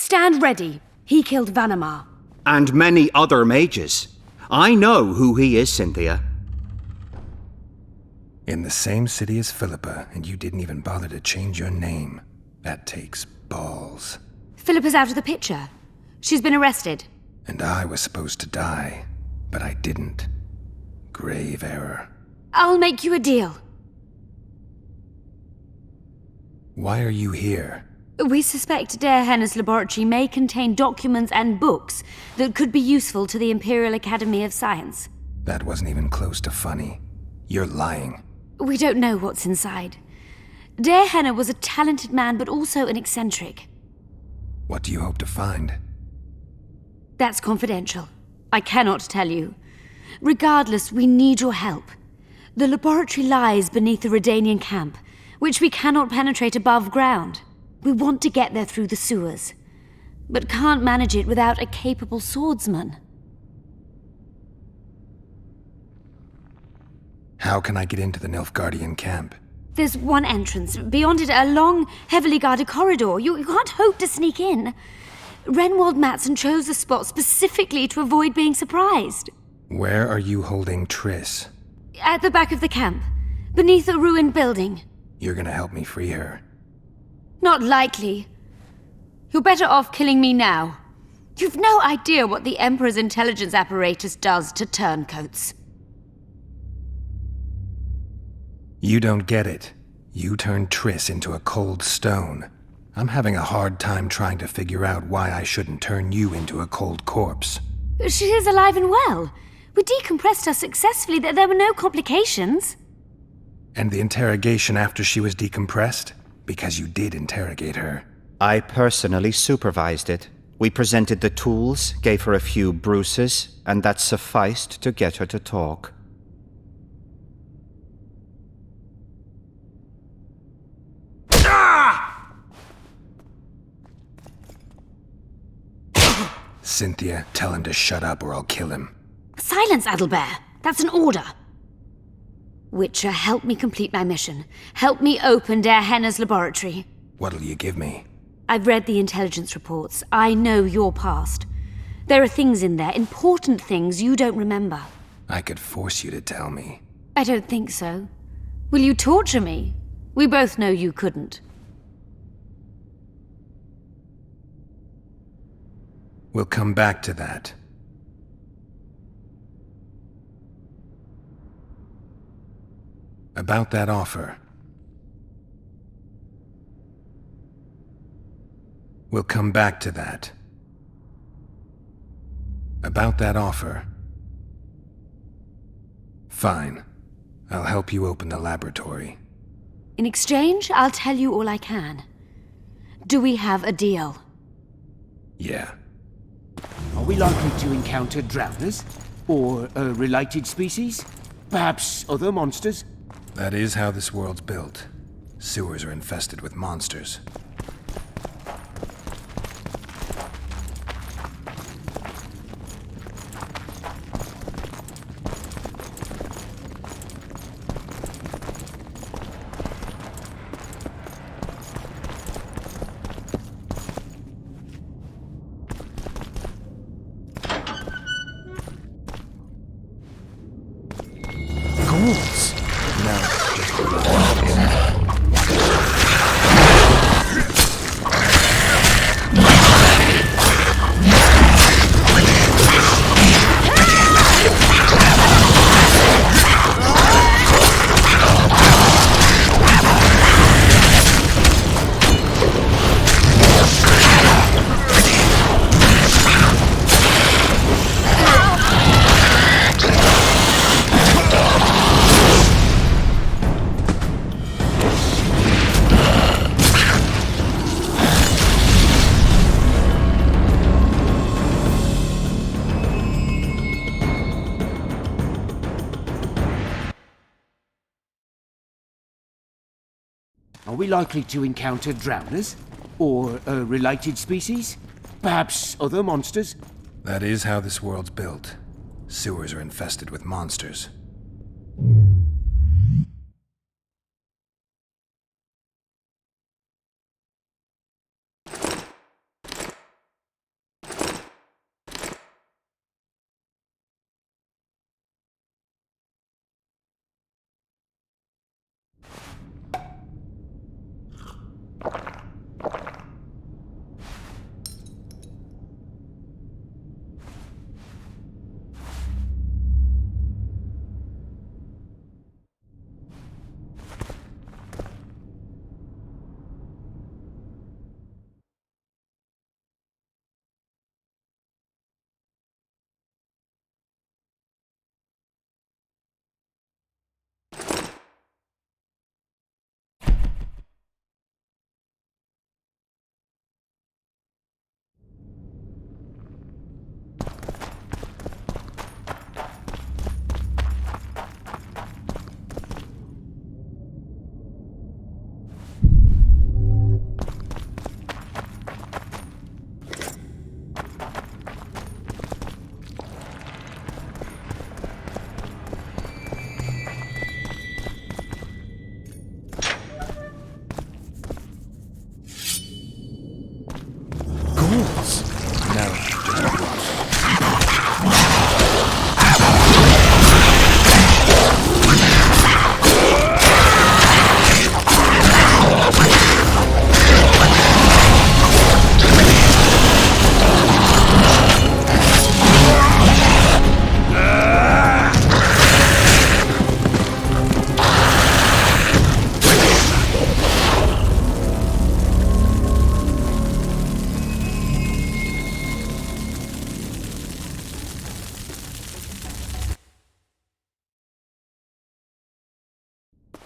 Stand ready. He killed Vanamar. And many other mages. I know who he is, Cynthia. In the same city as Philippa, and you didn't even bother to change your name. That takes balls. Philippa's out of the picture. She's been arrested. And I was supposed to die, but I didn't. Grave error. I'll make you a deal. Why are you here? We suspect Der Henne's laboratory may contain documents and books that could be useful to the Imperial Academy of Science. That wasn't even close to funny. You're lying. We don't know what's inside. Der Henne was a talented man, but also an eccentric. What do you hope to find? That's confidential. I cannot tell you. Regardless, we need your help. The laboratory lies beneath the Redanian camp, which we cannot penetrate above ground. We want to get there through the sewers, but can't manage it without a capable swordsman. How can I get into the Nilfgaardian camp? There's one entrance. Beyond it, a long, heavily guarded corridor. You can't hope to sneak in. Renwald Matson chose the spot specifically to avoid being surprised. Where are you holding Triss? At the back of the camp, beneath a ruined building. You're gonna help me free her. Not likely. You're better off killing me now. You've no idea what the Emperor's intelligence apparatus does to turncoats. You don't get it. You turned Triss into a cold stone. I'm having a hard time trying to figure out why I shouldn't turn you into a cold corpse. She is alive and well. We decompressed her successfully. There were no complications. And the interrogation after she was decompressed? Because you did interrogate her. I personally supervised it. We presented the tools, gave her a few bruises, and that sufficed to get her to talk. Cynthia, tell him to shut up or I'll kill him. Silence, Adelbert. That's an order. Witcher, help me complete my mission. Help me open Der Henne's laboratory. What'll you give me? I've read the intelligence reports. I know your past. There are things in there, important things you don't remember. I could force you to tell me. I don't think so. Will you torture me? We both know you couldn't. We'll come back to that. About that offer. We'll come back to that. About that offer. Fine. I'll help you open the laboratory. In exchange, I'll tell you all I can. Do we have a deal? Yeah. Are we likely to encounter drowners? Or a related species? Perhaps other monsters? That is how this world's built. Sewers are infested with monsters. Ghouls? Are we likely to encounter drowners? Or a related species? Perhaps other monsters? That is how this world's built. Sewers are infested with monsters.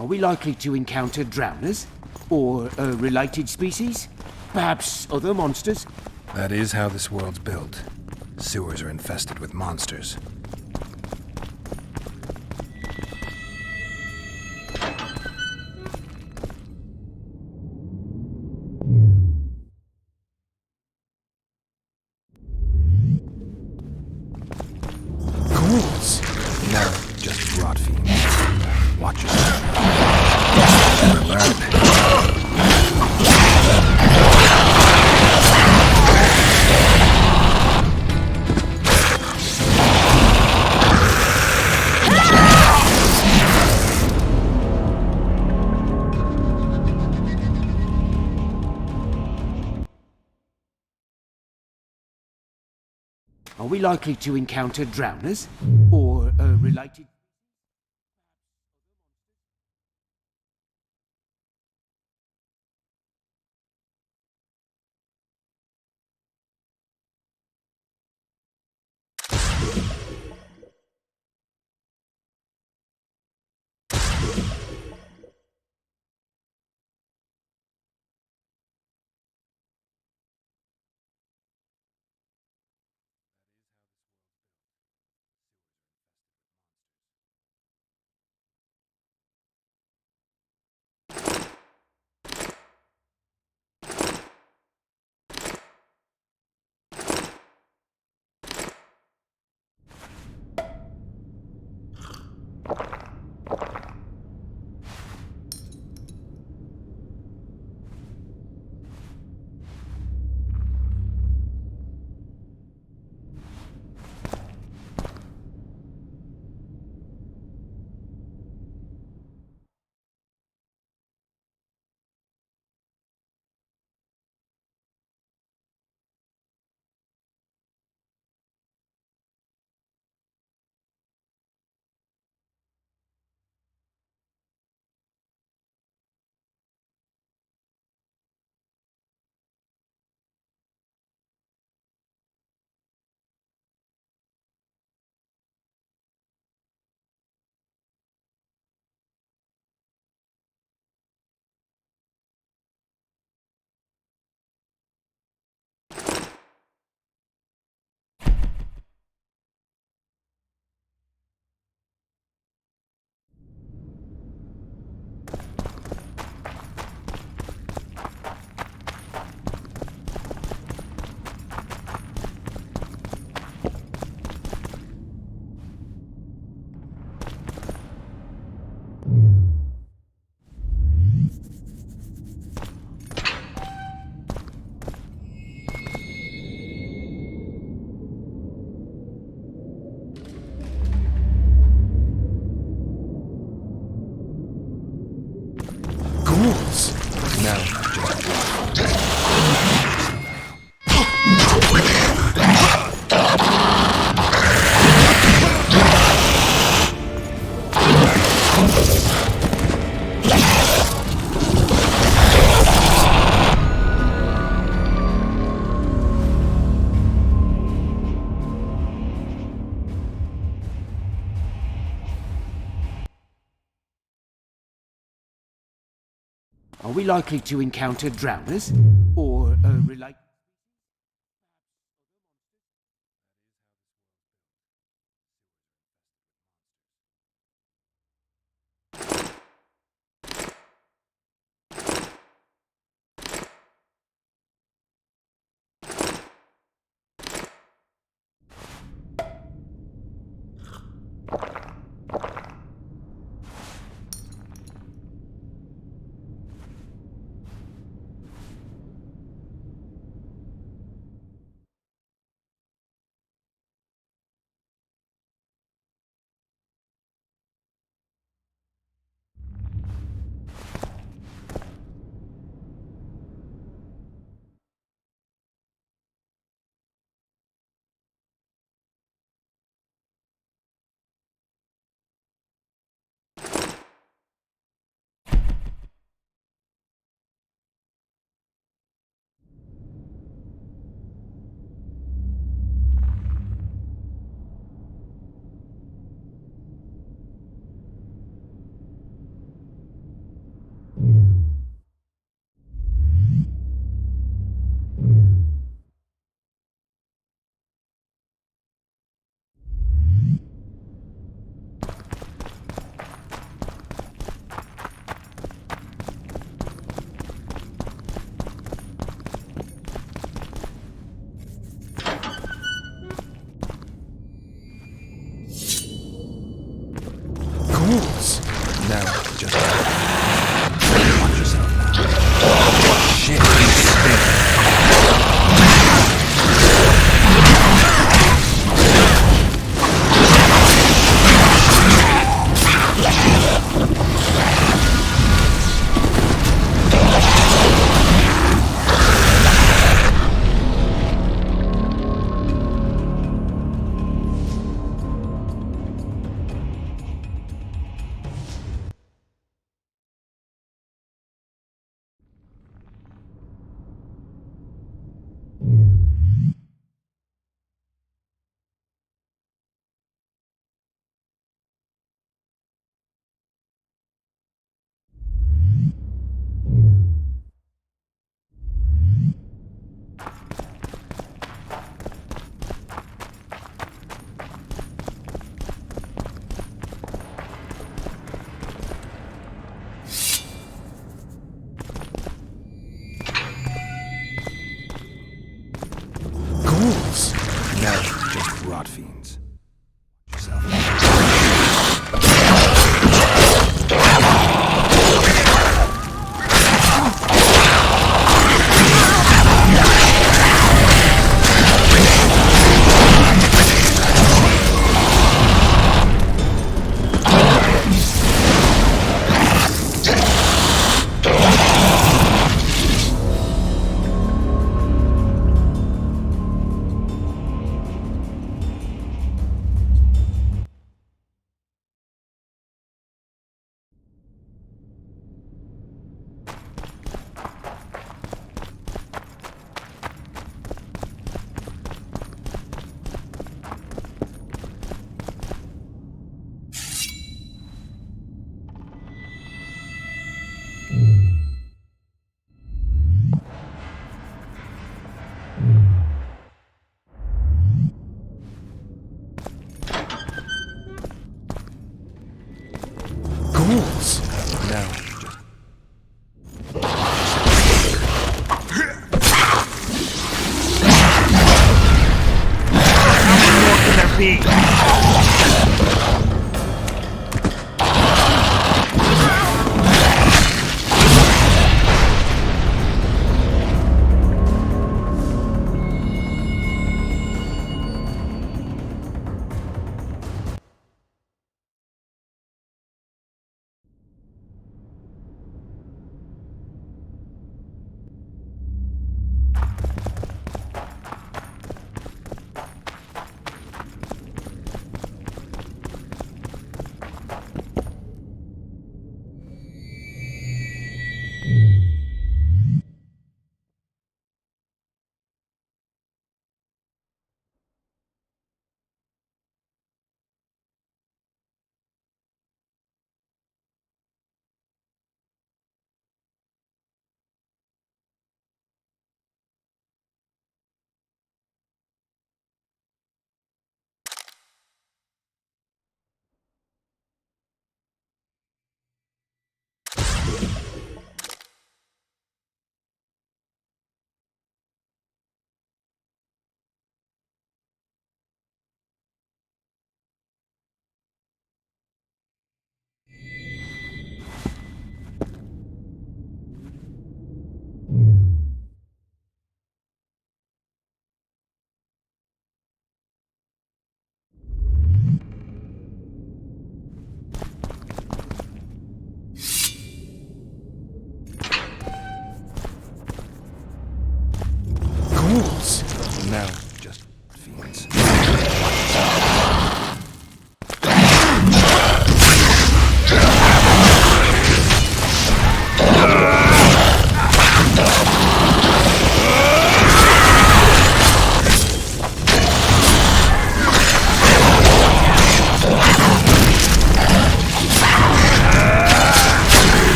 Are we likely to encounter drowners? Or a related species? Perhaps other monsters? That is how this world's built. Sewers are infested with monsters. Ghouls? No, just rot fiends. Watch yourself. Never learn. Are we likely to encounter drowners? Or a related... Ghouls? No, just rot. Are we likely to encounter drowners? Or a related... No, just watch yourself now. Shit,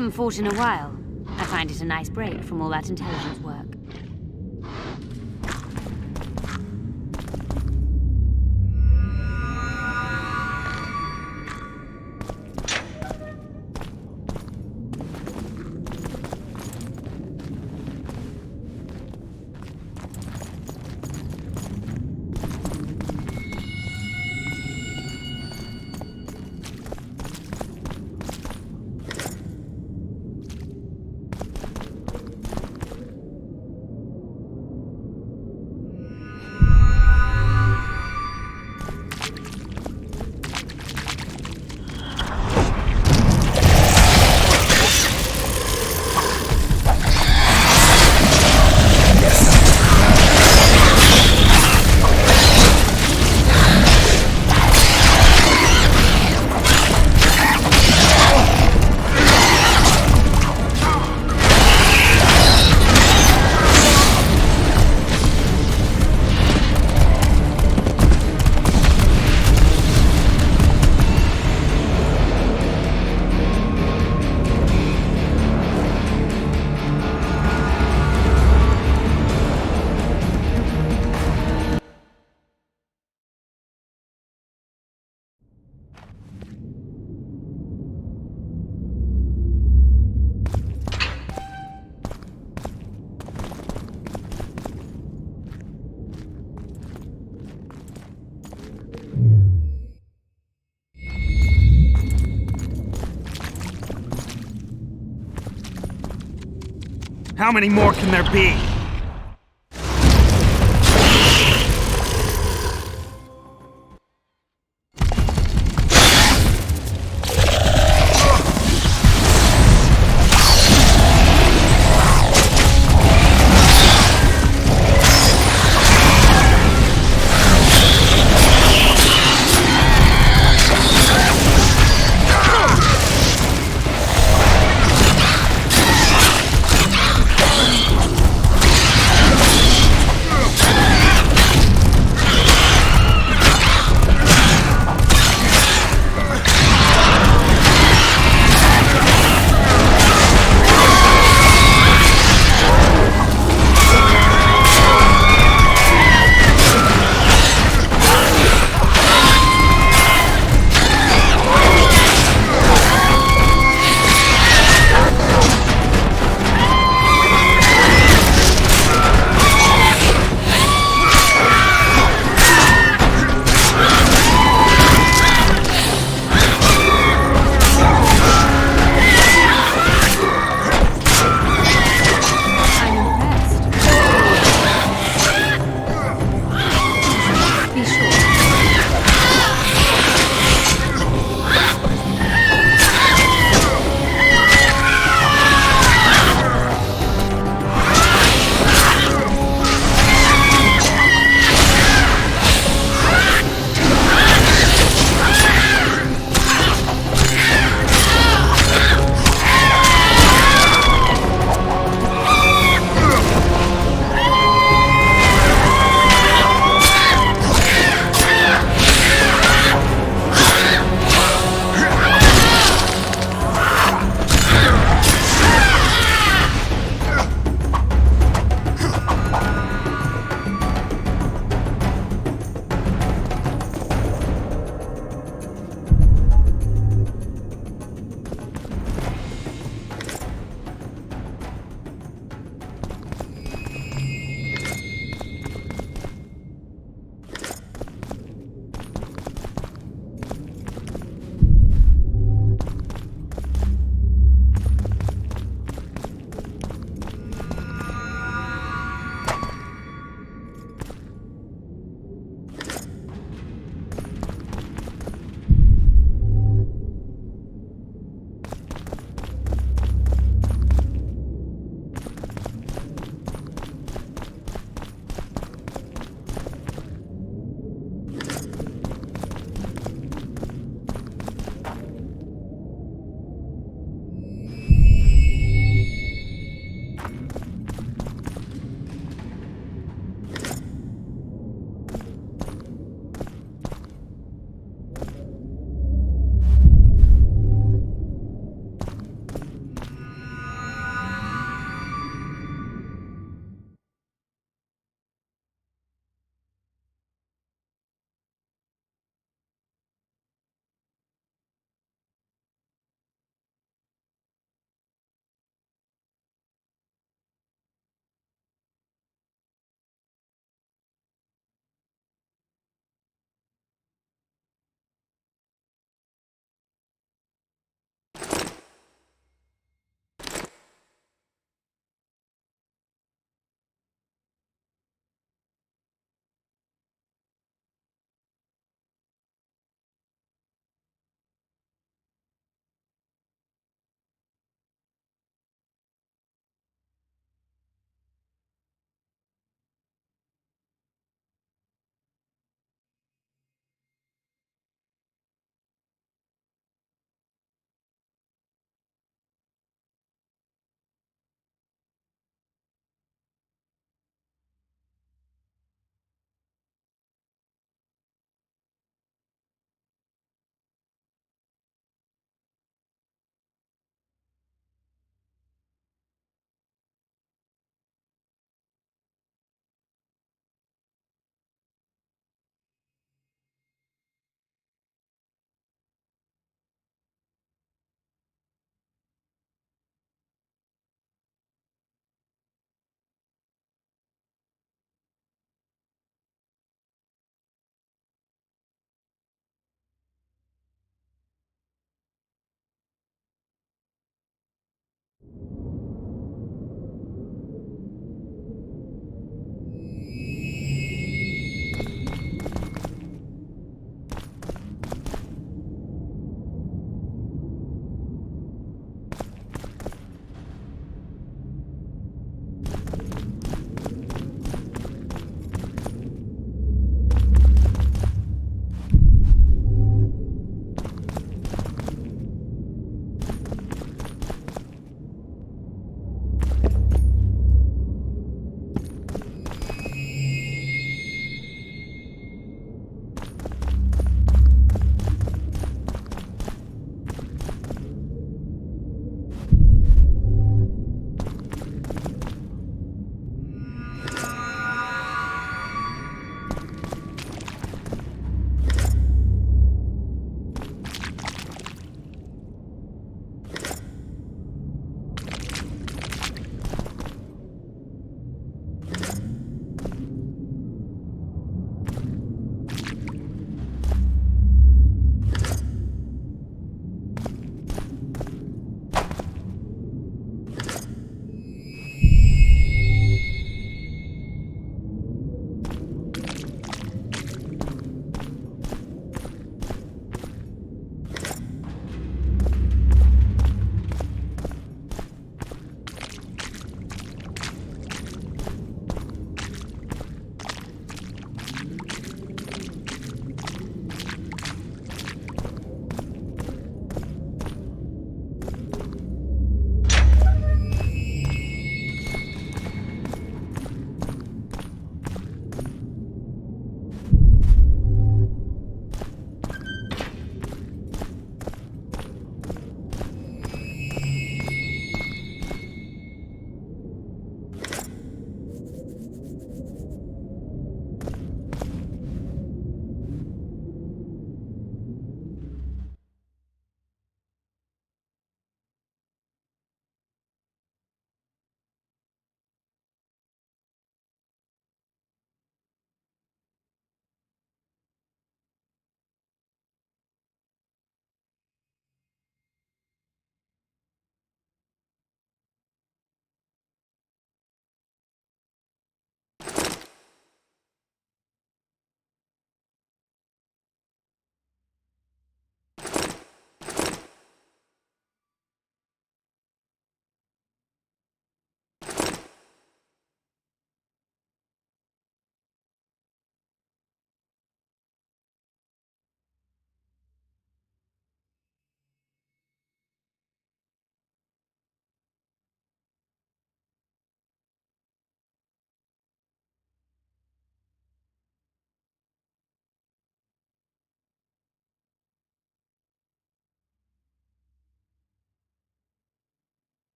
haven't fought in a while. I find it a nice break from all that intelligence work. How many more can there be?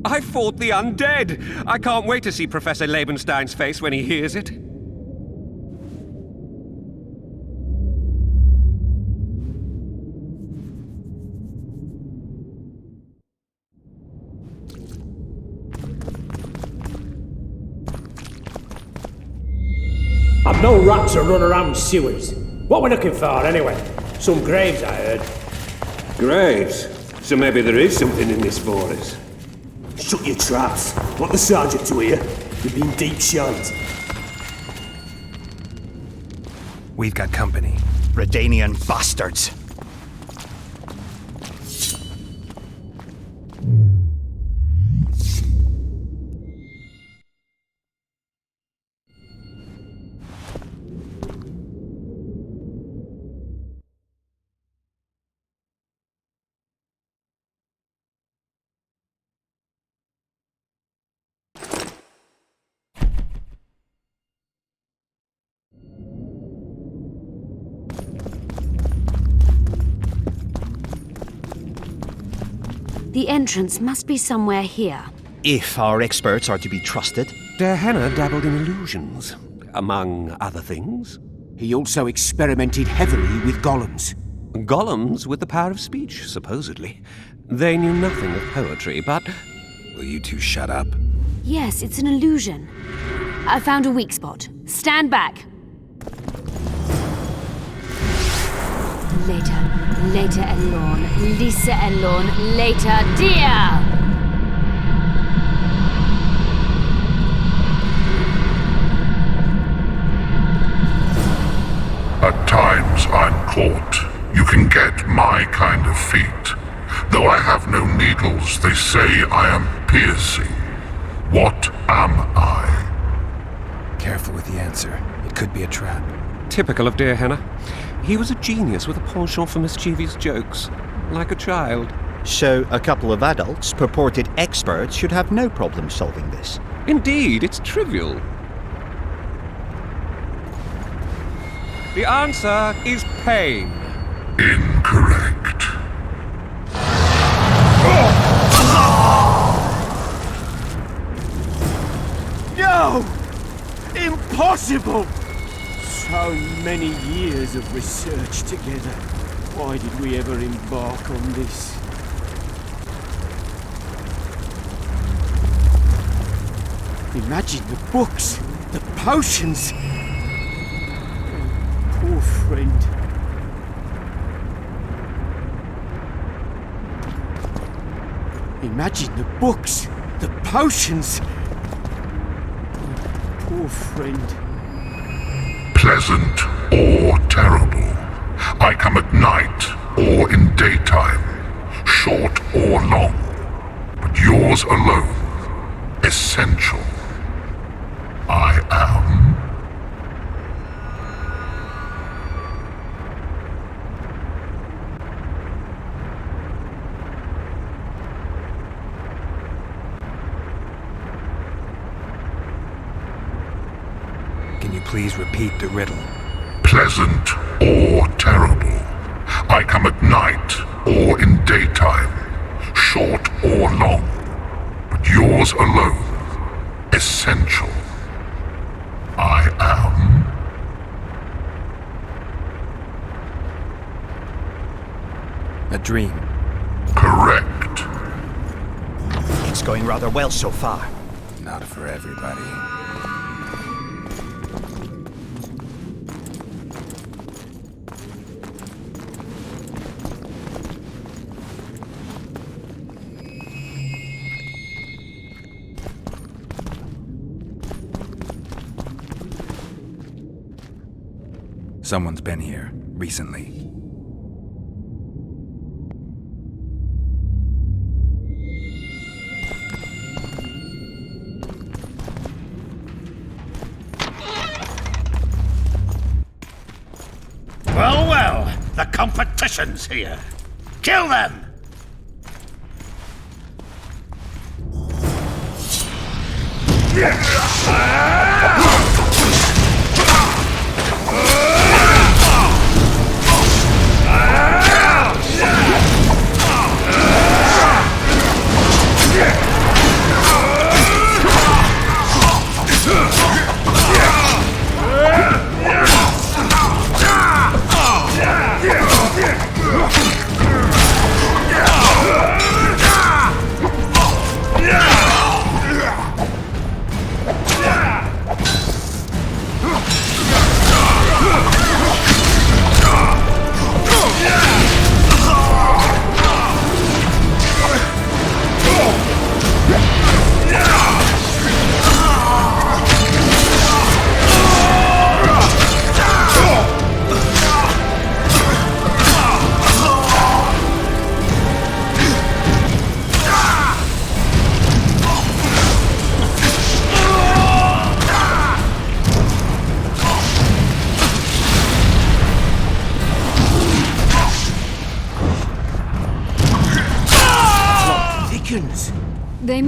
I fought the undead! I can't wait to see Professor Lebenstein's face when he hears it. I've no rats that run around sewers. What we're looking for, anyway? Some graves, I heard. Graves? So maybe there is something in this forest. Shut your traps. Want the sergeant to hear? You've been deep shite. We've got company. Redanian bastards. The entrance must be somewhere here. If our experts are to be trusted. Der Henner dabbled in illusions, among other things. He also experimented heavily with golems. Golems with the power of speech, supposedly. They knew nothing of poetry, but... Will you two shut up? Yes, it's an illusion. I found a weak spot. Stand back. Later Elorn, Lisa Elorn, later dear! At times I'm caught. You can get my kind of feat. Though I have no needles, they say I am piercing. What am I? Careful with the answer. It could be a trap. Typical of dear Henner. He was a genius with a penchant for mischievous jokes, like a child. So a couple of adults, purported experts, should have no problem solving this. Indeed, it's trivial. The answer is pain. Incorrect. No! Impossible! So many years of research together. Why did we ever embark on this? Imagine the books, the potions. Oh, poor friend. Imagine the books, the potions. Oh, poor friend. Pleasant or terrible. I come at night or in daytime, short or long, but yours alone, essential. I am. Can you please repeat the riddle? Pleasant or terrible. I come at night or in daytime, short or long, but yours alone, essential. I am. A dream. Correct. It's going rather well so far. Not for everybody. Someone's been here recently. Well, the competition's here. Kill them!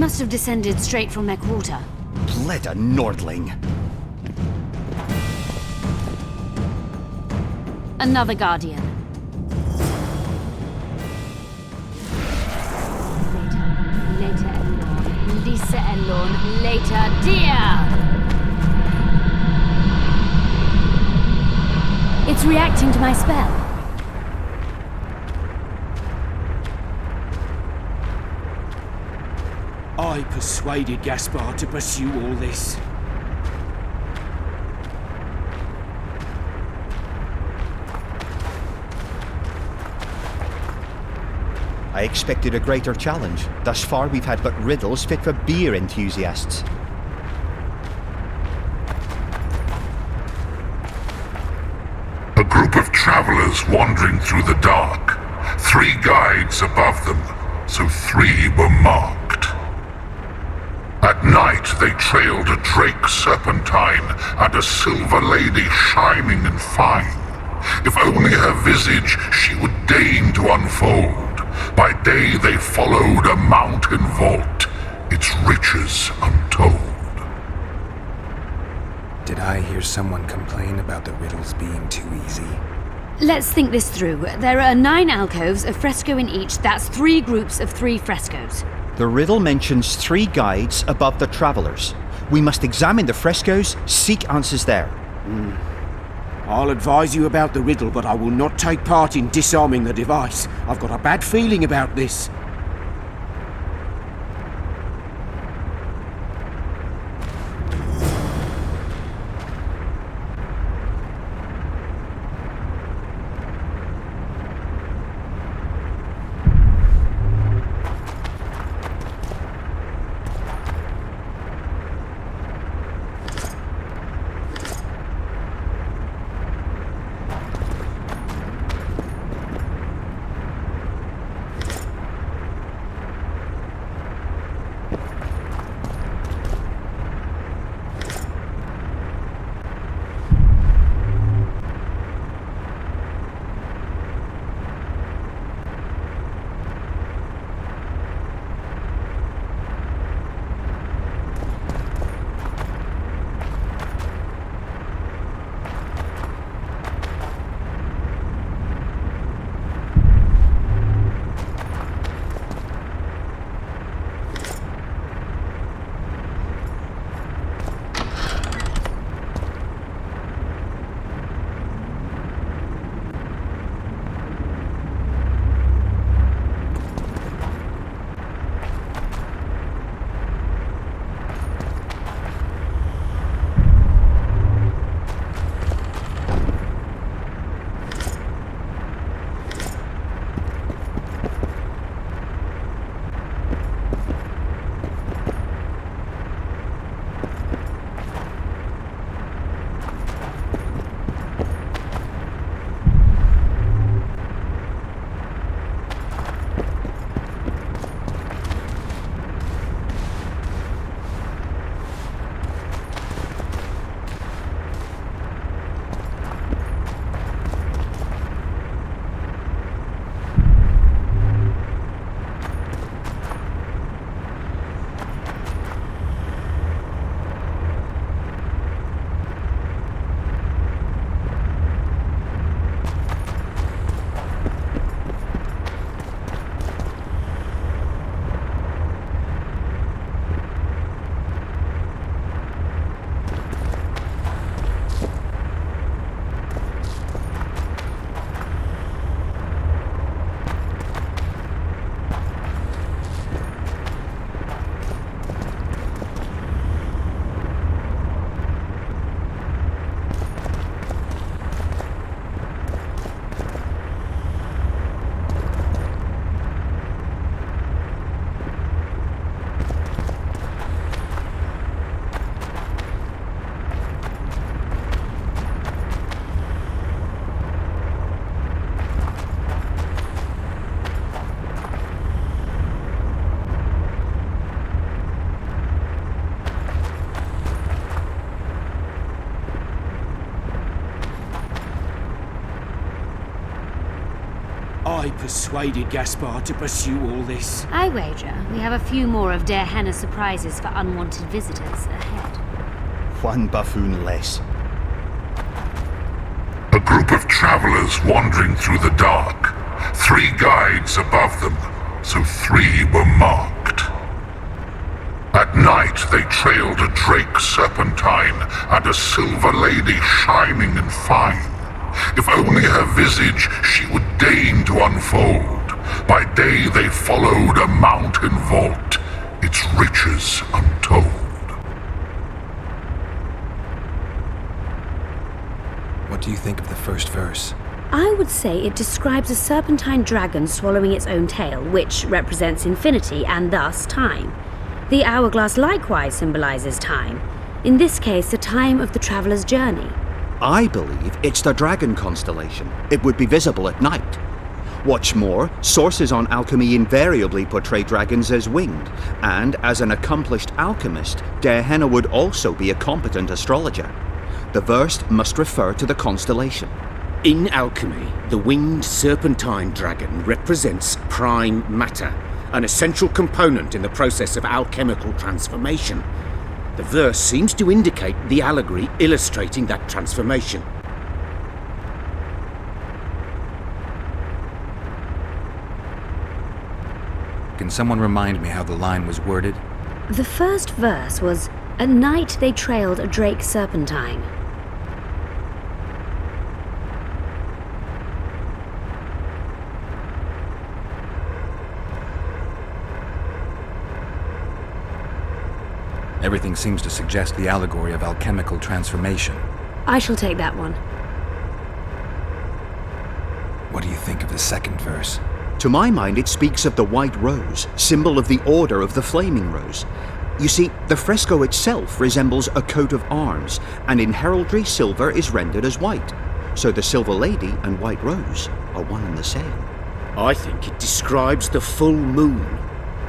must have descended straight from their quarter. Bled a Nordling. Another Guardian. Later Elorn. Lisa Elorn. Later Dear! It's reacting to my spell. I persuaded Gaspar to pursue all this. I expected a greater challenge. Thus far, we've had but riddles fit for beer enthusiasts. A group of travelers wandering through the dark. 3 guides above them, so 3 were marked. At night, they trailed a drake serpentine and a silver lady shining and fine. If only her visage she would deign to unfold. By day they followed a mountain vault, its riches untold. Did I hear someone complain about the riddles being too easy? Let's think this through. There are 9 alcoves, a fresco in each. That's 3 groups of 3 frescoes. The riddle mentions 3 guides above the travelers. We must examine the frescoes, seek answers there. I'll advise you about the riddle, but I will not take part in disarming the device. I've got a bad feeling about this. I persuaded Gaspar to pursue all this. I wager we have a few more of Der Henne's surprises for unwanted visitors ahead. One buffoon less. A group of travelers wandering through the dark. 3 guides above them, so 3 were marked. At night they trailed a drake serpentine and a silver lady shining and fine. If only her visage she would deign to unfold. By day they followed a mountain vault, its riches untold. What do you think of the first verse? I would say it describes a serpentine dragon swallowing its own tail, which represents infinity and thus time. The hourglass likewise symbolizes time. In this case, the time of the traveler's journey. I believe it's the dragon constellation. It would be visible at night. What's more, sources on alchemy invariably portray dragons as winged, and as an accomplished alchemist, Der Henne would also be a competent astrologer. The verse must refer to the constellation. In alchemy, the winged serpentine dragon represents prime matter, an essential component in the process of alchemical transformation. The verse seems to indicate the allegory illustrating that transformation. Can someone remind me how the line was worded? The first verse was, "At night they trailed a drake serpentine." Everything seems to suggest the allegory of alchemical transformation. I shall take that one. What do you think of the second verse? To my mind, it speaks of the white rose, symbol of the Order of the Flaming Rose. You see, the fresco itself resembles a coat of arms, and in heraldry silver is rendered as white. So the Silver Lady and White Rose are one and the same. I think it describes the full moon.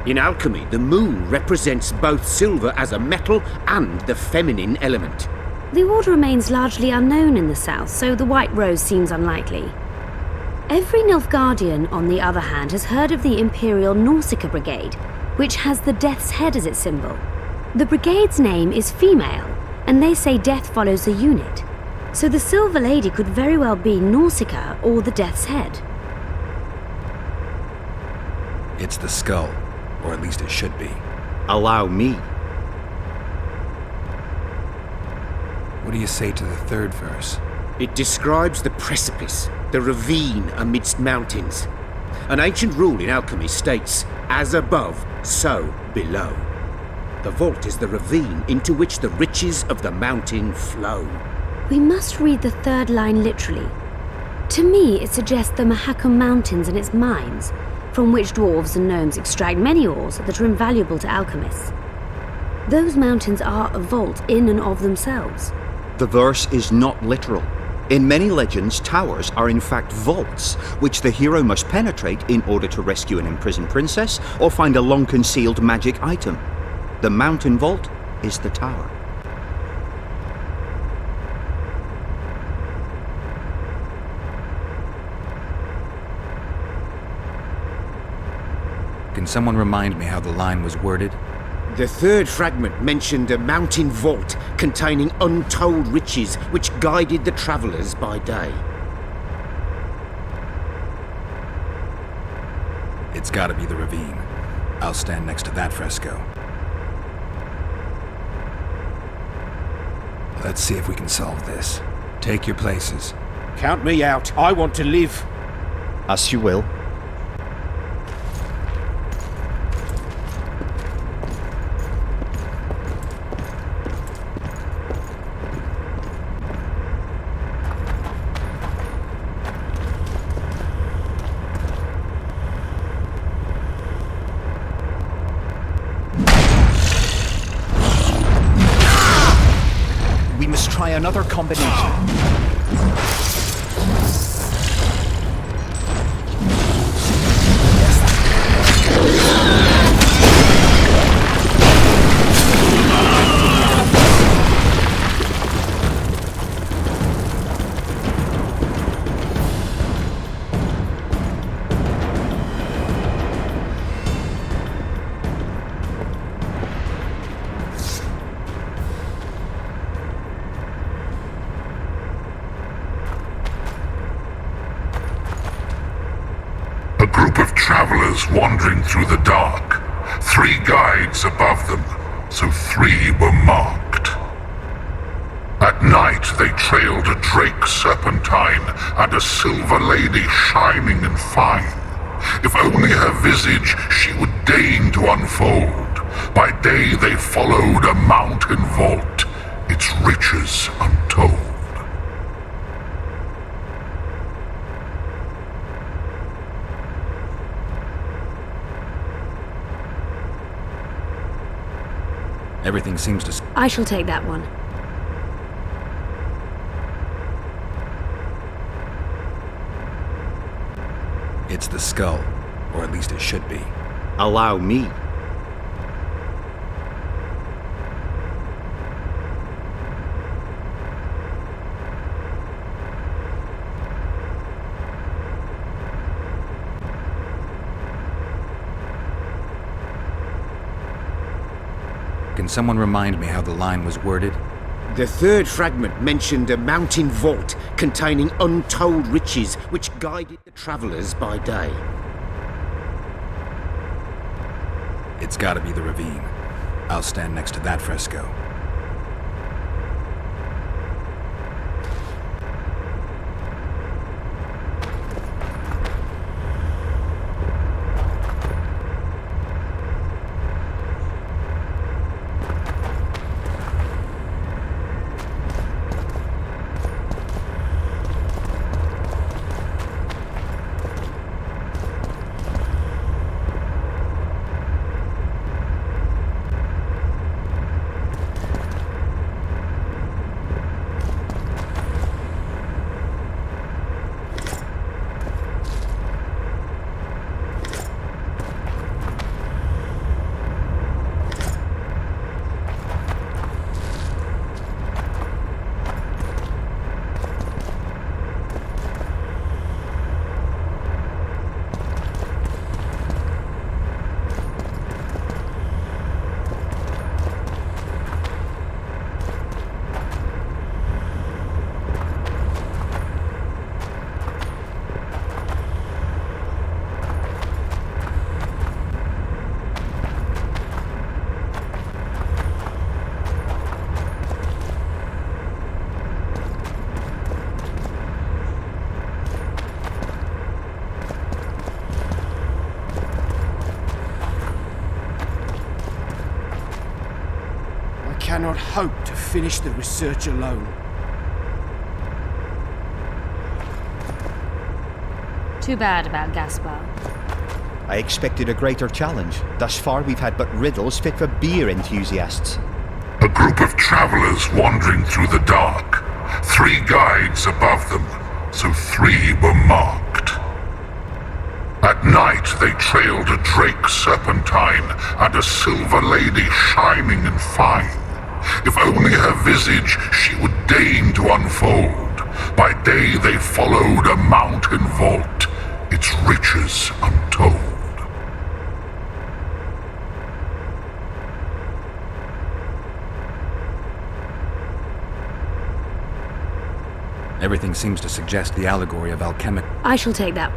In alchemy, the moon represents both silver as a metal and the feminine element. The order remains largely unknown in the south, so the White Rose seems unlikely. Every Nilfgaardian, on the other hand, has heard of the Imperial Nausicaa Brigade, which has the Death's Head as its symbol. The brigade's name is female, and they say death follows the unit. So the Silver Lady could very well be Nausicaa or the Death's Head. It's the skull, or at least it should be. Allow me. What do you say to the third verse? It describes the precipice, the ravine amidst mountains. An ancient rule in alchemy states, as above, so below. The vault is the ravine into which the riches of the mountain flow. We must read the third line literally. To me, it suggests the Mahakam Mountains and its mines, from which dwarves and gnomes extract many ores that are invaluable to alchemists. Those mountains are a vault in and of themselves. The verse is not literal. In many legends, towers are in fact vaults, which the hero must penetrate in order to rescue an imprisoned princess or find a long-concealed magic item. The mountain vault is the tower. Can someone remind me how the line was worded? The third fragment mentioned a mountain vault containing untold riches which guided the travellers by day. It's gotta be the ravine. I'll stand next to that fresco. Let's see if we can solve this. Take your places. Count me out. I want to live. As you will. Try another combination. travelers wandering through the dark. 3 guides above them, so 3 were marked. At night they trailed a drake serpentine and a silver lady shining and fine. If only her visage she would deign to unfold. By day they followed a mountain vault, its riches untold. Everything seems to... I shall take that one. It's the skull, or at least it should be. Allow me. Can someone remind me how the line was worded? The 3rd fragment mentioned a mountain vault containing untold riches which guided the travellers by day. It's gotta be the ravine. I'll stand next to that fresco. I cannot hope to finish the research alone. Too bad about Gaspar. I expected a greater challenge. Thus far we've had but riddles fit for beer enthusiasts. A group of travelers wandering through the dark. 3 guides above them, so 3 were marked. At night they trailed a drake serpentine and a silver lady shining and fine. If only her visage she would deign to unfold. By day they followed a mountain vault, its riches untold. Everything seems to suggest the allegory of alchemic... I shall take that.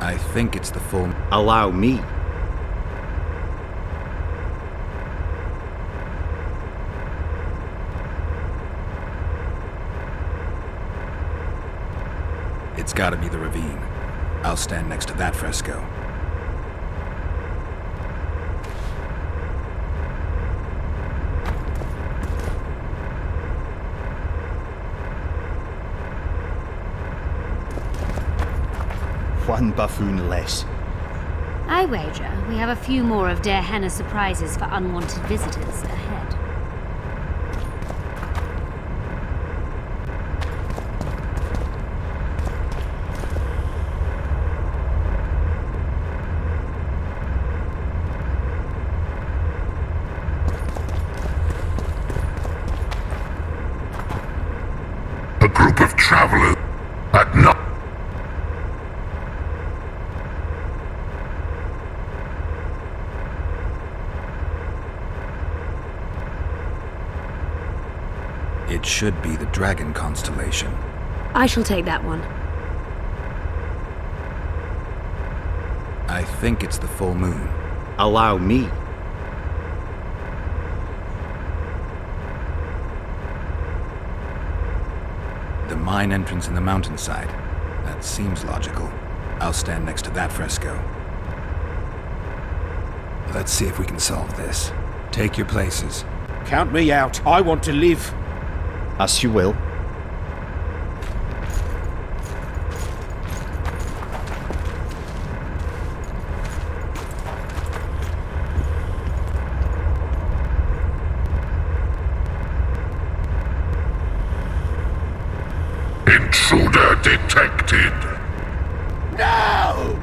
I think it's the full... Allow me. It's gotta be the ravine. I'll stand next to that fresco. One buffoon less. I wager we have a few more of Der Henne's surprises for unwanted visitors ahead. A group of travelers at night. should be the Dragon constellation. I shall take that one. I think it's the full moon. Allow me. The mine entrance in the mountainside. That seems logical. I'll stand next to that fresco. Let's see if we can solve this. Take your places. Count me out. I want to live. As you will. Intruder detected. No!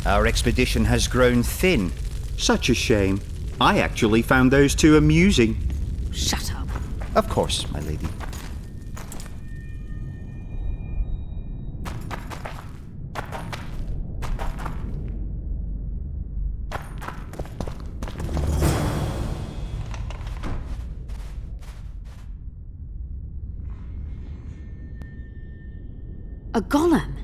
Our expedition has grown thin. Such a shame. I actually found those two amusing. Shut up. Of course, my lady. A golem?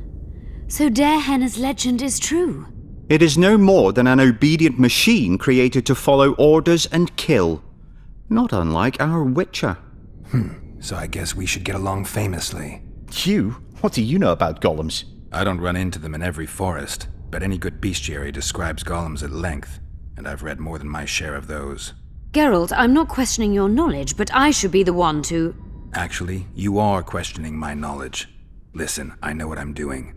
So Henna's legend is true? It is no more than an obedient machine created to follow orders and kill. Not unlike our Witcher. So I guess we should get along famously. You? What do you know about golems? I don't run into them in every forest, but any good bestiary describes golems at length, and I've read more than my share of those. Geralt, I'm not questioning your knowledge, but I should be the one to... Actually, you are questioning my knowledge. Listen, I know what I'm doing.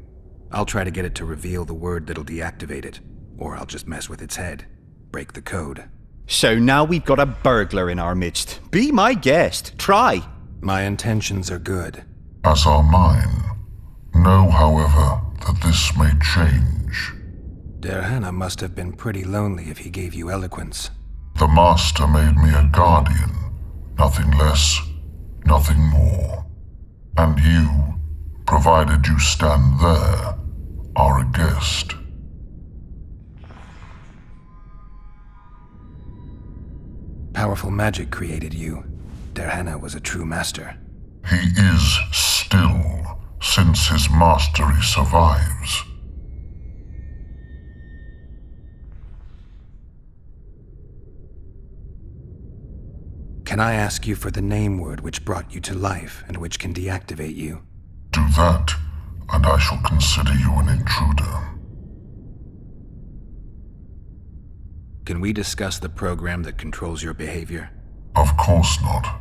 I'll try to get it to reveal the word that'll deactivate it, or I'll just mess with its head. Break the code. So now we've got a burglar in our midst. Be my guest. Try. My intentions are good. As are mine. Know, however, that this may change. Henna must have been pretty lonely if he gave you eloquence. The Master made me a guardian. Nothing less, nothing more. And you, provided you stand there, are a guest. Powerful magic created you. Henna was a true master. He is still, since his mastery survives. Can I ask you for the name word which brought you to life and which can deactivate you? Do that, and I shall consider you an intruder. Can we discuss the program that controls your behavior? Of course not.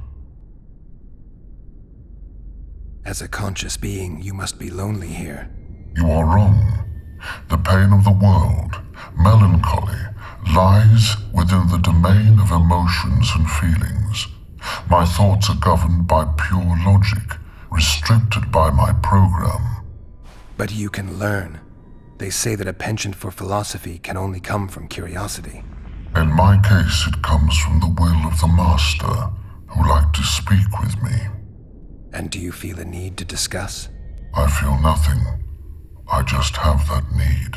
As a conscious being, you must be lonely here. You are wrong. The pain of the world, melancholy, lies within the domain of emotions and feelings. My thoughts are governed by pure logic, restricted by my program. But you can learn. They say that a penchant for philosophy can only come from curiosity. In my case, it comes from the will of the Master, who liked to speak with me. And do you feel a need to discuss? I feel nothing. I just have that need.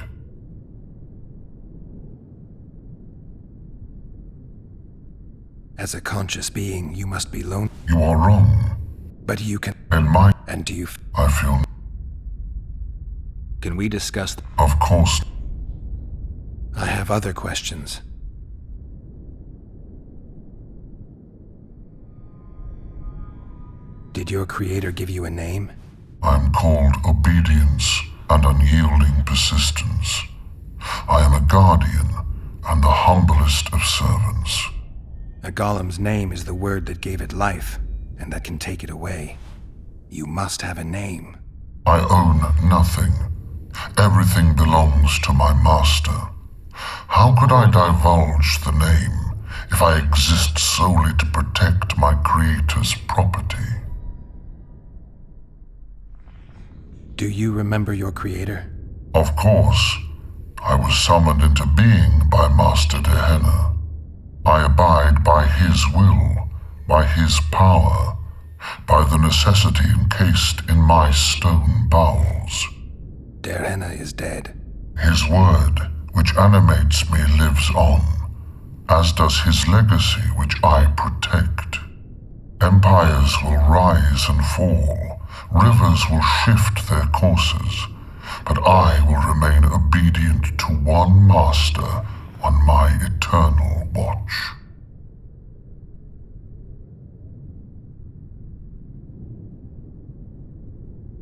As a conscious being, you must be lonely. You are wrong. But you can... In my... And do you... I feel... Can we discuss... Of course. I have other questions. Did your creator give you a name? I'm called obedience and unyielding persistence. I am a guardian and the humblest of servants. A golem's name is the word that gave it life, and that can take it away. You must have a name. I own nothing. Everything belongs to my master. How could I divulge the name if I exist solely to protect my creator's property? Do you remember your creator? Of course. I was summoned into being by Master Henna. I abide by his will, by his power, by the necessity encased in my stone bowels. Der Henna is dead. His word, which animates me, lives on, as does his legacy, which I protect. Empires will rise and fall, rivers will shift their courses, but I will remain obedient to one master on my eternal watch.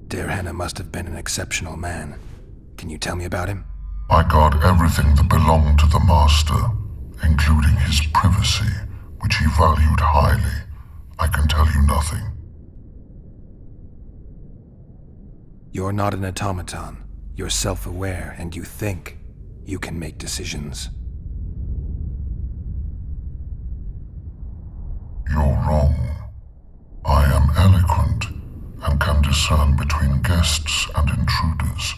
Der Henna must have been an exceptional man. Can you tell me about him? I guard everything that belonged to the master, including his privacy, which he valued highly. I can tell you nothing. You're not an automaton. You're self-aware, and you think. You can make decisions. You're wrong. I am eloquent and can discern between guests and intruders.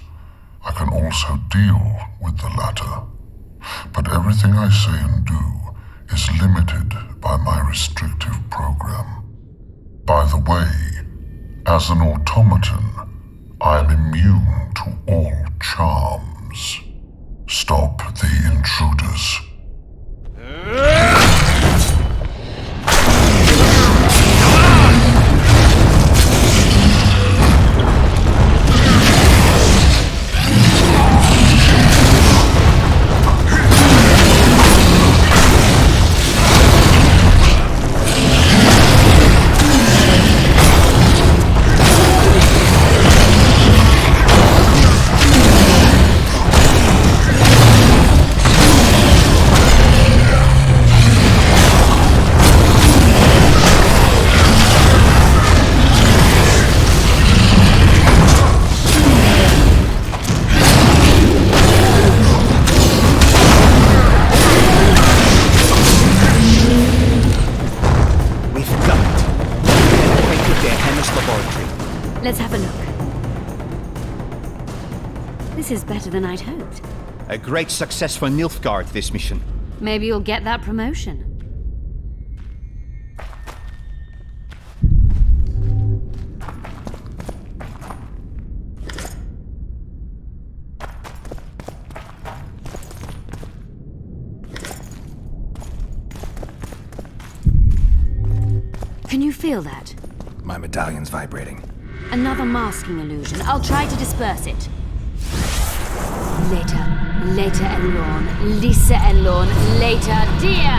I can also deal with the latter. But everything I say and do is limited by my restrictive program. By the way, as an automaton, I am immune to all charms. Stop the intruders. Let's have a look. This is better than I'd hoped. A great success for Nilfgaardi, this mission. Maybe you'll get that promotion. Can you feel that? My medallion's vibrating. Another masking illusion. I'll try to disperse it. Later Elorn, Lisa Elorn, later dear!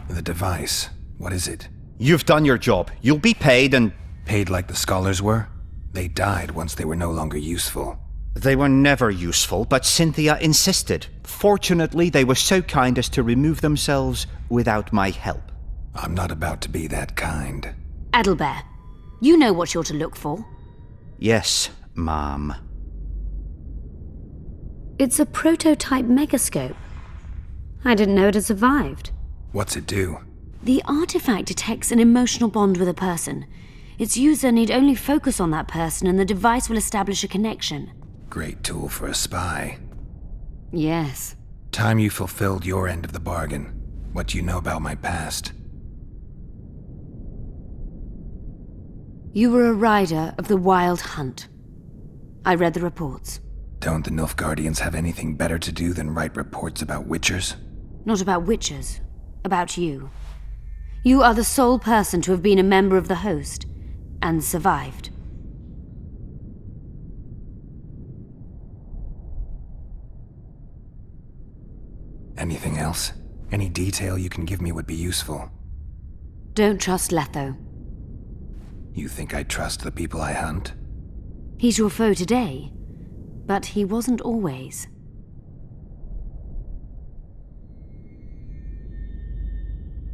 The device. What is it? You've done your job. You'll be paid and... Paid like the scholars were? They died once they were no longer useful. They were never useful, but Cynthia insisted. Fortunately, they were so kind as to remove themselves without my help. I'm not about to be that kind. Adalbert, you know what you're to look for. Yes, ma'am. It's a prototype megascope. I didn't know it had survived. What's it do? The artifact detects an emotional bond with a person. Its user need only focus on that person and the device will establish a connection. Great tool for a spy. Yes. Time you fulfilled your end of the bargain. What do you know about my past? You were a rider of the Wild Hunt. I read the reports. Don't the Nilfgaardians have anything better to do than write reports about witchers? Not about witchers. About you. You are the sole person to have been a member of the host, and survived. Anything else? Any detail you can give me would be useful. Don't trust Letho. You think I trust the people I hunt? He's your foe today, but he wasn't always.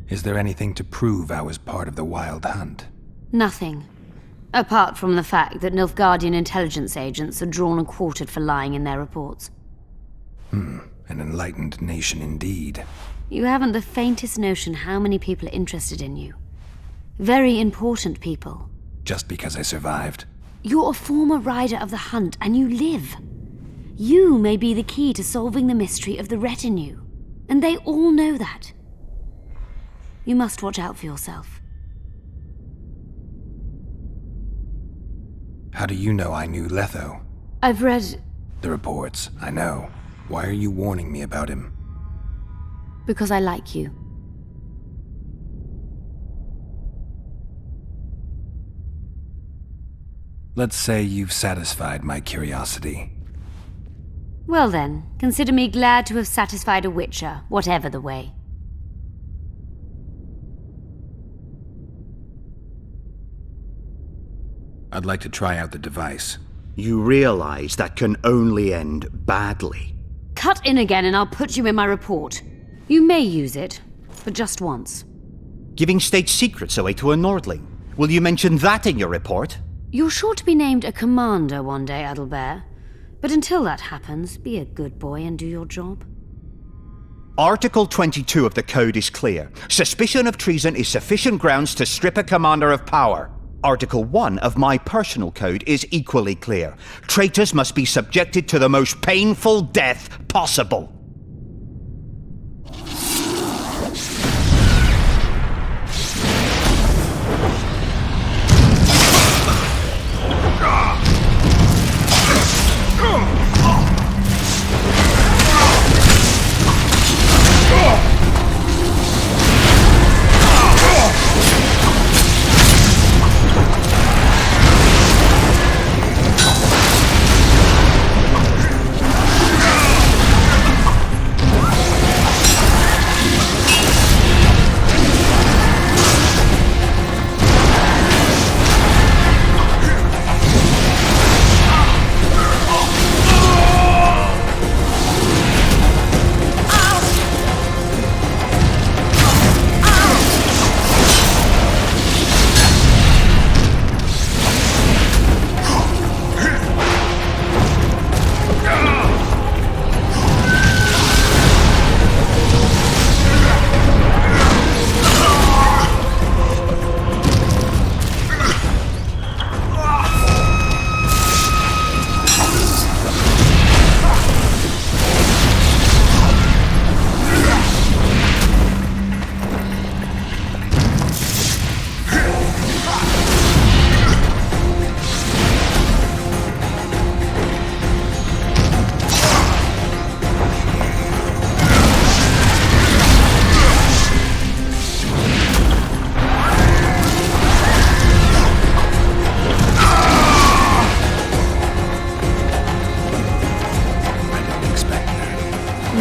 Is there anything to prove I was part of the Wild Hunt? Nothing. Apart from the fact that Nilfgaardian intelligence agents are drawn and quartered for lying in their reports. An enlightened nation indeed. You haven't the faintest notion how many people are interested in you. Very important people. Just because I survived? You're a former rider of the hunt, and you live. You may be the key to solving the mystery of the retinue, and they all know that. You must watch out for yourself. How do you know I knew Letho? I've read... The reports, I know. Why are you warning me about him? Because I like you. Let's say you've satisfied my curiosity. Well then, consider me glad to have satisfied a witcher, whatever the way. I'd like to try out the device. You realize that can only end badly. Cut in again and I'll put you in my report. You may use it, but just once. Giving state secrets away to a Nordling. Will you mention that in your report? You're sure to be named a commander one day, Adalbert. But until that happens, be a good boy and do your job. Article 22 of the Code is clear. Suspicion of treason is sufficient grounds to strip a commander of power. Article 1 of my personal code is equally clear. Traitors must be subjected to the most painful death possible.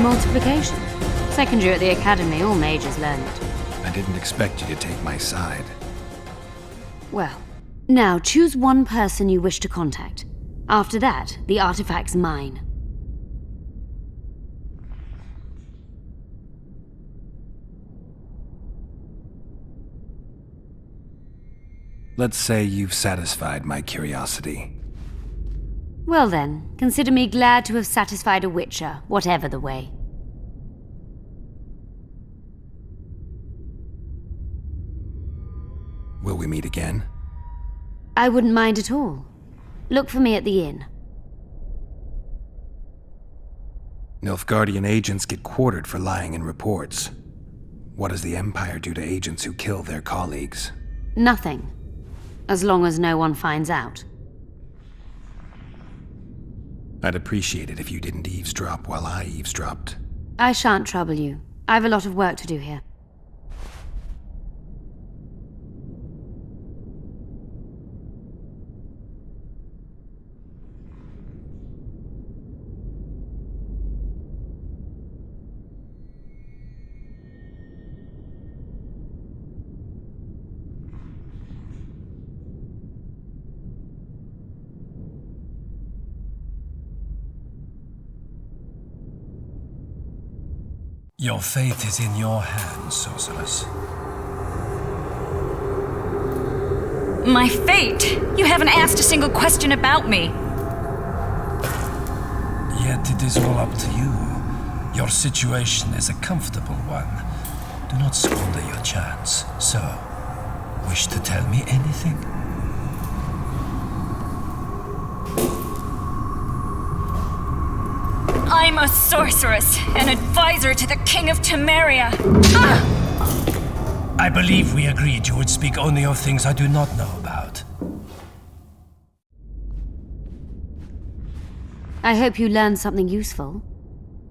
Multiplication. Second year at the academy, all mages learn it. I didn't expect you to take my side. Well, now choose one person you wish to contact. After that, the artifact's mine. Let's say you've satisfied my curiosity. Well then, consider me glad to have satisfied a witcher, whatever the way. Will we meet again? I wouldn't mind at all. Look for me at the inn. Nilfgaardian agents get quartered for lying in reports. What does the Empire do to agents who kill their colleagues? Nothing. As long as no one finds out. I'd appreciate it if you didn't eavesdrop while I eavesdropped. I shan't trouble you. I've a lot of work to do here. Your fate is in your hands, sorceress. My fate? You haven't asked a single question about me. Yet it is all up to you. Your situation is a comfortable one. Do not squander your chance. So, wish to tell me anything? I'm a sorceress, an advisor to the King of Temeria. I believe we agreed you would speak only of things I do not know about. I hope you learned something useful.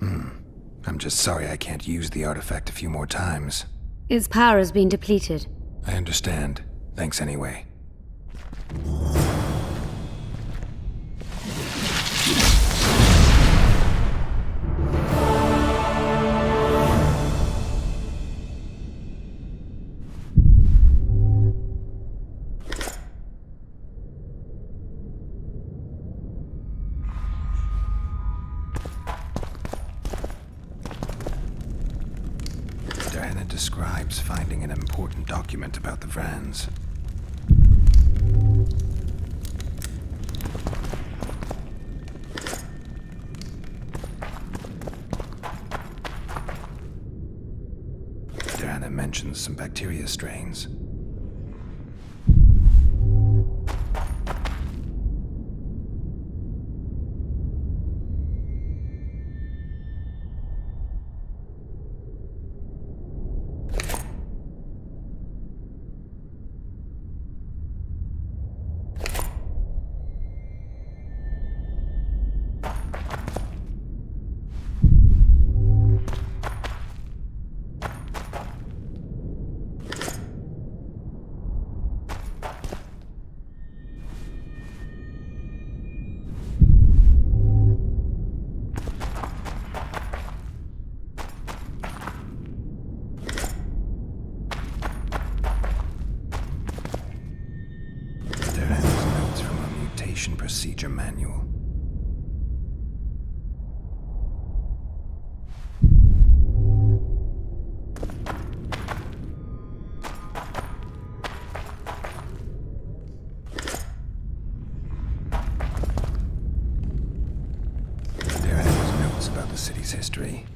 I'm just sorry I can't use the artifact a few more times. Its power has been depleted. I understand. Thanks anyway. Describes finding an important document about the Vrans. Diana mentions some bacteria strains. Procedure manual. There are notes about the city's history.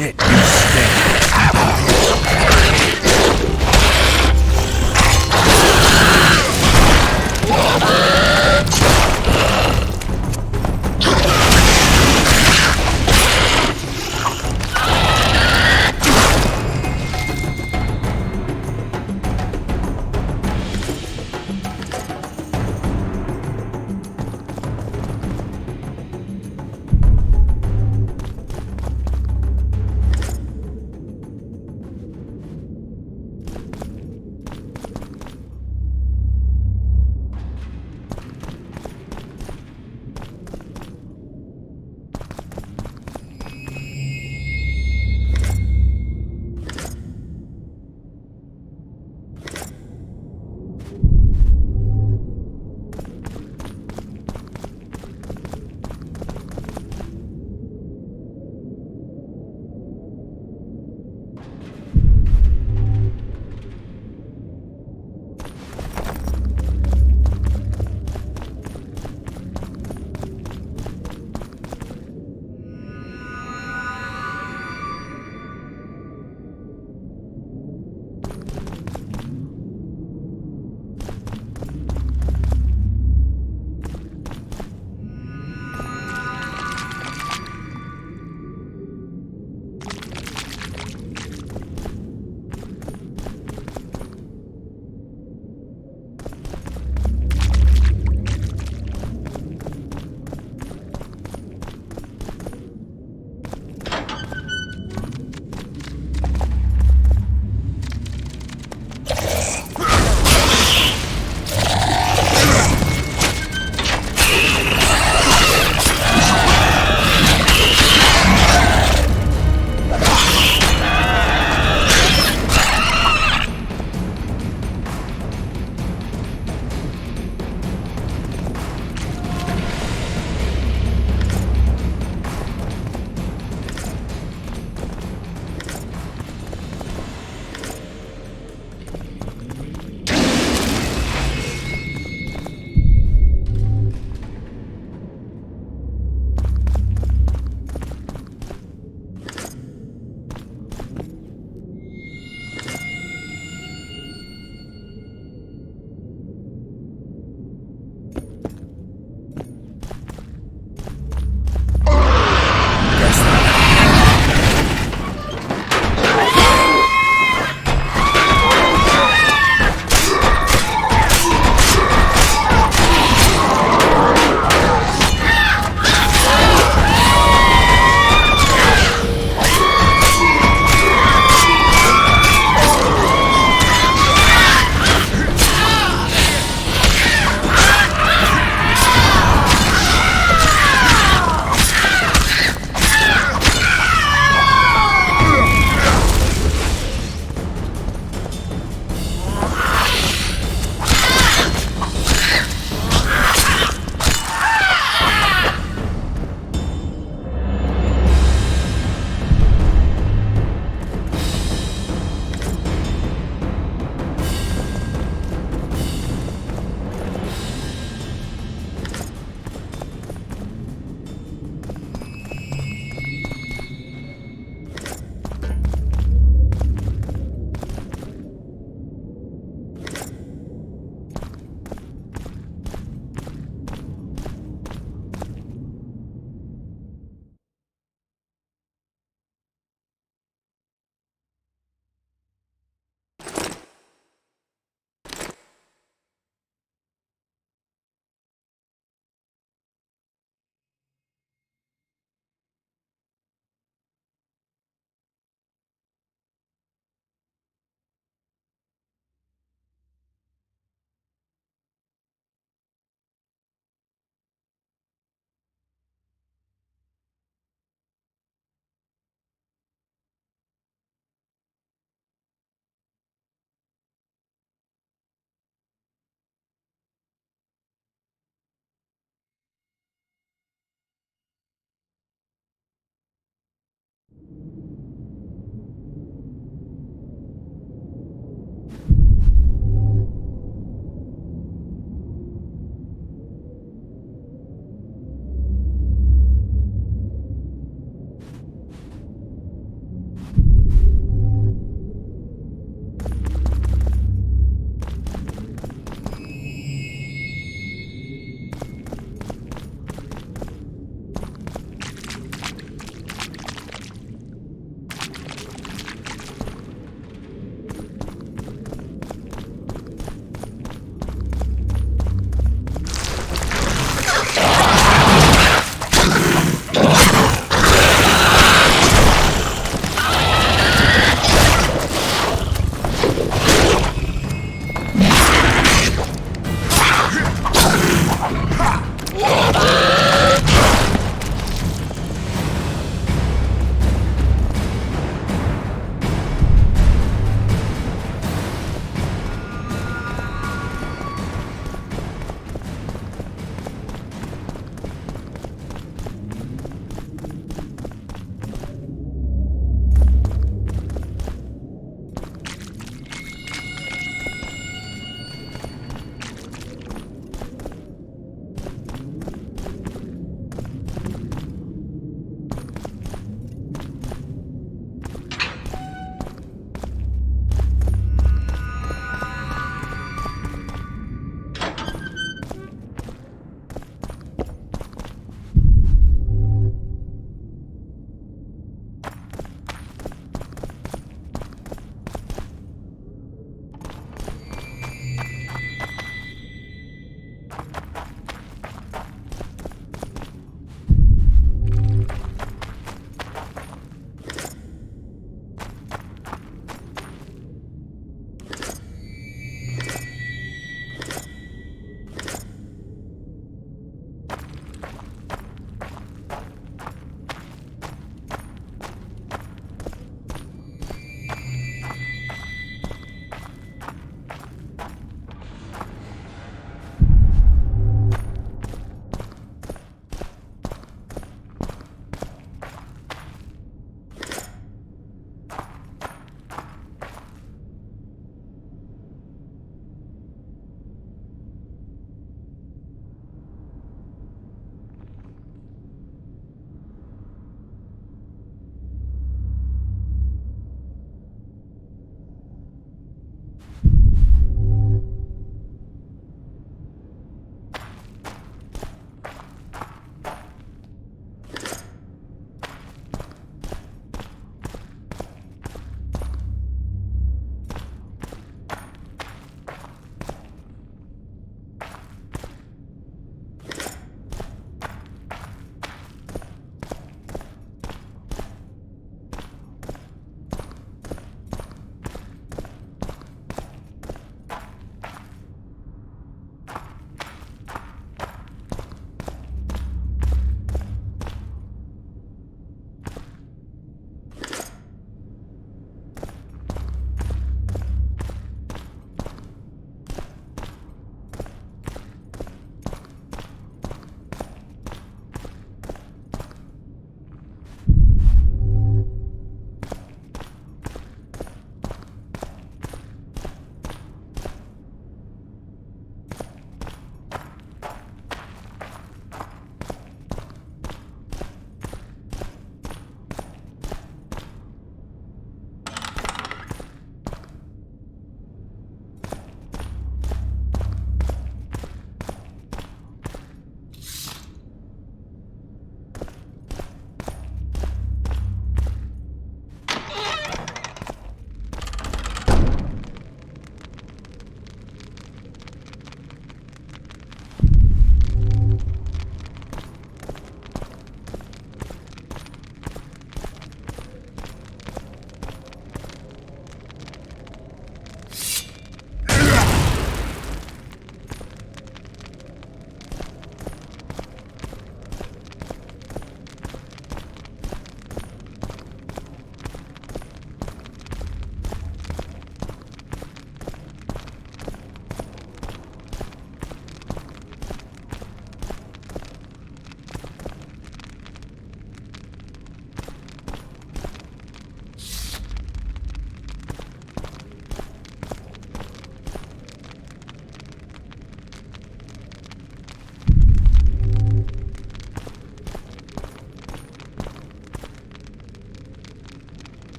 Shit, you stink.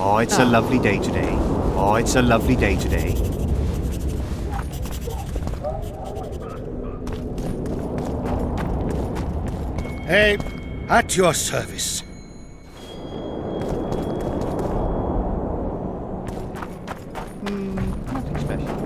Oh, it's a lovely day today. Oh, it's a lovely day today. Hey, at your service. Nothing special.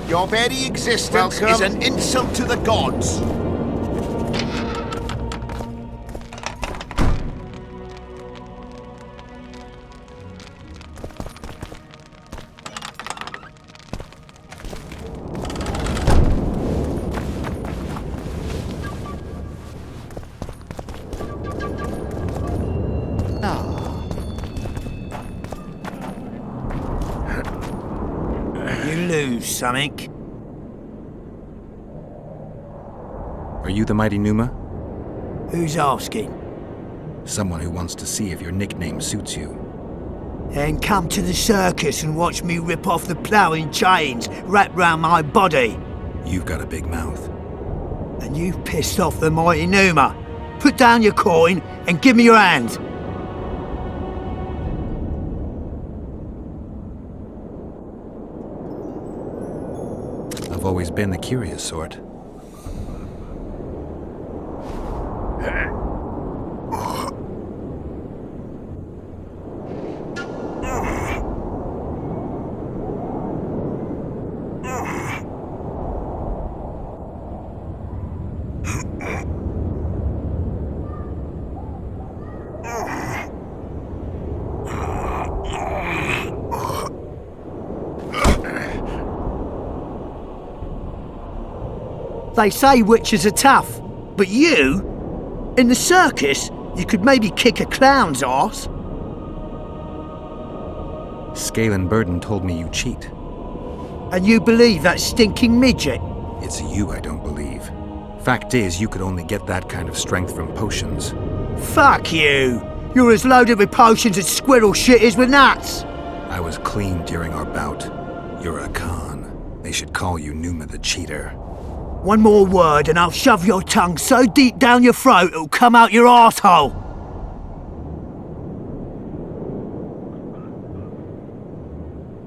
Your very existence is an insult to the gods. Something. Are you the mighty Numa? Who's asking? Someone who wants to see if your nickname suits you. Then come to the circus and watch me rip off the ploughing chains wrapped round my body. You've got a big mouth. And you've pissed off the mighty Numa. Put down your coin and give me your hand. I've always been the curious sort. They say witches are tough, but you? In the circus, you could maybe kick a clown's arse. Scale and Börtön told me you cheat. And you believe that stinking midget? It's you I don't believe. Fact is, you could only get that kind of strength from potions. Fuck you! You're as loaded with potions as squirrel shit is with nuts! I was clean during our bout. You're a con. They should call you Numa the Cheater. One more word and I'll shove your tongue so deep down your throat it'll come out your arsehole.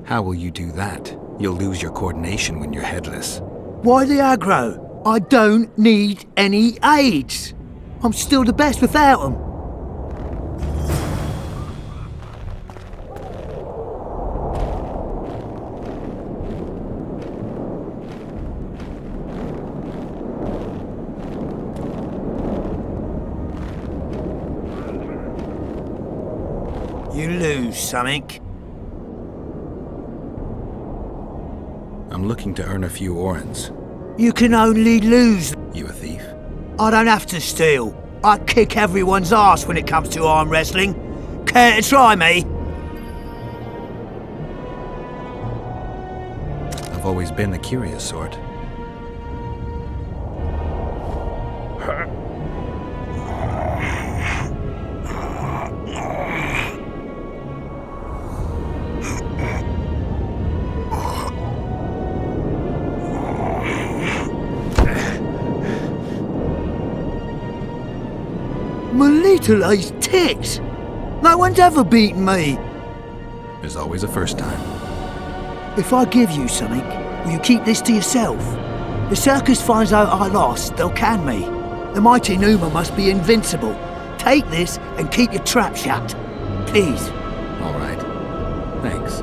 How will you do that? You'll lose your coordination when you're headless. Why the aggro? I don't need any aids. I'm still the best without them. You lose something. I'm looking to earn a few orens. You can only lose. You a thief? I don't have to steal. I kick everyone's ass when it comes to arm wrestling. Care to try me? I've always been the curious sort. My little ace tits! No one's ever beaten me! There's always a first time. If I give you something, will you keep this to yourself? The circus finds out I lost, they'll can me. The mighty Numa must be invincible. Take this and keep your trap shut. Please. All right. Thanks.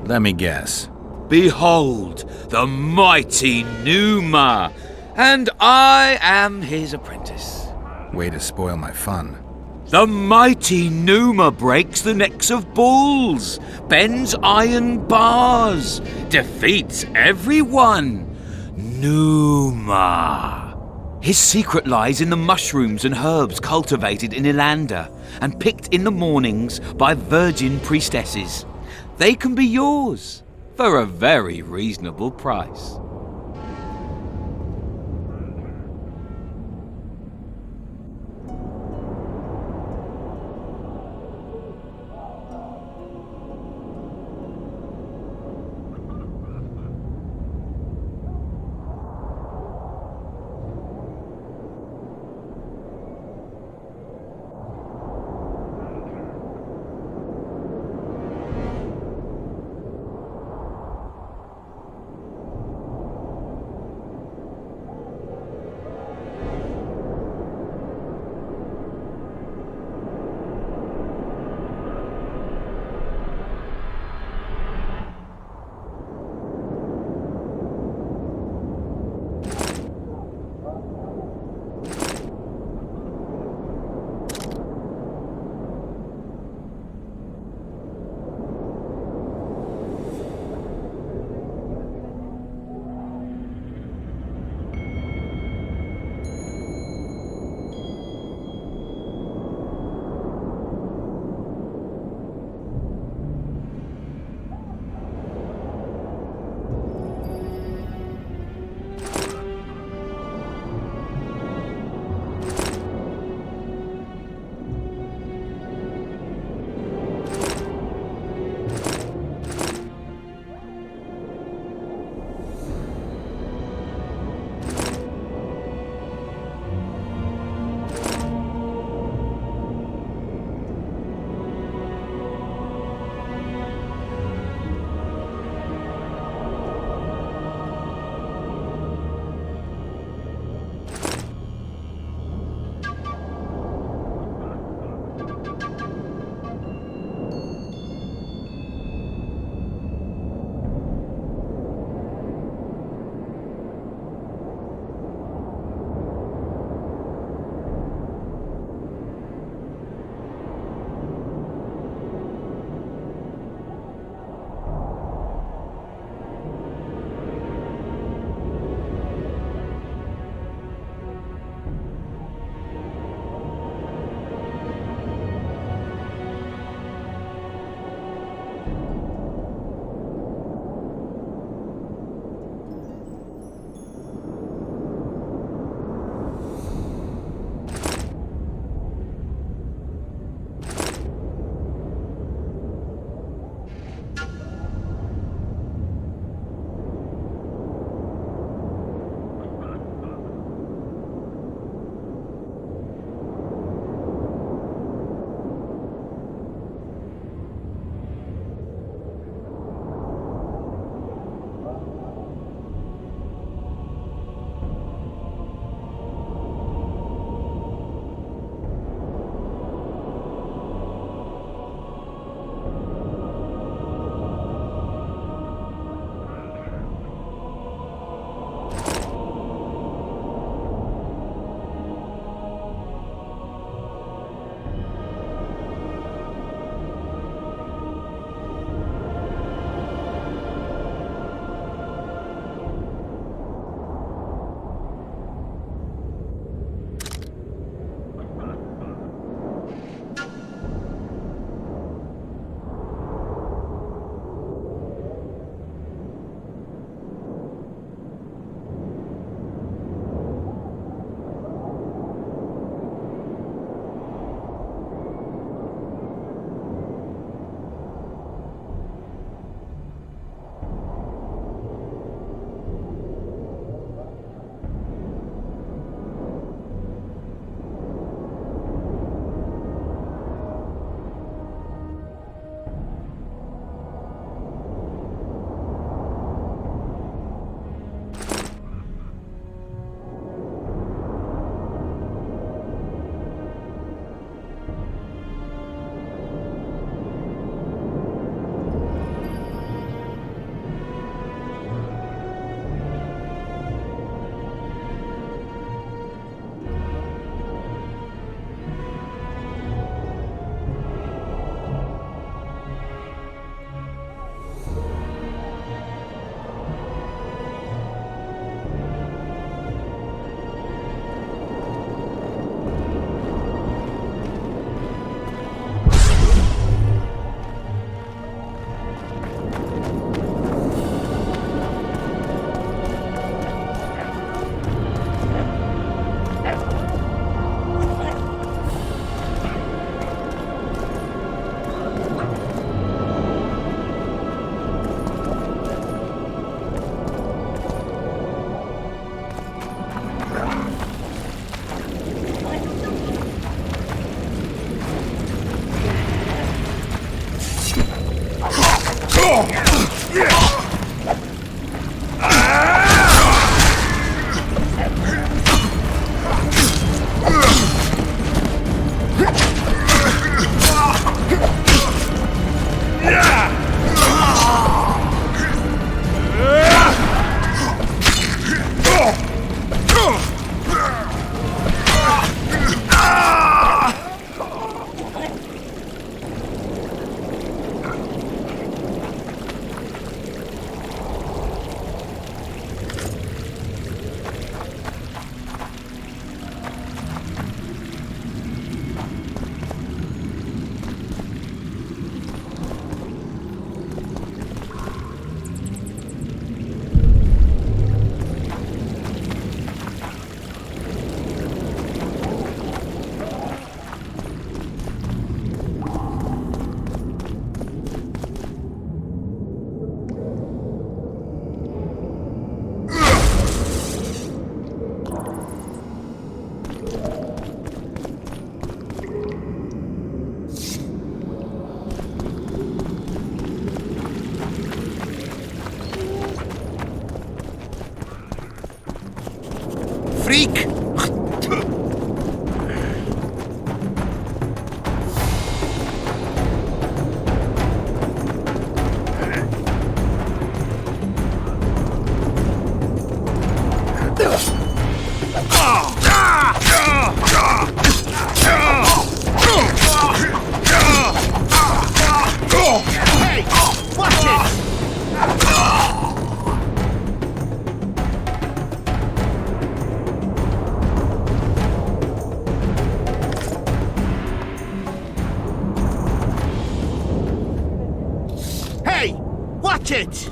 Let me guess. Behold, the mighty Numa, and I am his apprentice. Way to spoil my fun. The mighty Numa breaks the necks of bulls, bends iron bars, defeats everyone. Numa. His secret lies in the mushrooms and herbs cultivated in Ilander and picked in the mornings by virgin priestesses. They can be yours for a very reasonable price. Freak! Watch it!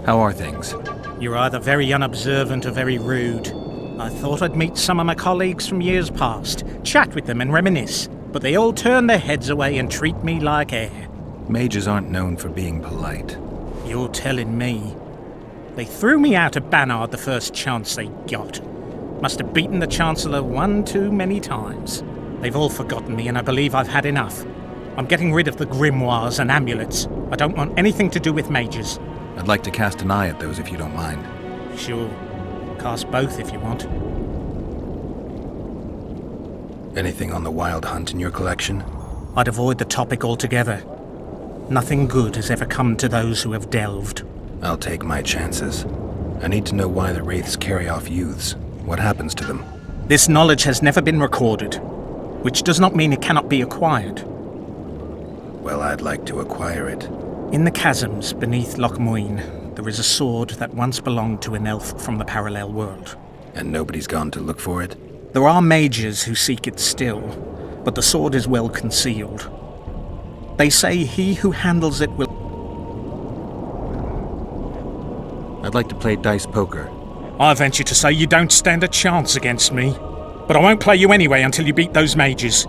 How are things? You're either very unobservant or very rude. I thought I'd meet some of my colleagues from years past, chat with them and reminisce, but they all turn their heads away and treat me like air. Mages aren't known for being polite. You're telling me. They threw me out of Bannard the first chance they got. Must have beaten the Chancellor one too many times. They've all forgotten me and I believe I've had enough. I'm getting rid of the grimoires and amulets. I don't want anything to do with mages. I'd like to cast an eye at those if you don't mind. Sure. Cast both if you want. Anything on the Wild Hunt in your collection? I'd avoid the topic altogether. Nothing good has ever come to those who have delved. I'll take my chances. I need to know why the Wraiths carry off youths. What happens to them? This knowledge has never been recorded, which does not mean it cannot be acquired. Well, I'd like to acquire it. In the chasms beneath LocMuinne, there is a sword that once belonged to an elf from the parallel world. And nobody's gone to look for it? There are mages who seek it still, but the sword is well concealed. They say he who handles it will... I'd like to play dice poker. I venture to say you don't stand a chance against me, but I won't play you anyway until you beat those mages.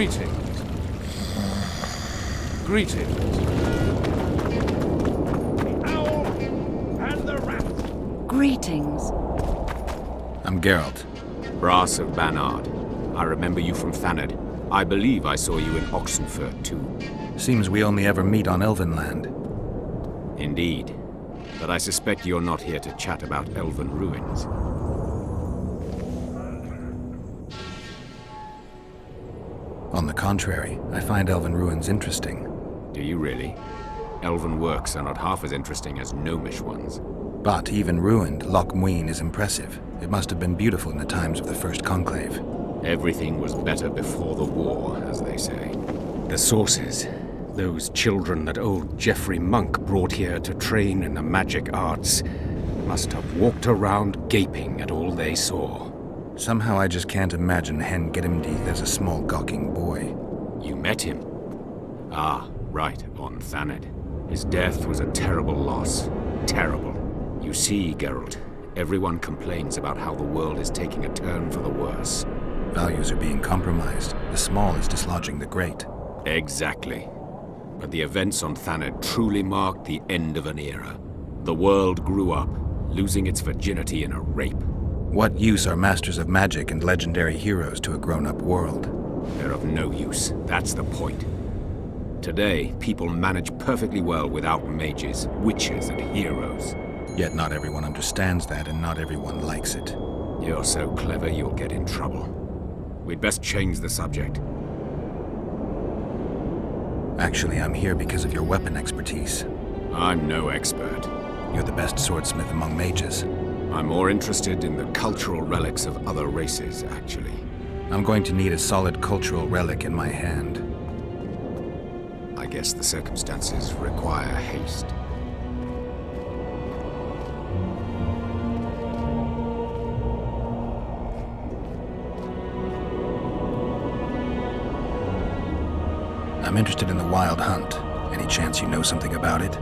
Greetings. Greetings. Greetings. I'm Geralt. Brass of Banard. I remember you from Thanedd. I believe I saw you in Oxenfurt, too. Seems we only ever meet on Elven land. Indeed. But I suspect you're not here to chat about elven ruins. On the contrary, I find elven ruins interesting. Do you really? Elven works are not half as interesting as gnomish ones. But even ruined, LocMuinne is impressive. It must have been beautiful in the times of the First Conclave. Everything was better before the war, as they say. The sources, those children that old Geoffrey Monk brought here to train in the magic arts, must have walked around gaping at all they saw. Somehow I just can't imagine Hen Gedimdeath as a small gawking boy. You met him? Ah, right, on Thanedd. His death was a terrible loss. Terrible. You see, Geralt, everyone complains about how the world is taking a turn for the worse. Values are being compromised. The small is dislodging the great. Exactly. But the events on Thanedd truly marked the end of an era. The world grew up, losing its virginity in a rape. What use are masters of magic and legendary heroes to a grown-up world? They're of no use. That's the point. Today, people manage perfectly well without mages, witches, and heroes. Yet not everyone understands that, and not everyone likes it. You're so clever, you'll get in trouble. We'd best change the subject. Actually, I'm here because of your weapon expertise. I'm no expert. You're the best swordsmith among mages. I'm more interested in the cultural relics of other races, actually. I'm going to need a solid cultural relic in my hand. I guess the circumstances require haste. I'm interested in the Wild Hunt. Any chance you know something about it?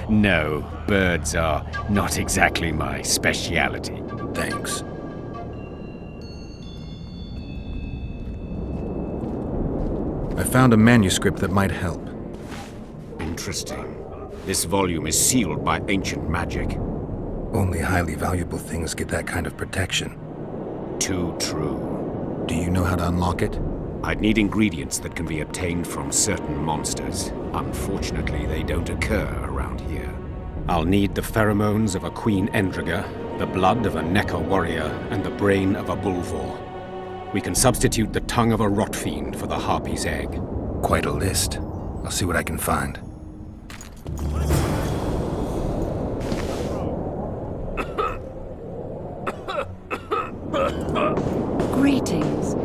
No, birds are not exactly my speciality. Thanks. I found a manuscript that might help. Interesting. This volume is sealed by ancient magic. Only highly valuable things get that kind of protection. Too true. Do you know how to unlock it? I'd need ingredients that can be obtained from certain monsters. Unfortunately, they don't occur around here. I'll need the pheromones of a Queen Endriga, the blood of a Necker warrior, and the brain of a Bulvor. We can substitute the tongue of a rot fiend for the harpy's egg. Quite a list. I'll see what I can find. Greetings.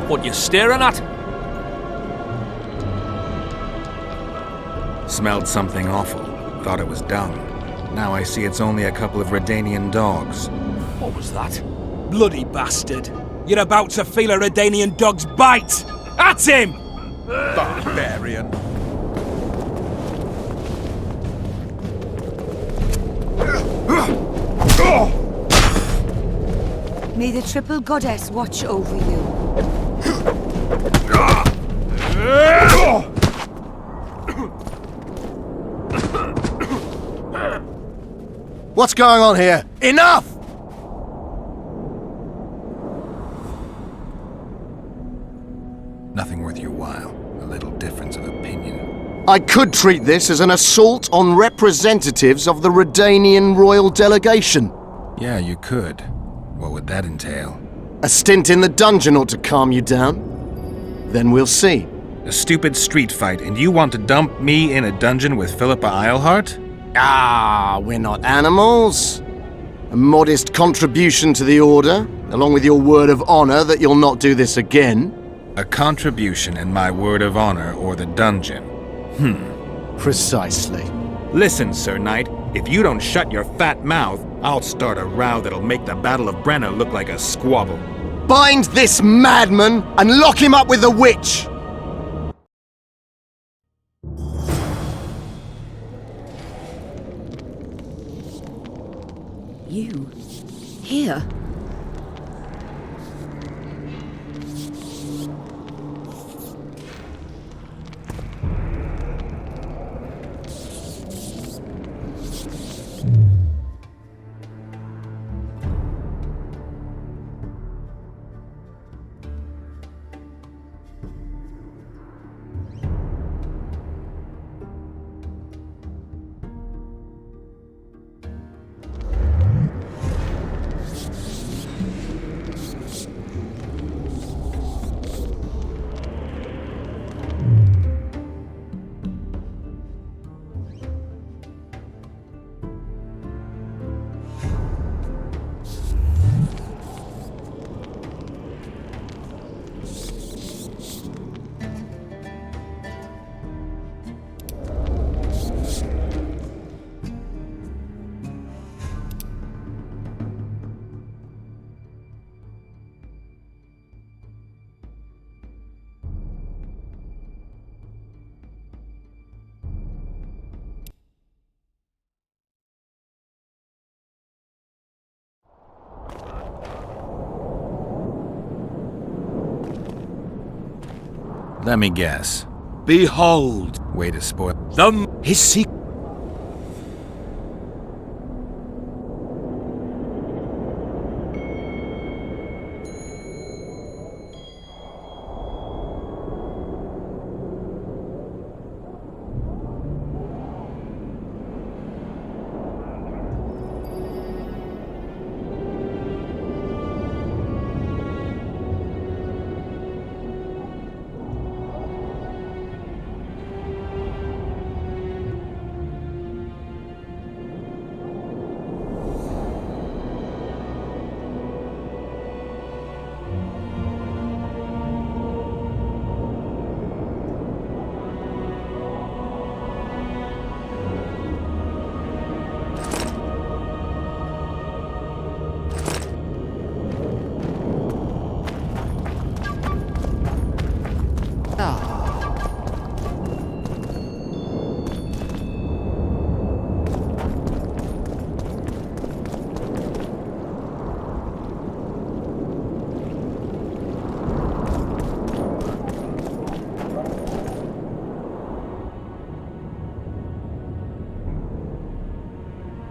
What you staring at? Smelled something awful. Thought it was dung. Now I see it's only a couple of Redanian dogs. What was that? Bloody bastard. You're about to feel a Redanian dog's bite! At him! Barbarian. May the triple goddess watch over you. What's going on here? Enough! Nothing worth your while. A little difference of opinion. I could treat this as an assault on representatives of the Redanian royal delegation. Yeah, you could. What would that entail? A stint in the dungeon ought to calm you down. Then we'll see. A stupid street fight, and you want to dump me in a dungeon with Philippa Eilhart? Ah, we're not animals. A modest contribution to the Order, along with your word of honor that you'll not do this again. A contribution and my word of honor or the dungeon. Precisely. Listen, Sir Knight, if you don't shut your fat mouth, I'll start a row that'll make the Battle of Brenna look like a squabble. Bind this madman and lock him up with the witch! You? Here? Let me guess. Behold! Way to spoil... His secret...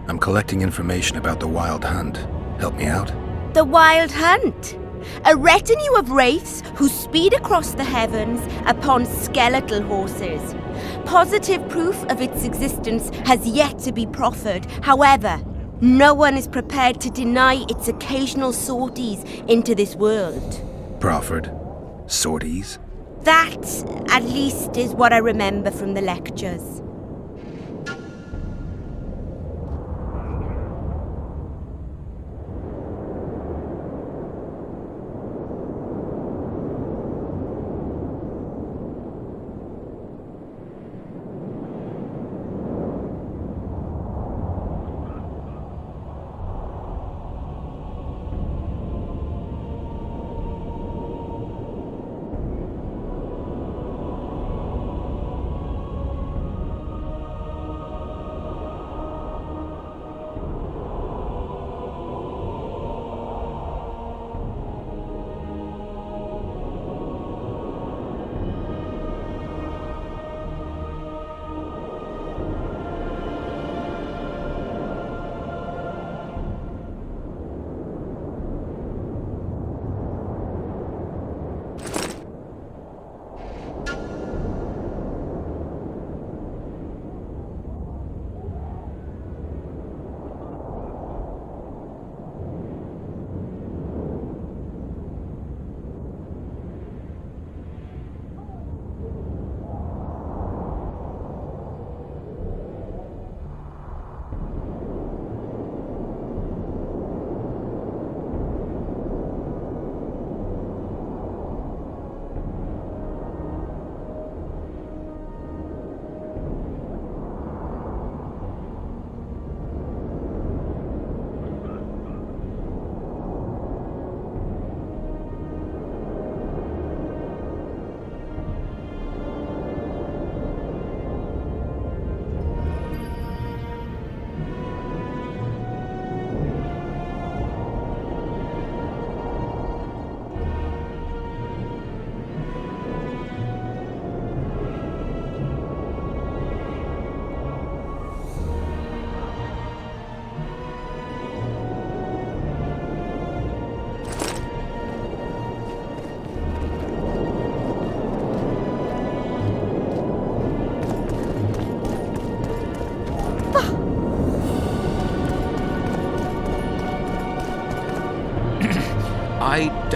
I'm collecting information about the Wild Hunt. Help me out? The Wild Hunt? A retinue of wraiths who speed across the heavens upon skeletal horses. Positive proof of its existence has yet to be proffered. However, no one is prepared to deny its occasional sorties into this world. Proffered? Sorties? That, at least, is what I remember from the lectures.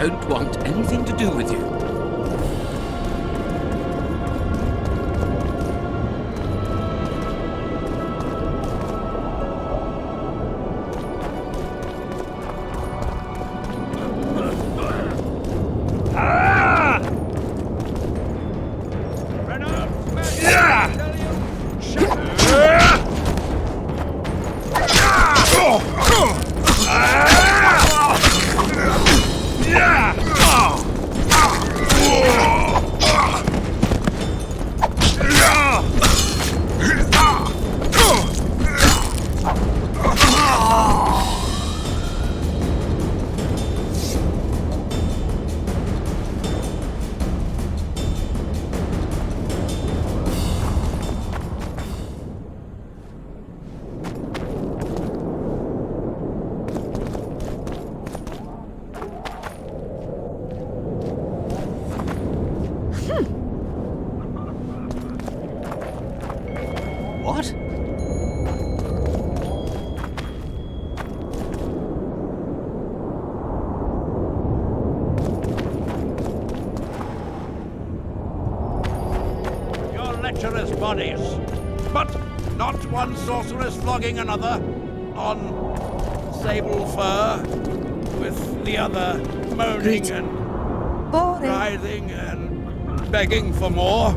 don't want anything to do with you. What? Your lecherous bodies, but not one sorceress flogging another on sable fur, with the other moaning and writhing and begging for more.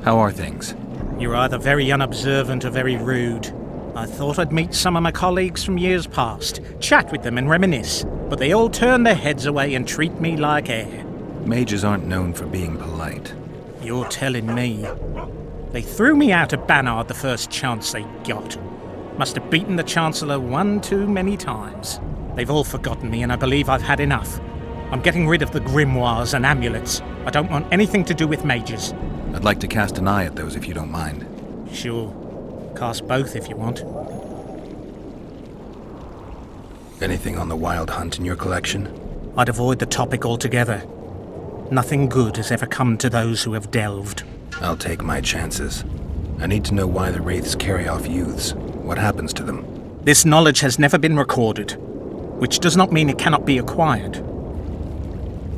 How are things? You're either very unobservant or very rude. I thought I'd meet some of my colleagues from years past, chat with them and reminisce, but they all turn their heads away and treat me like air. Mages aren't known for being polite. You're telling me. They threw me out of Banard the first chance they got. Must have beaten the Chancellor one too many times. They've all forgotten me and I believe I've had enough. I'm getting rid of the grimoires and amulets. I don't want anything to do with mages. I'd like to cast an eye at those if you don't mind. Sure. Cast both if you want. Anything on the wild hunt in your collection? I'd avoid the topic altogether. Nothing good has ever come to those who have delved. I'll take my chances. I need to know why the wraiths carry off youths. What happens to them? This knowledge has never been recorded, which does not mean it cannot be acquired.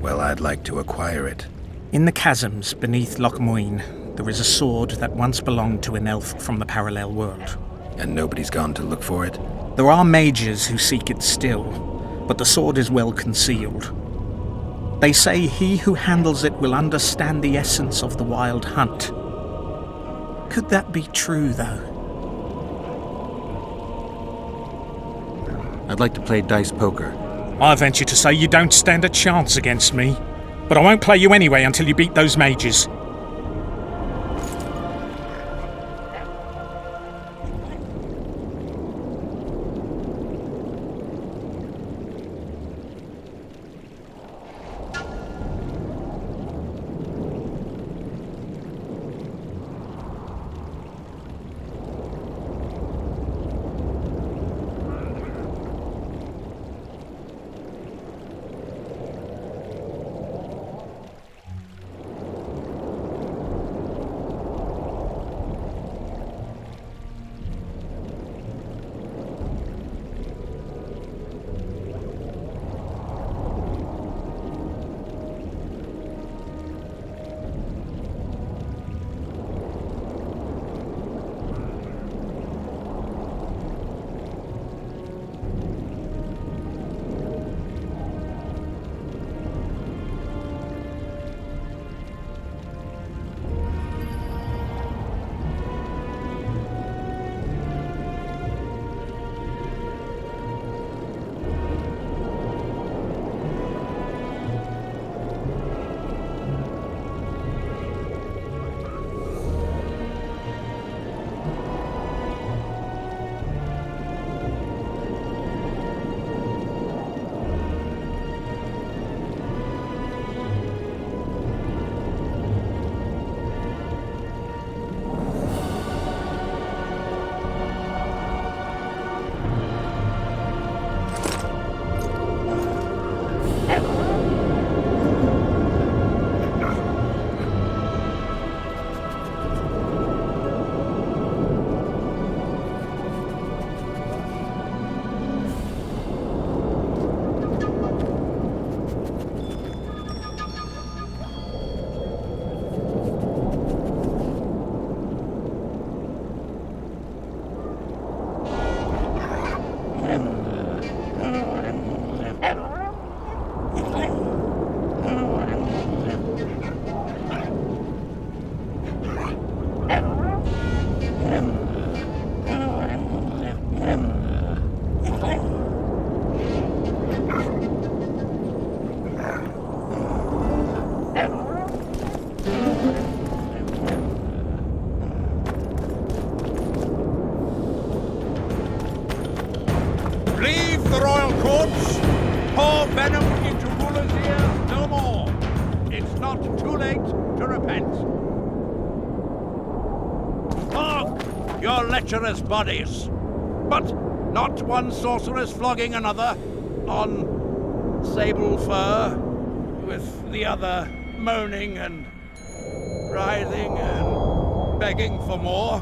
Well, I'd like to acquire it. In the chasms beneath LocMuinne, there is a sword that once belonged to an elf from the parallel world. And nobody's gone to look for it? There are mages who seek it still, but the sword is well concealed. They say he who handles it will understand the essence of the wild hunt. Could that be true, though? I'd like to play dice poker. I venture to say you don't stand a chance against me. But I won't play you anyway until you beat those mages. Leave the royal courts. Pour venom into rulers' ears no more. It's not too late to repent. Flog your lecherous bodies, but not one sorceress flogging another on sable fur, with the other moaning and writhing and begging for more.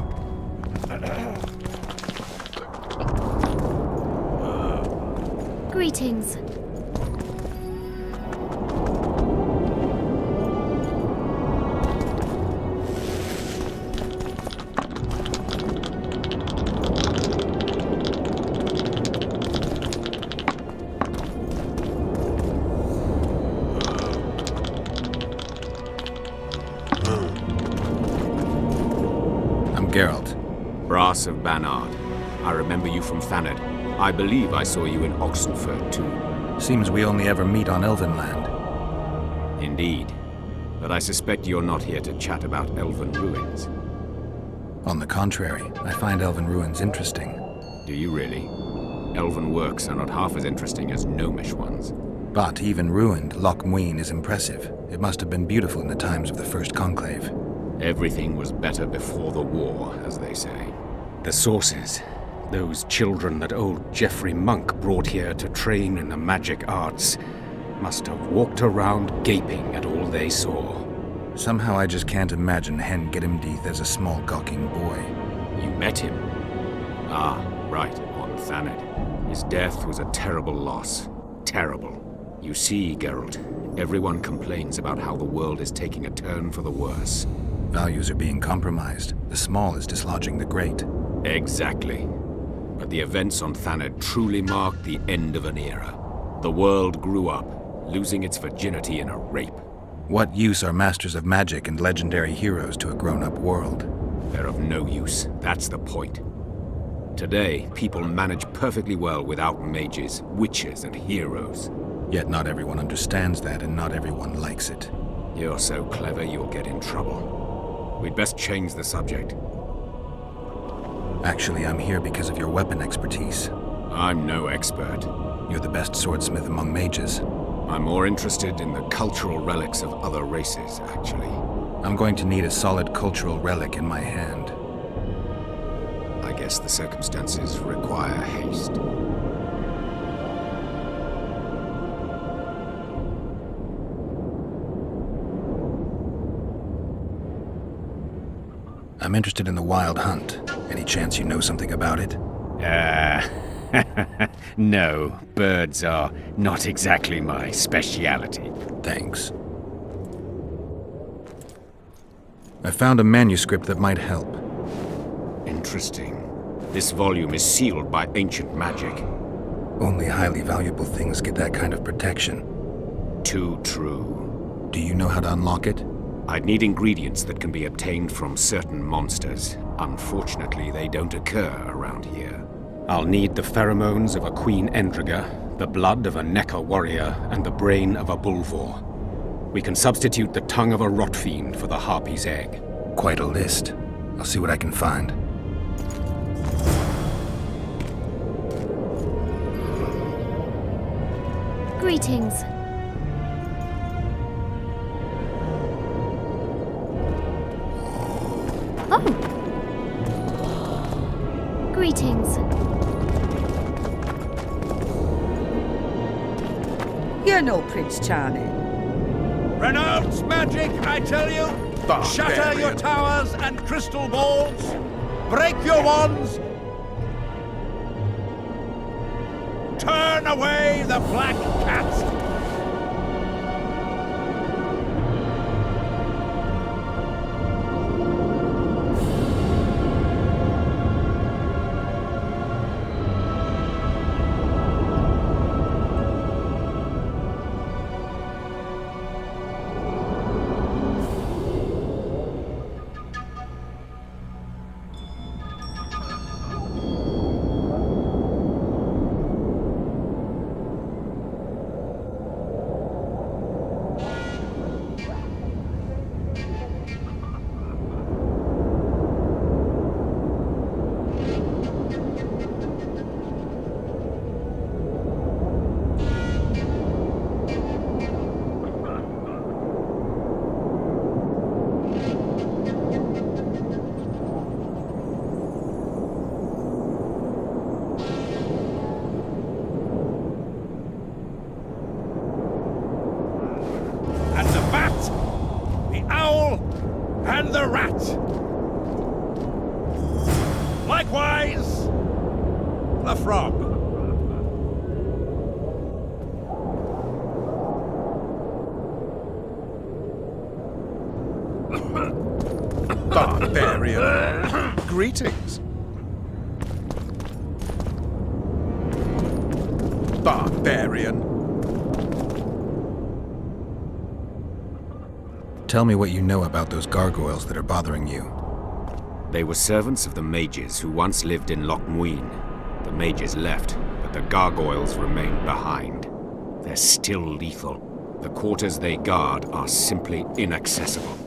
Greetings. Geralt. Brass of Banard. I remember you from Thanedd. I believe I saw you in Oxenford, too. Seems we only ever meet on Elven land. Indeed. But I suspect you're not here to chat about Elven ruins. On the contrary, I find Elven ruins interesting. Do you really? Elven works are not half as interesting as gnomish ones. But even ruined, LocMuinne is impressive. It must have been beautiful in the times of the First Conclave. Everything was better before the war, as they say. The sources, those children that old Geoffrey Monk brought here to train in the magic arts, must have walked around gaping at all they saw. Somehow I just can't imagine Hen Giddimdeath as a small gawking boy. You met him? Ah, right, on Thanedd. His death was a terrible loss. Terrible. You see, Geralt, everyone complains about how the world is taking a turn for the worse. Values are being compromised. The small is dislodging the great. Exactly. But the events on Thanedd truly marked the end of an era. The world grew up, losing its virginity in a rape. What use are masters of magic and legendary heroes to a grown-up world? They're of no use. That's the point. Today, people manage perfectly well without mages, witches, and heroes. Yet not everyone understands that, and not everyone likes it. You're so clever you'll get in trouble. We'd best change the subject. Actually, I'm here because of your weapon expertise. I'm no expert. You're the best swordsmith among mages. I'm more interested in the cultural relics of other races, actually. I'm going to need a solid cultural relic in my hand. I guess the circumstances require haste. I'm interested in the Wild Hunt. Any chance you know something about it? No, birds are not exactly my speciality. Thanks. I found a manuscript that might help. Interesting. This volume is sealed by ancient magic. Only highly valuable things get that kind of protection. Too true. Do you know how to unlock it? I'd need ingredients that can be obtained from certain monsters. Unfortunately, they don't occur around here. I'll need the pheromones of a Queen Endriga, the blood of a Necker warrior, and the brain of a Bulvor. We can substitute the tongue of a rot fiend for the harpy's egg. Quite a list. I'll see what I can find. Greetings. Oh. Greetings. You're no Prince Charming. Renounce magic, I tell you! Shatter your towers and crystal balls! Break your wands! Turn away the black cats! rob. Barbarian. Greetings. Barbarian. Tell me what you know about those gargoyles that are bothering you. They were servants of the mages who once lived in LocMuinne. The mages left, but the gargoyles remained behind. They're still lethal. The quarters they guard are simply inaccessible.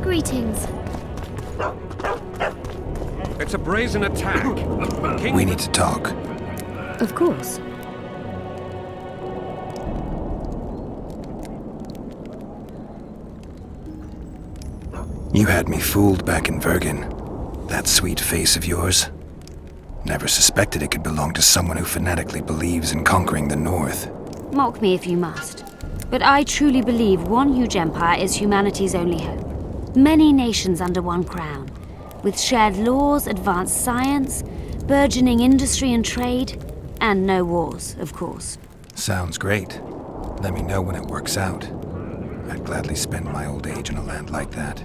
Greetings. It's a brazen attack. We need to talk. Of course. You had me fooled back in Vergen. That sweet face of yours. Never suspected it could belong to someone who fanatically believes in conquering the North. Mock me if you must. But I truly believe one huge empire is humanity's only hope. Many nations under one crown, with shared laws, advanced science, burgeoning industry and trade, and no wars, of course. Sounds great. Let me know when it works out. I'd gladly spend my old age in a land like that.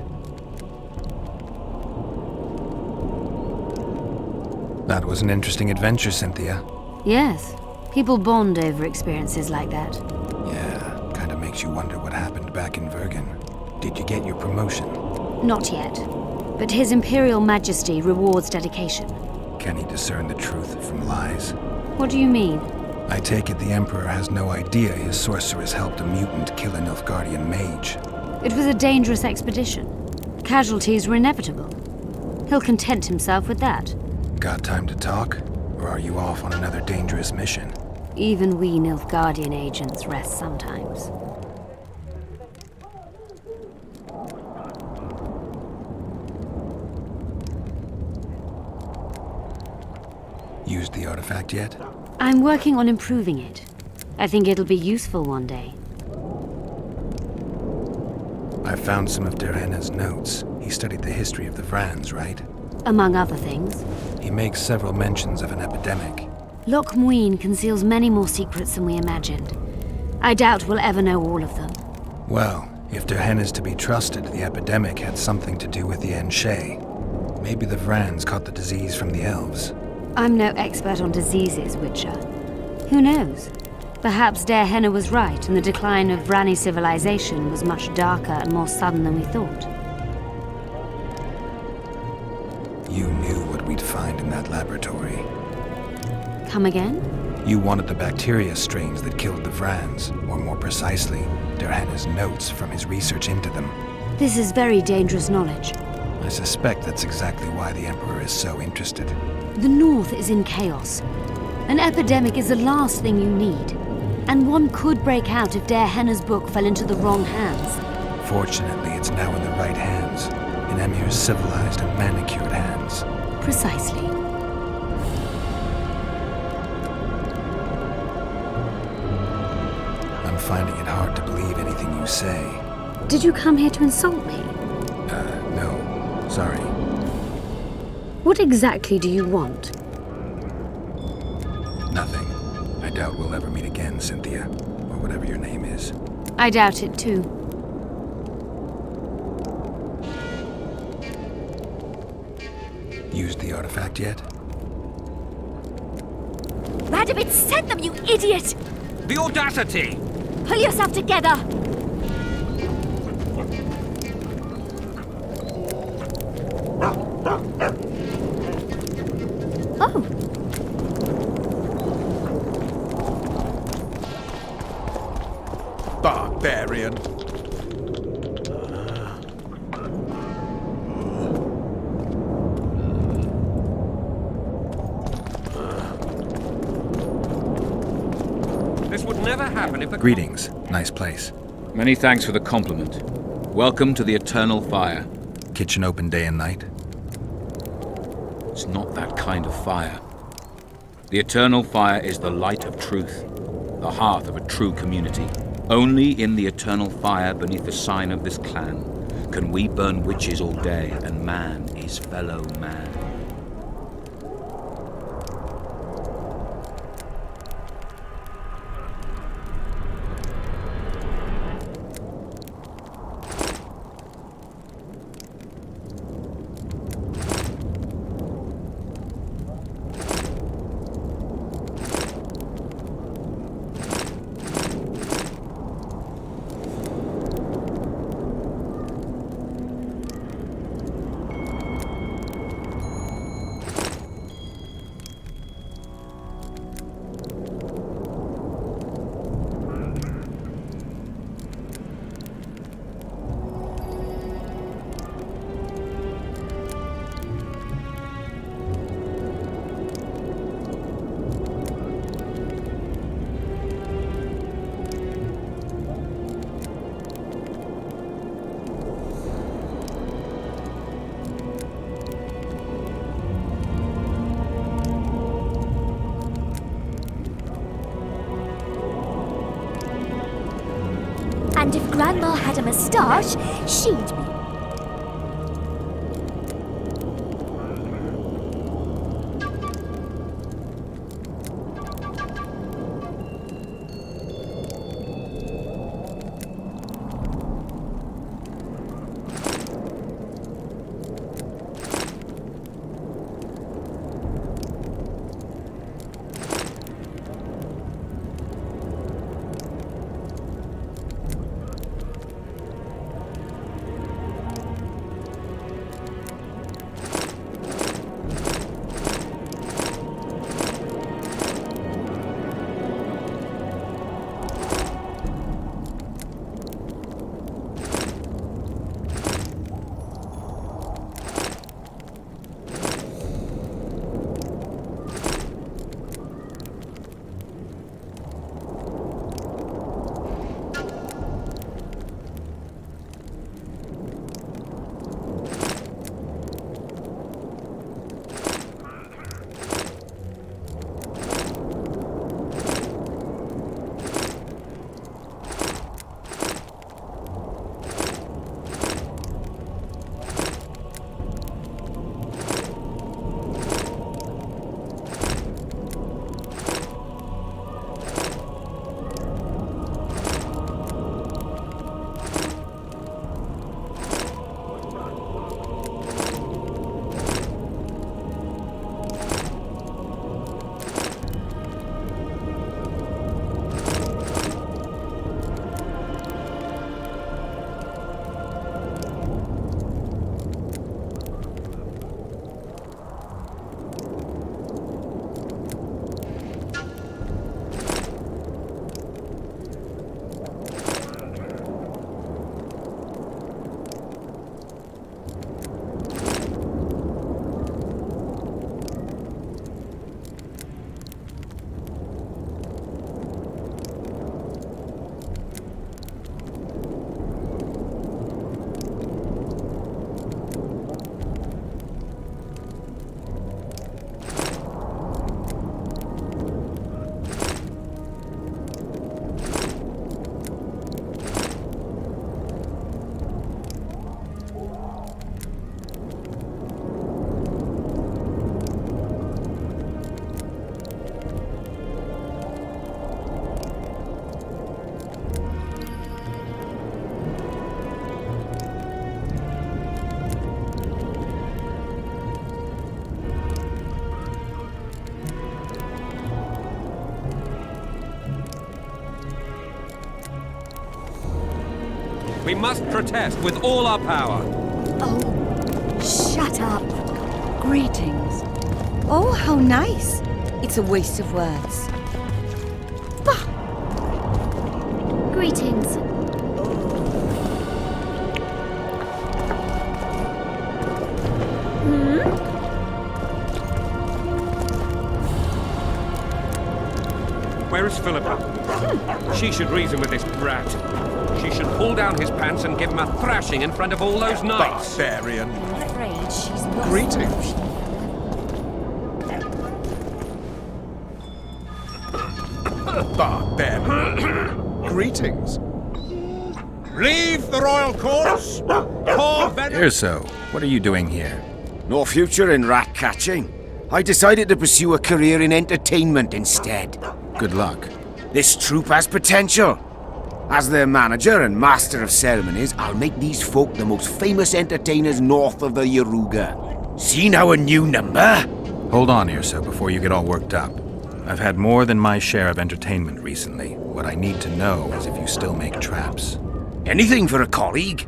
That was an interesting adventure, Cynthia. Yes. People bond over experiences like that. Yeah, kinda makes you wonder what happened back in Vergen. Did you get your promotion? Not yet. But His Imperial Majesty rewards dedication. Can he discern the truth from lies? What do you mean? I take it the Emperor has no idea his sorceress helped a mutant kill a Nilfgaardian mage. It was a dangerous expedition. Casualties were inevitable. He'll content himself with that. Got time to talk? Or are you off on another dangerous mission? Even we Nilfgaardian agents rest sometimes. Used the artifact yet? I'm working on improving it. I think it'll be useful one day. I found some of Der Henne's notes. He studied the history of the Vrans, right? Among other things. He makes several mentions of an epidemic. LocMuinne conceals many more secrets than we imagined. I doubt we'll ever know all of them. Well, if Der Henne is to be trusted, the epidemic had something to do with the Enshe. Maybe the Vrans caught the disease from the elves. I'm no expert on diseases, Witcher. Who knows? Perhaps Der Henne was right, and the decline of Vrani civilization was much darker and more sudden than we thought. You knew what we'd find in that laboratory. Come again? You wanted the bacteria strains that killed the Vrans, or more precisely, Der Henne's notes from his research into them. This is very dangerous knowledge. I suspect that's exactly why the Emperor is so interested. The North is in chaos. An epidemic is the last thing you need. And one could break out if Der Henne's book fell into the wrong hands. Fortunately, it's now in the right hands. In Emir's civilized and manicured hands. Precisely. I'm finding it hard to believe anything you say. Did you come here to insult me? No. Sorry. What exactly do you want? Nothing. I doubt we'll ever meet again, Cynthia. Or whatever your name is. I doubt it too. Used the artifact yet? Radovid sent them, you idiot! The audacity! Pull yourself together! Oh. Barbarian. This would never happen if the... Greetings. Nice place. Many thanks for the compliment. Welcome to the Eternal Fire. Kitchen open day and night? It's not that kind of fire. The Eternal Fire is the light of truth, the hearth of a true community. Only in the Eternal Fire beneath the sign of this clan can we burn witches all day and man is fellow man. And if Grandma had a moustache, she'd be... protest with all our power. Oh, shut up. Greetings. Oh, how nice. It's a waste of words. Bah! Greetings. Where is Philippa? She should reason with this brat. She should pull down his pants and give him a thrashing in front of all those knights. Barbarian. I'm afraid she's lost. Greetings. Barbarian. Greetings. Leave the royal courts. Erso, what are you doing here? No future in rat catching. I decided to pursue a career in entertainment instead. Good luck. This troupe has potential. As their manager and master of ceremonies, I'll make these folk the most famous entertainers north of the Yaruga. See now a new number? Hold on, Erso, before you get all worked up. I've had more than my share of entertainment recently. What I need to know is if you still make traps. Anything for a colleague.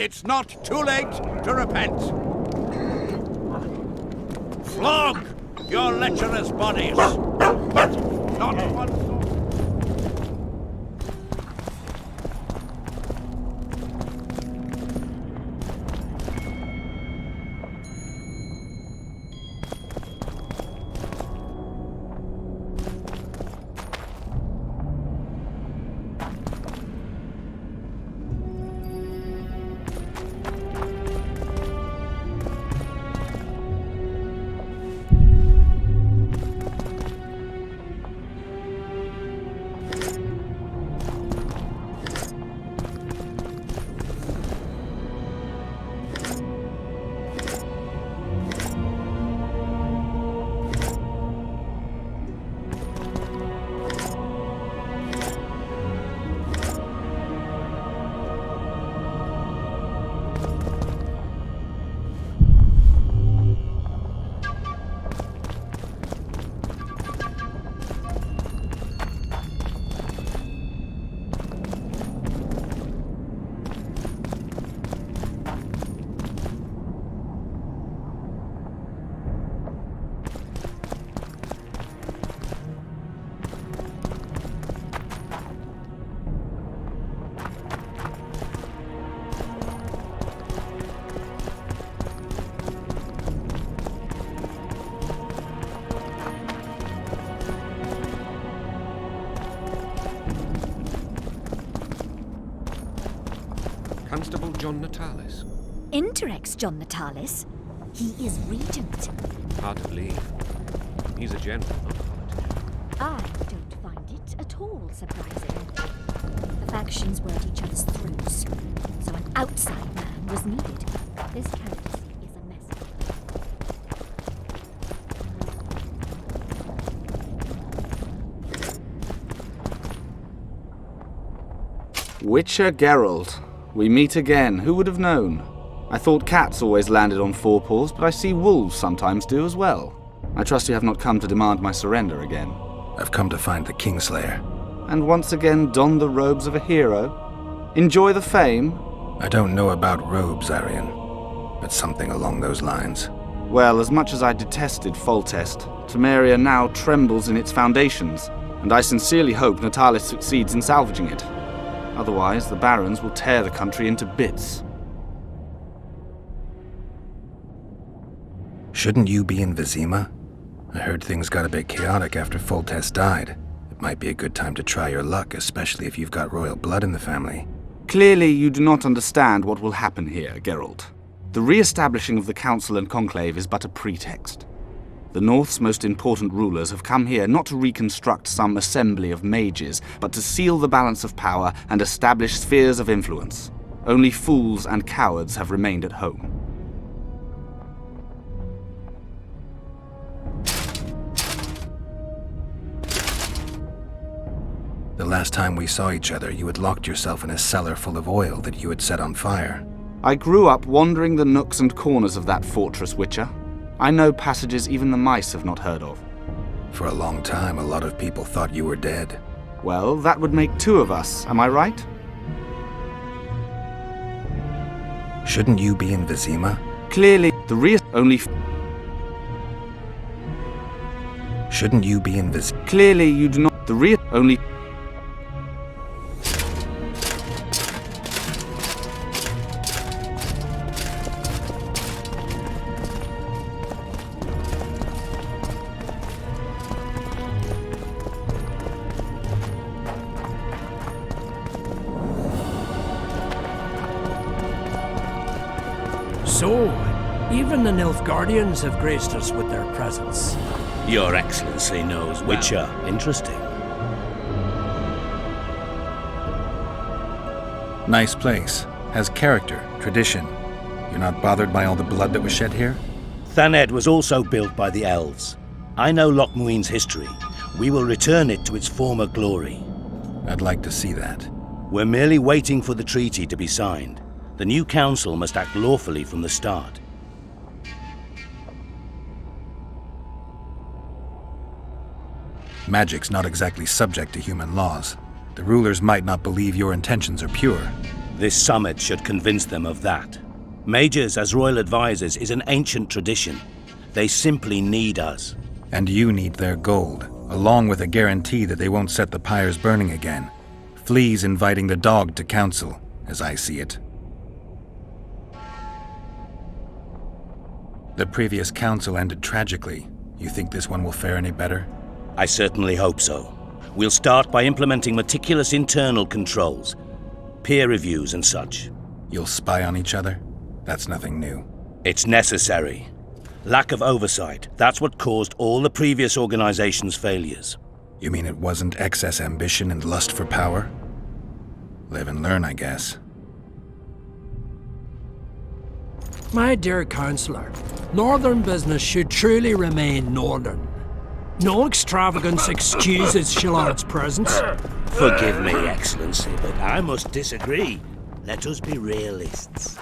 It's not too late to repent. Flog your lecherous bodies, but not one soul. Constable John Natalis. Interex John Natalis? He is regent. Hard to believe. He's a general, not a I don't find it at all surprising. The factions were at each other's throats, so an outside man was needed. This candidacy is a message. Witcher Geralt. We meet again. Who would have known? I thought cats always landed on four paws, but I see wolves sometimes do as well. I trust you have not come to demand my surrender again. I've come to find the Kingslayer. And once again don the robes of a hero? Enjoy the fame? I don't know about robes, Aryan, but something along those lines. Well, as much as I detested Foltest, Temeria now trembles in its foundations, and I sincerely hope Natalis succeeds in salvaging it. Otherwise, the barons will tear the country into bits. Shouldn't you be in Vizima? I heard things got a bit chaotic after Foltest died. It might be a good time to try your luck, especially if you've got royal blood in the family. Clearly you do not understand what will happen here, Geralt. The re-establishing of the Council and Conclave is but a pretext. The North's most important rulers have come here not to reconstruct some assembly of mages, but to seal the balance of power and establish spheres of influence. Only fools and cowards have remained at home. The last time we saw each other, you had locked yourself in a cellar full of oil that you had set on fire. I grew up wandering the nooks and corners of that fortress, Witcher. I know passages even the mice have not heard of. For a long time, a lot of people thought you were dead. Well, that would make two of us, am I right? Shouldn't you be in Vizima? Clearly, only... Shouldn't you be in Vizima? Clearly, you do not... only... So, even the Nilfgaardians have graced us with their presence. Your Excellency knows well. Witcher. Interesting. Nice place. Has character, tradition. You're not bothered by all the blood that was shed here? Thaned was also built by the elves. I know LocMuinne's history. We will return it to its former glory. I'd like to see that. We're merely waiting for the treaty to be signed. The new council must act lawfully from the start. Magic's not exactly subject to human laws. The rulers might not believe your intentions are pure. This summit should convince them of that. Mages as royal advisors is an ancient tradition. They simply need us. And you need their gold, along with a guarantee that they won't set the pyres burning again. Flea's inviting the dog to council, as I see it. The previous council ended tragically. You think this one will fare any better? I certainly hope so. We'll start by implementing meticulous internal controls, peer reviews and such. You'll spy on each other? That's nothing new. It's necessary. Lack of oversight, that's what caused all the previous organization's failures. You mean it wasn't excess ambition and lust for power? Live and learn, I guess. My dear Councillor, Northern business should truly remain Northern. No extravagance excuses Shilard's presence. Forgive me, Excellency, but I must disagree. Let us be realists.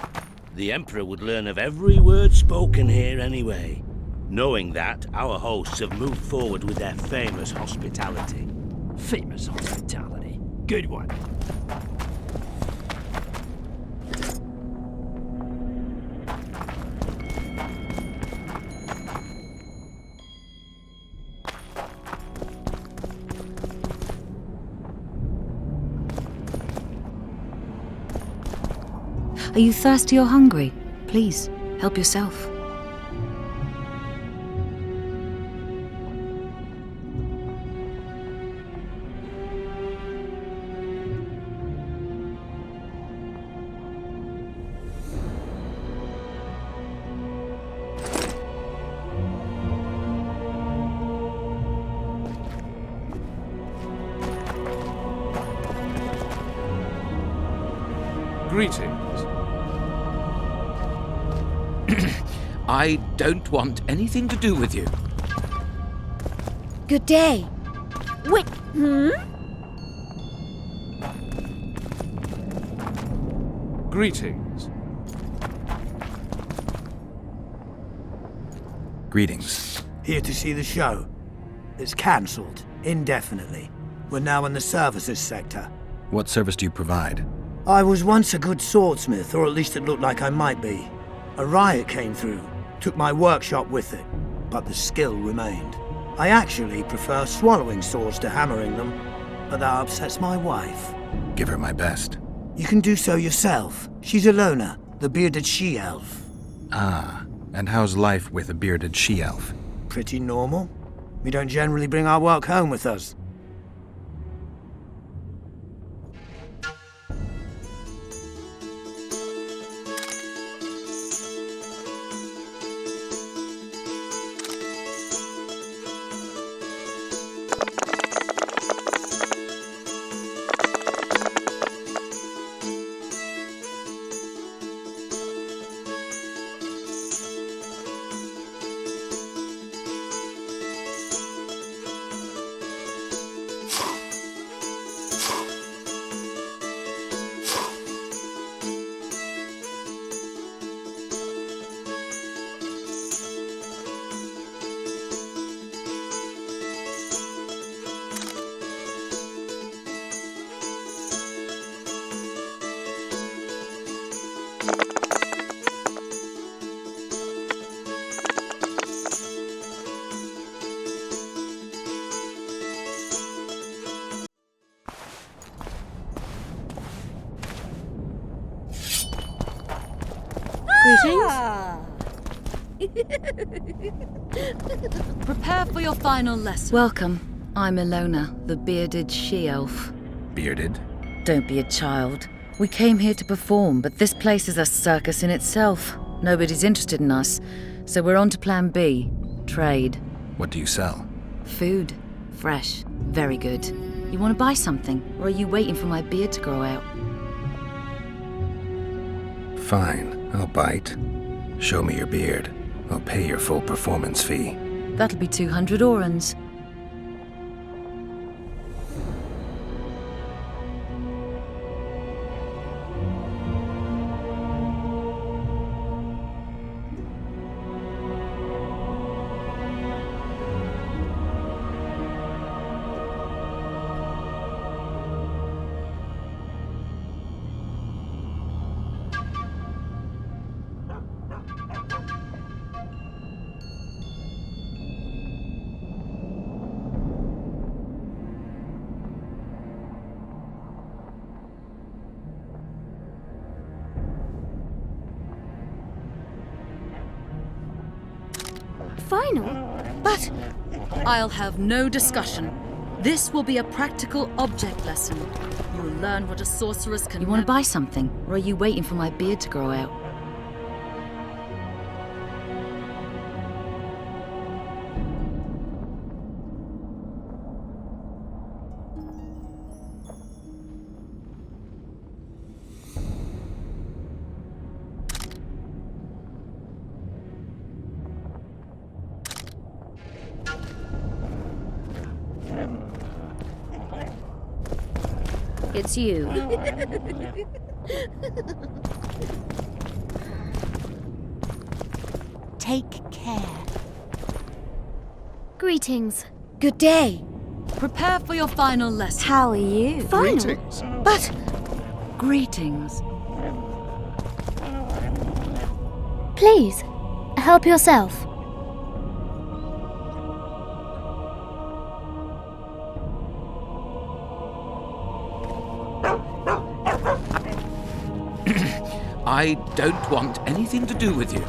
The Emperor would learn of every word spoken here anyway. Knowing that, our hosts have moved forward with their famous hospitality. Famous hospitality. Good one. Are you thirsty or hungry? Please, help yourself. Greetings. I don't want anything to do with you. Good day. Wait, Greetings. Greetings. Here to see the show. It's cancelled, indefinitely. We're now in the services sector. What service do you provide? I was once a good swordsmith, or at least it looked like I might be. A riot came through, took my workshop with it, but the skill remained. I actually prefer swallowing swords to hammering them, but that upsets my wife. Give her my best. You can do so yourself. She's Alona, the bearded she-elf. Ah, and how's life with a bearded she-elf? Pretty normal. We don't generally bring our work home with us. Prepare for your final lesson. Welcome. I'm Ilona, the bearded she-elf. Bearded? Don't be a child. We came here to perform, but this place is a circus in itself. Nobody's interested in us, so we're on to plan B. Trade. What do you sell? Food. Fresh. Very good. You want to buy something, or are you waiting for my beard to grow out? Fine, I'll bite. Show me your beard. I'll pay your full performance fee. That'll be 200 orans. Final? But... I'll have no discussion. This will be a practical object lesson. You will learn what a sorceress can... You want to buy something, or are you waiting for my beard to grow out? It's you. Take care. Greetings. Good day. Prepare for your final lesson. How are you? Final? Greetings. But... Greetings. Please, help yourself. I don't want anything to do with you.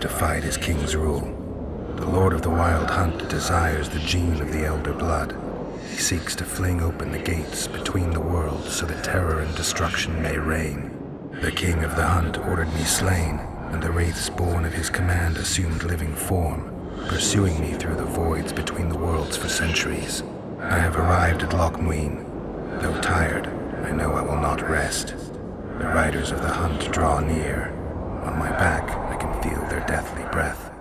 defied his king's rule. The Lord of the Wild Hunt desires the gene of the elder blood. He seeks to fling open the gates between the worlds so that terror and destruction may reign. The king of the hunt ordered me slain, and the wraiths born of his command assumed living form, pursuing me through the voids between the worlds for centuries. I have arrived at LocMuinne. Though tired, I know I will not rest. The riders of the hunt draw near. On my back, I can feel their deathly breath.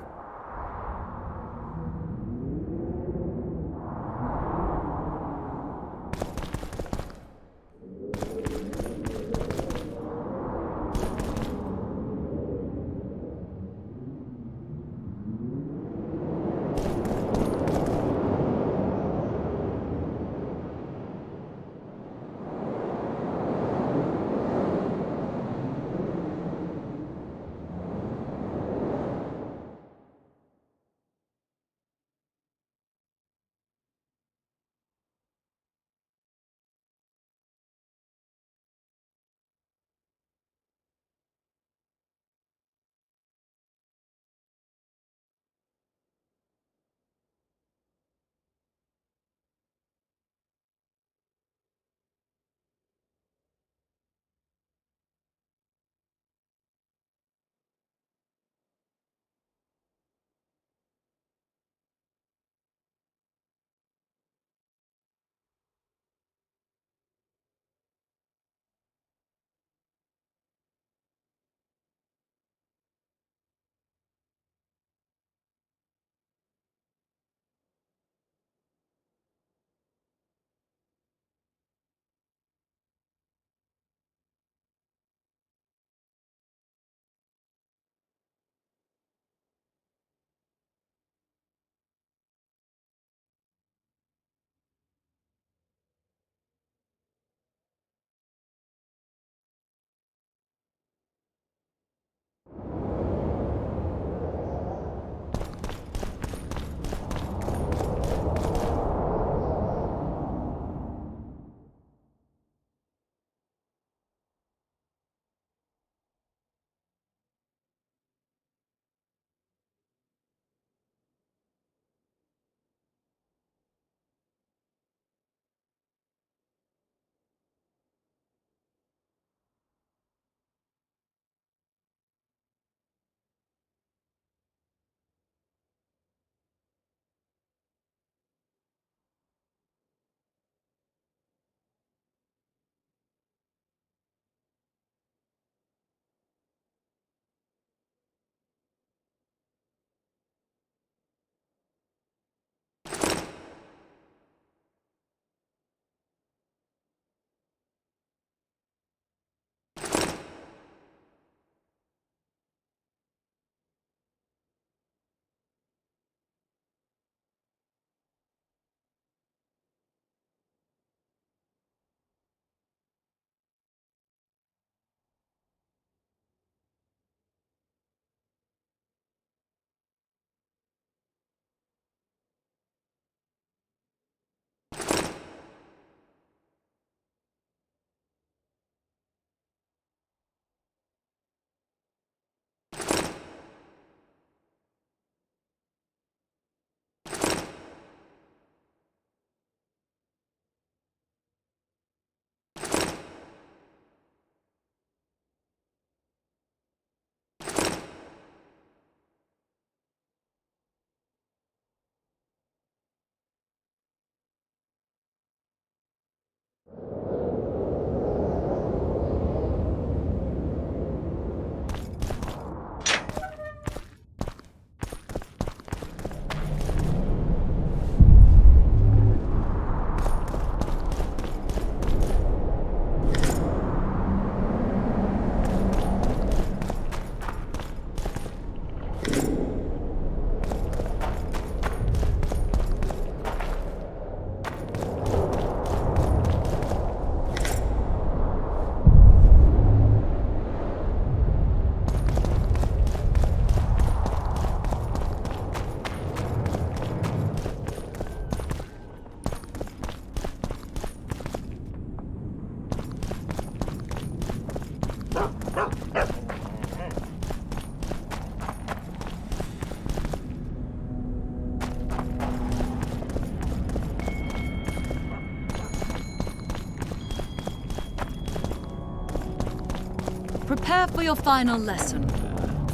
Prepare for your final lesson.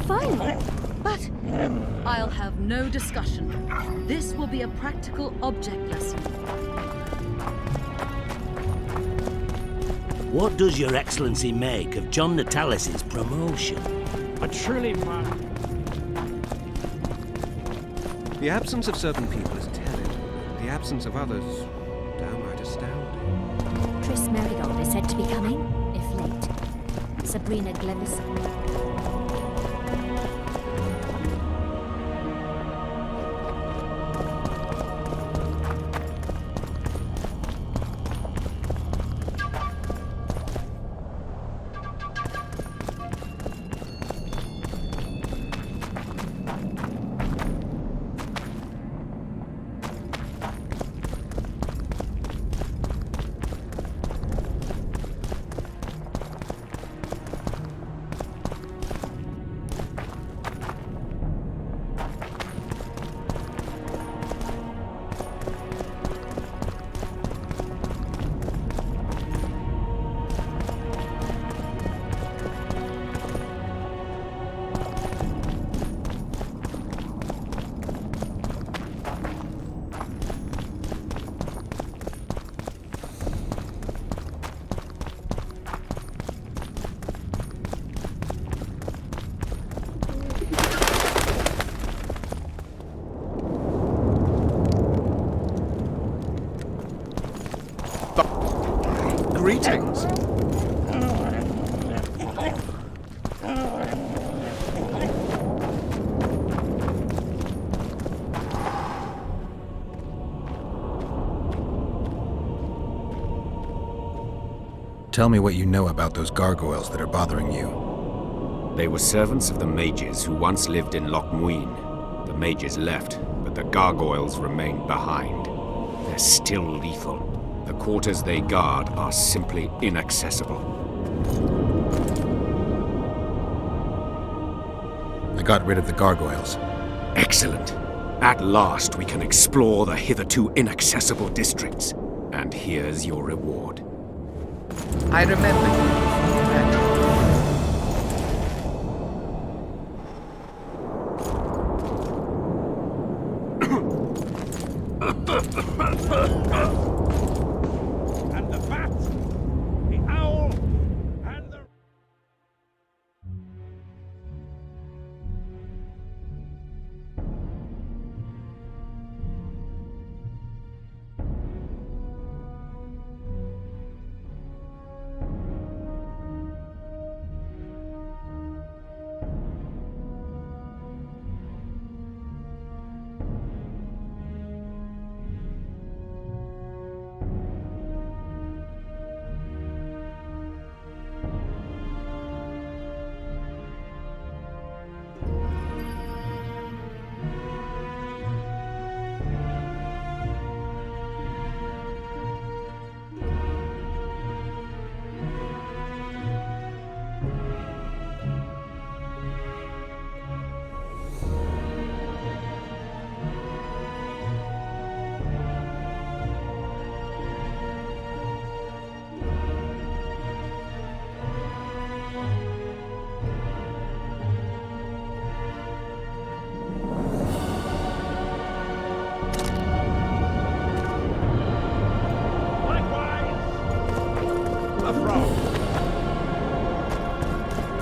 Final? But... I'll have no discussion. This will be a practical object lesson. What does Your Excellency make of John Natalis's promotion? But surely, man... The absence of certain people is telling. The absence of others, downright astounding. Triss Merigold is said to be coming, if late. Sabrina Gleverson. Greetings. Tell me what you know about those gargoyles that are bothering you. They were servants of the mages who once lived in LocMuinne. The mages left, but the gargoyles remained behind. They're still lethal. The quarters they guard are simply inaccessible. I got rid of the gargoyles. Excellent. At last we can explore the hitherto inaccessible districts. And here's your reward. I remember you. And the bat, the owl, and the...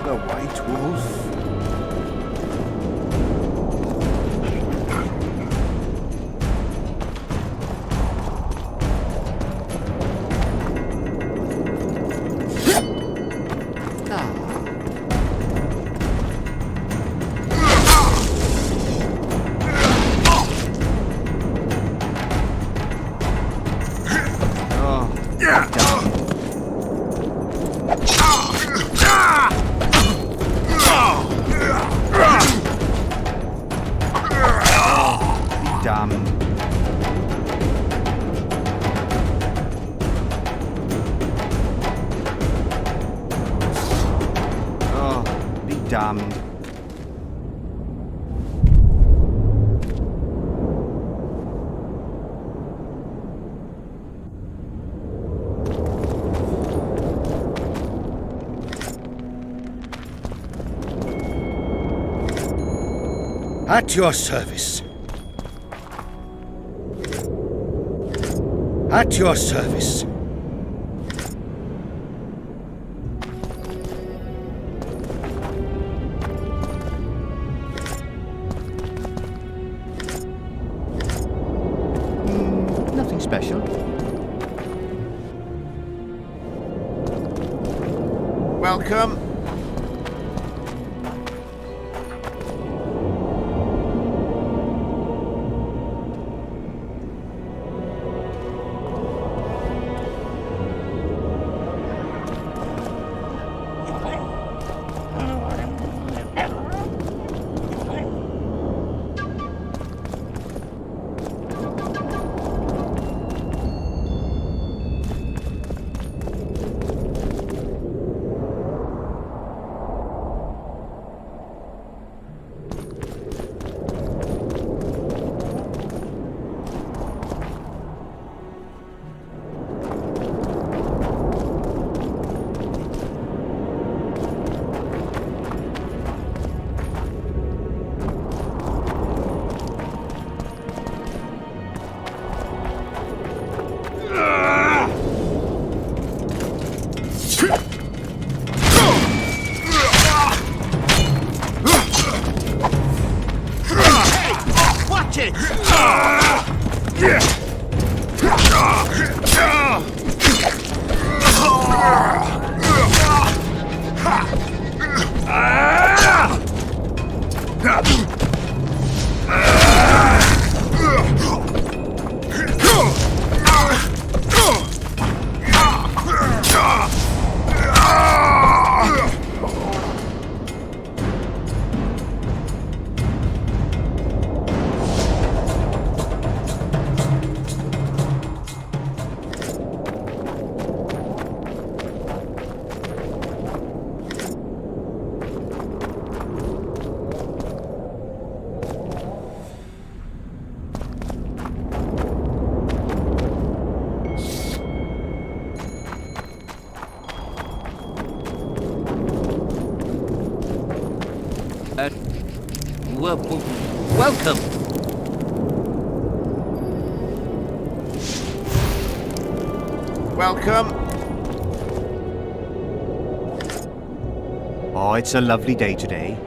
The White Wolf? Damned. At your service. At your service. Nothing special. Welcome. Welcome. Welcome. Oh, it's a lovely day today.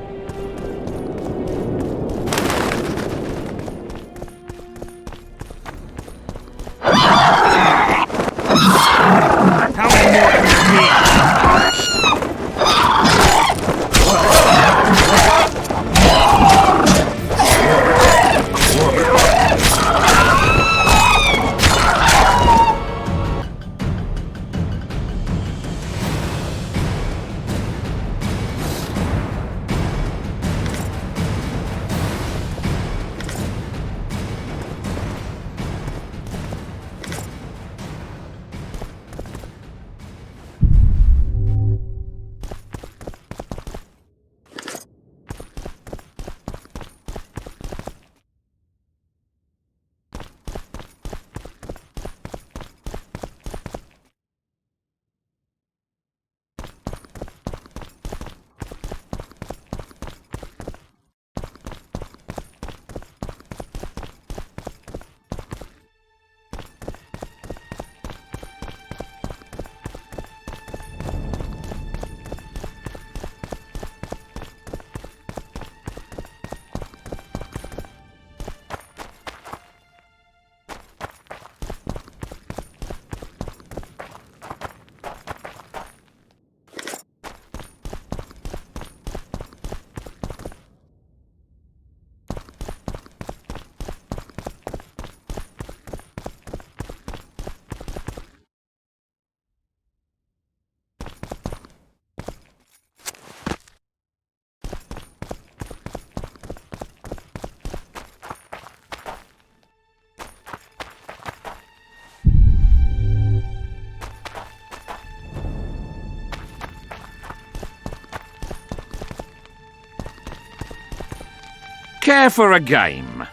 How many more can there be? Care for a game?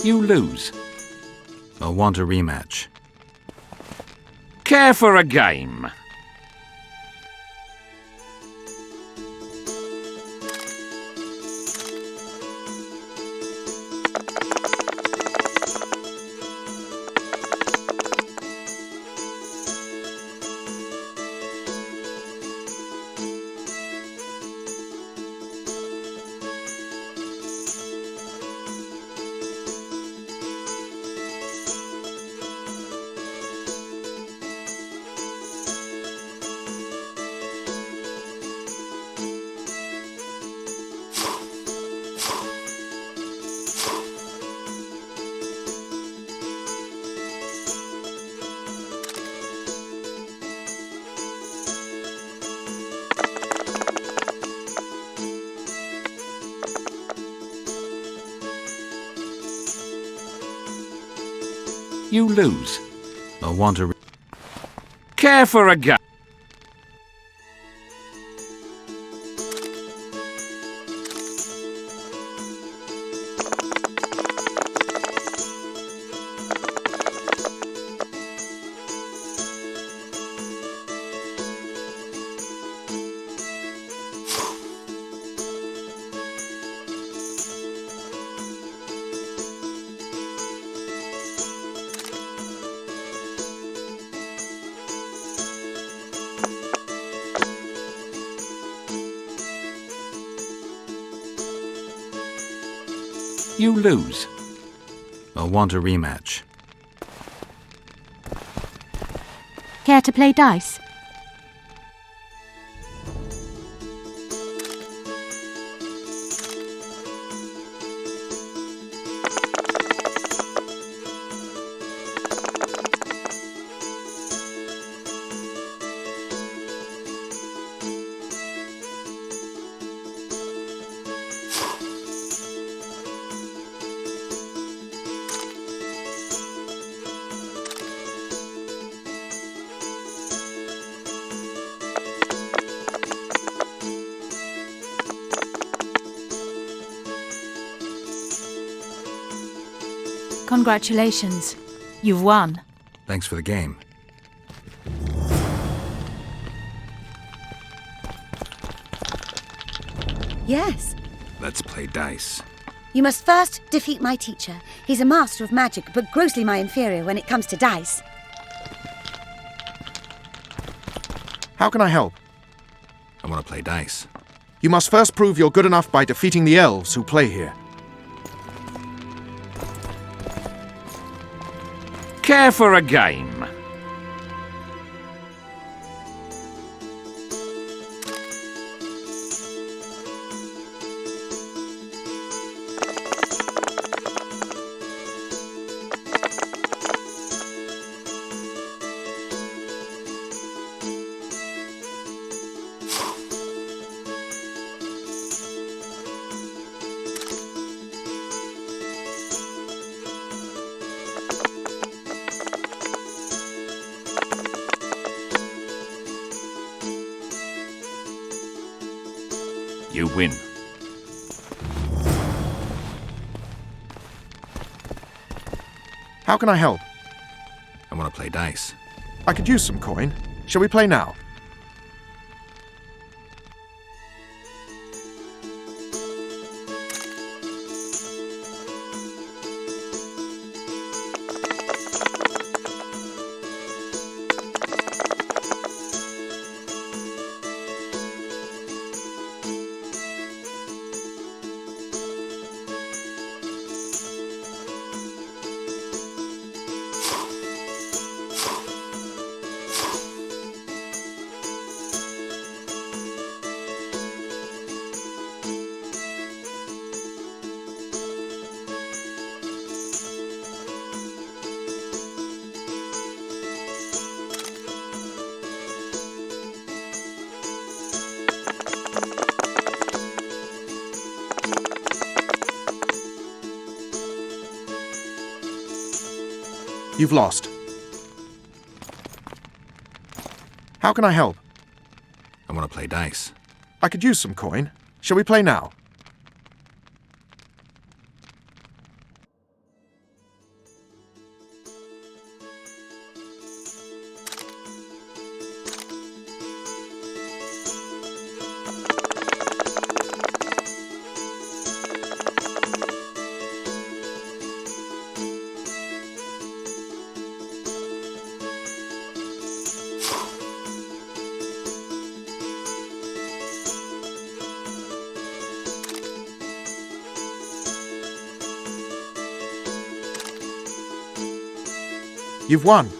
You lose. I'll want a rematch. Care for a game? You lose. I'll want a Care for a game? You lose. I'll want a rematch. Care to play dice? Congratulations. You've won. Thanks for the game. Yes. Let's play dice. You must first defeat my teacher. He's a master of magic, but grossly my inferior when it comes to dice. How can I help? I want to play dice. You must first prove you're good enough by defeating the elves who play here. Care for a game? You win. How can I help? I want to play dice. I could use some coin. Shall we play now? You've lost. How can I help? I want to play dice. I could use some coin. Shall we play now? You've won.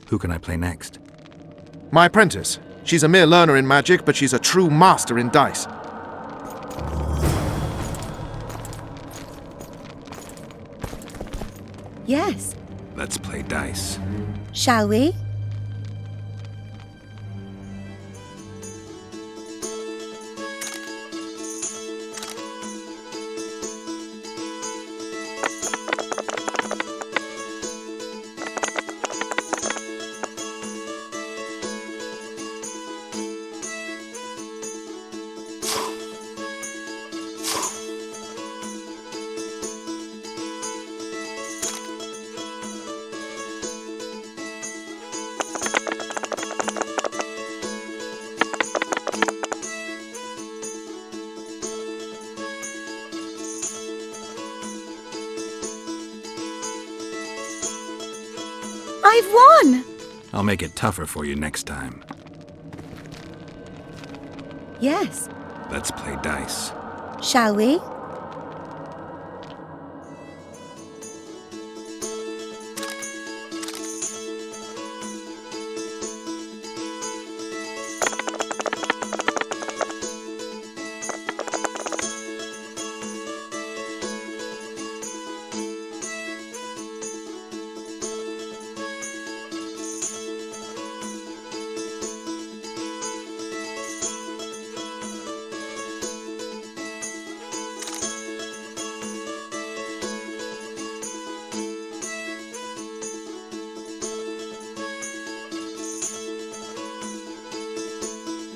Who can I play next? My apprentice. She's a mere learner in magic, but she's a true master in dice. Yes. Let's play dice. Shall we? I've won! I'll make it tougher for you next time. Yes. Let's play dice. Shall we?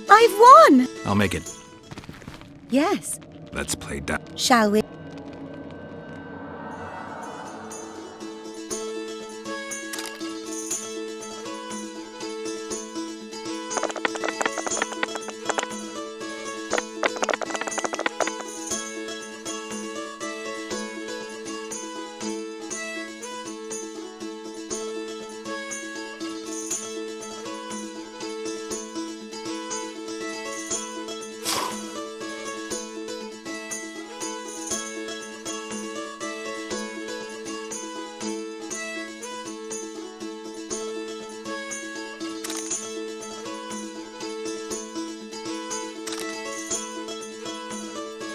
I've won! I'll make it. Yes. Let's play dice. Shall we?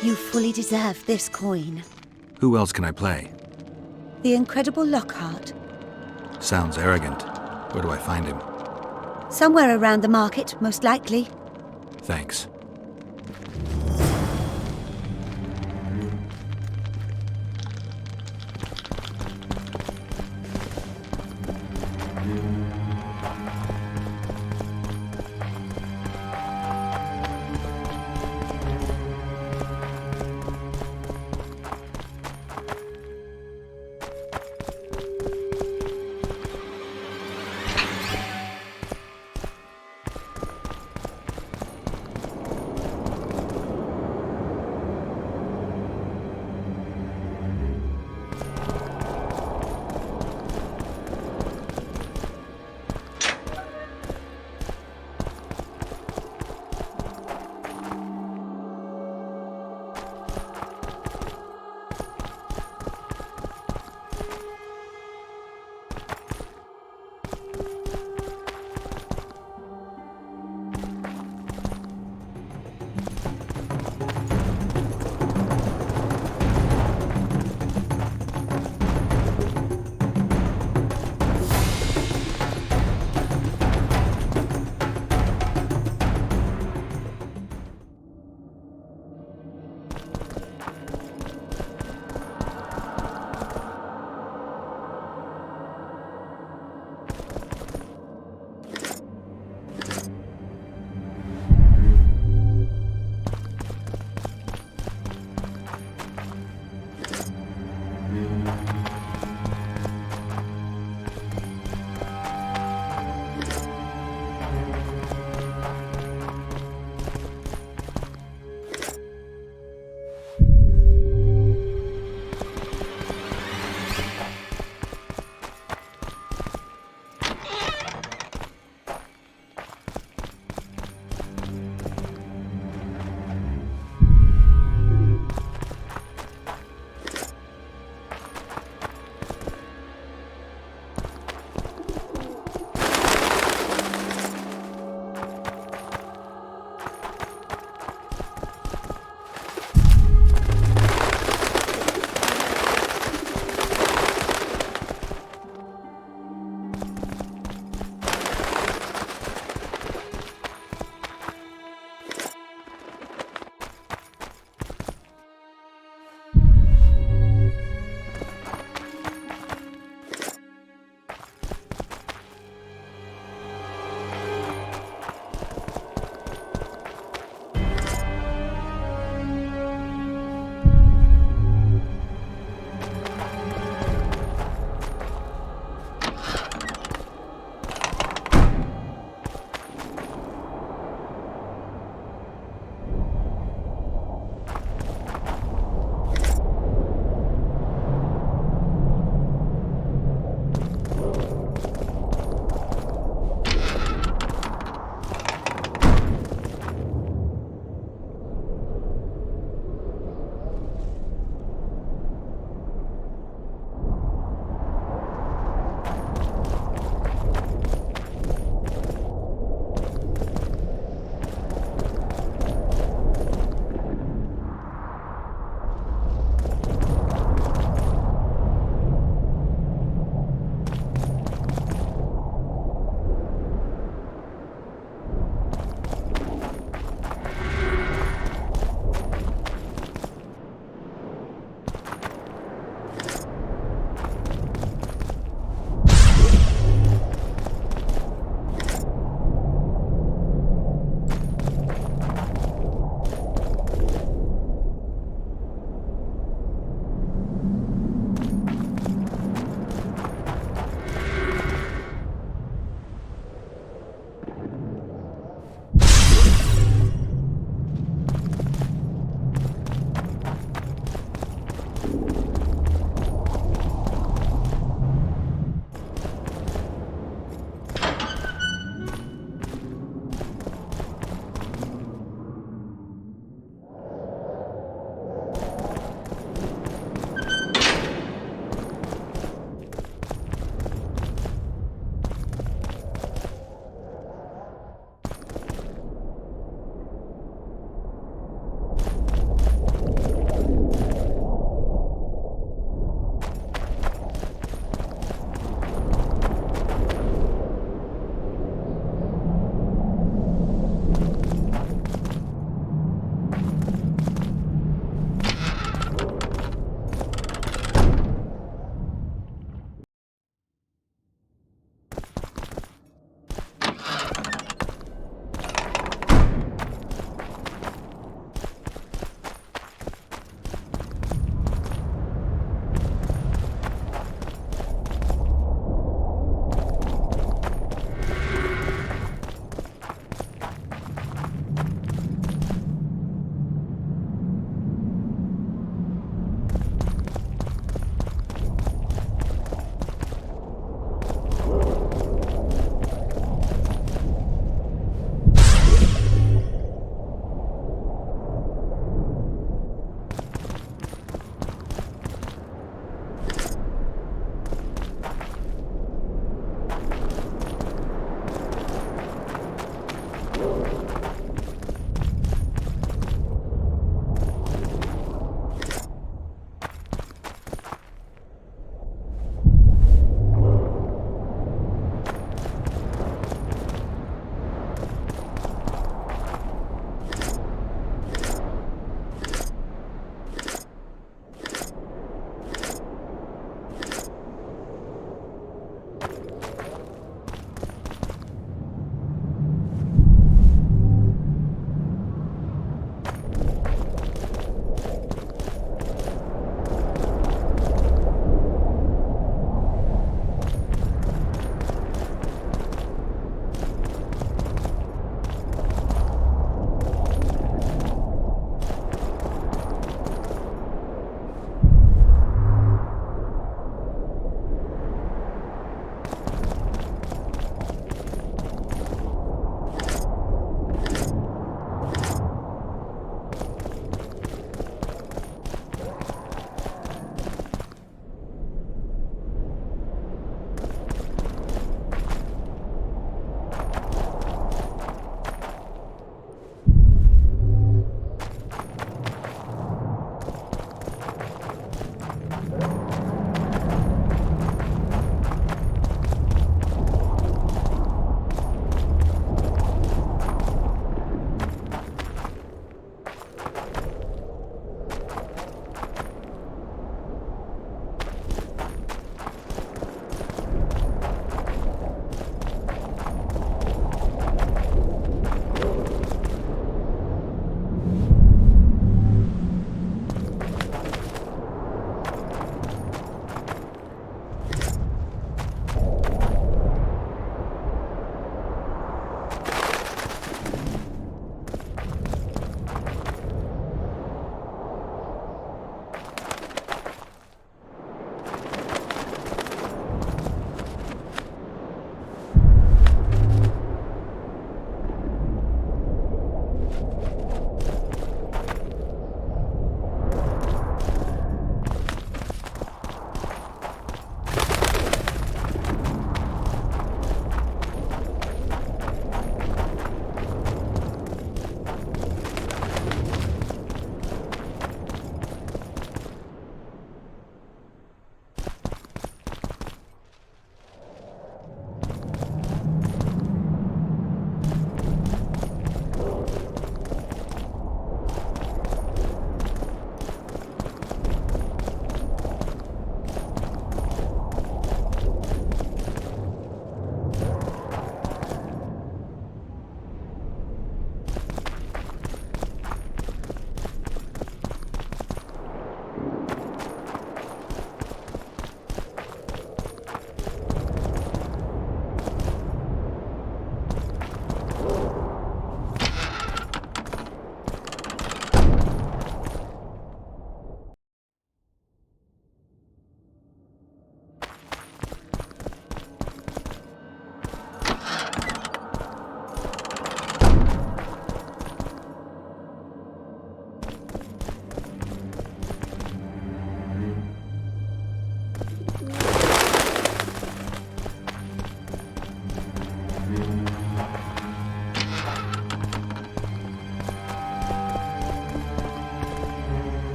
You fully deserve this coin. Who else can I play? The incredible Lockhart. Sounds arrogant. Where do I find him? Somewhere around the market, most likely. Thanks.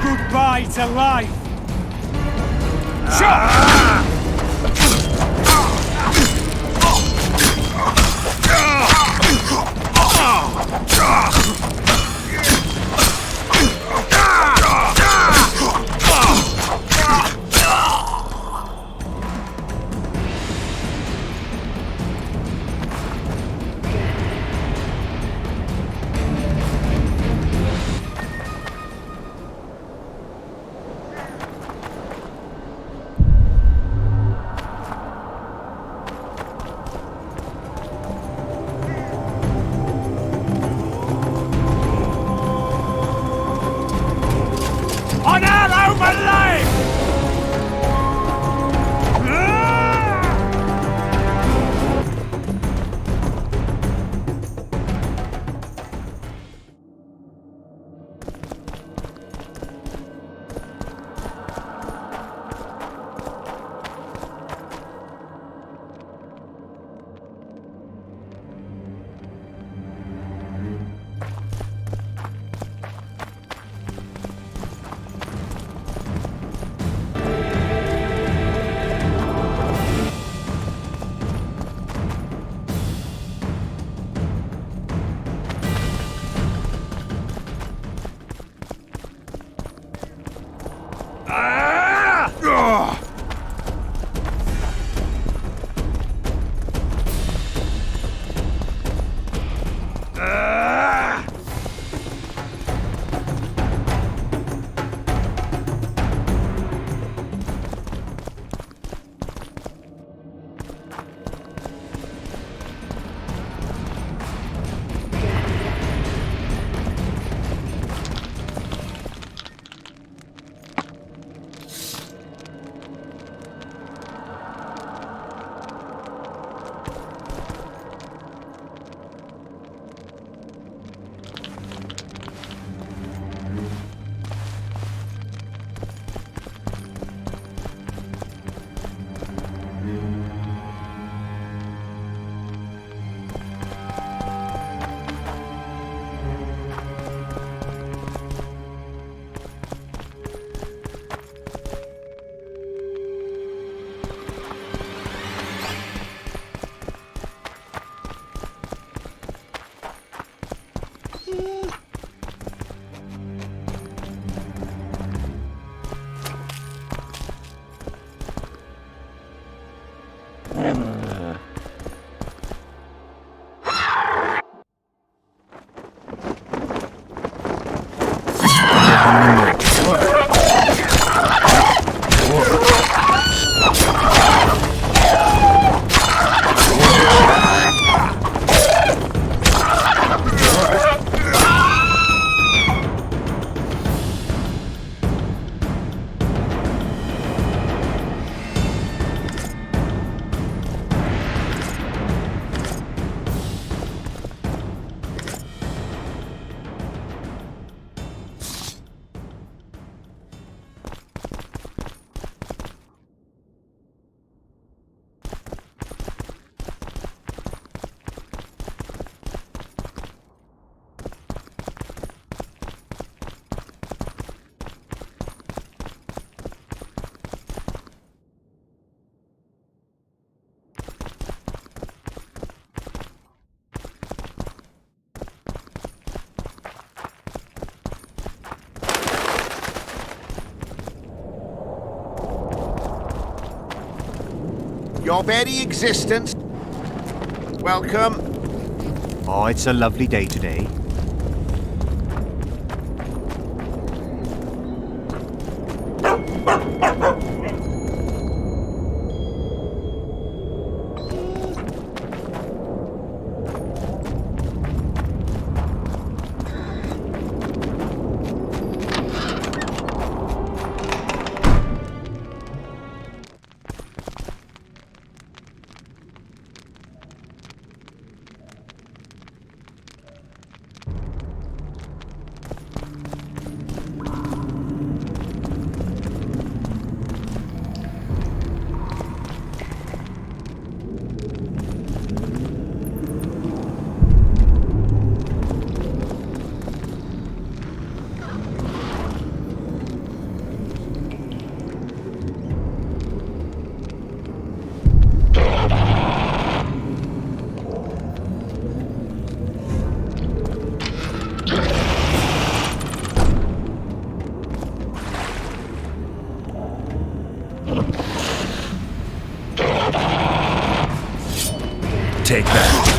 Goodbye to life! your very existence. Welcome. Oh, it's a lovely day today. Take that.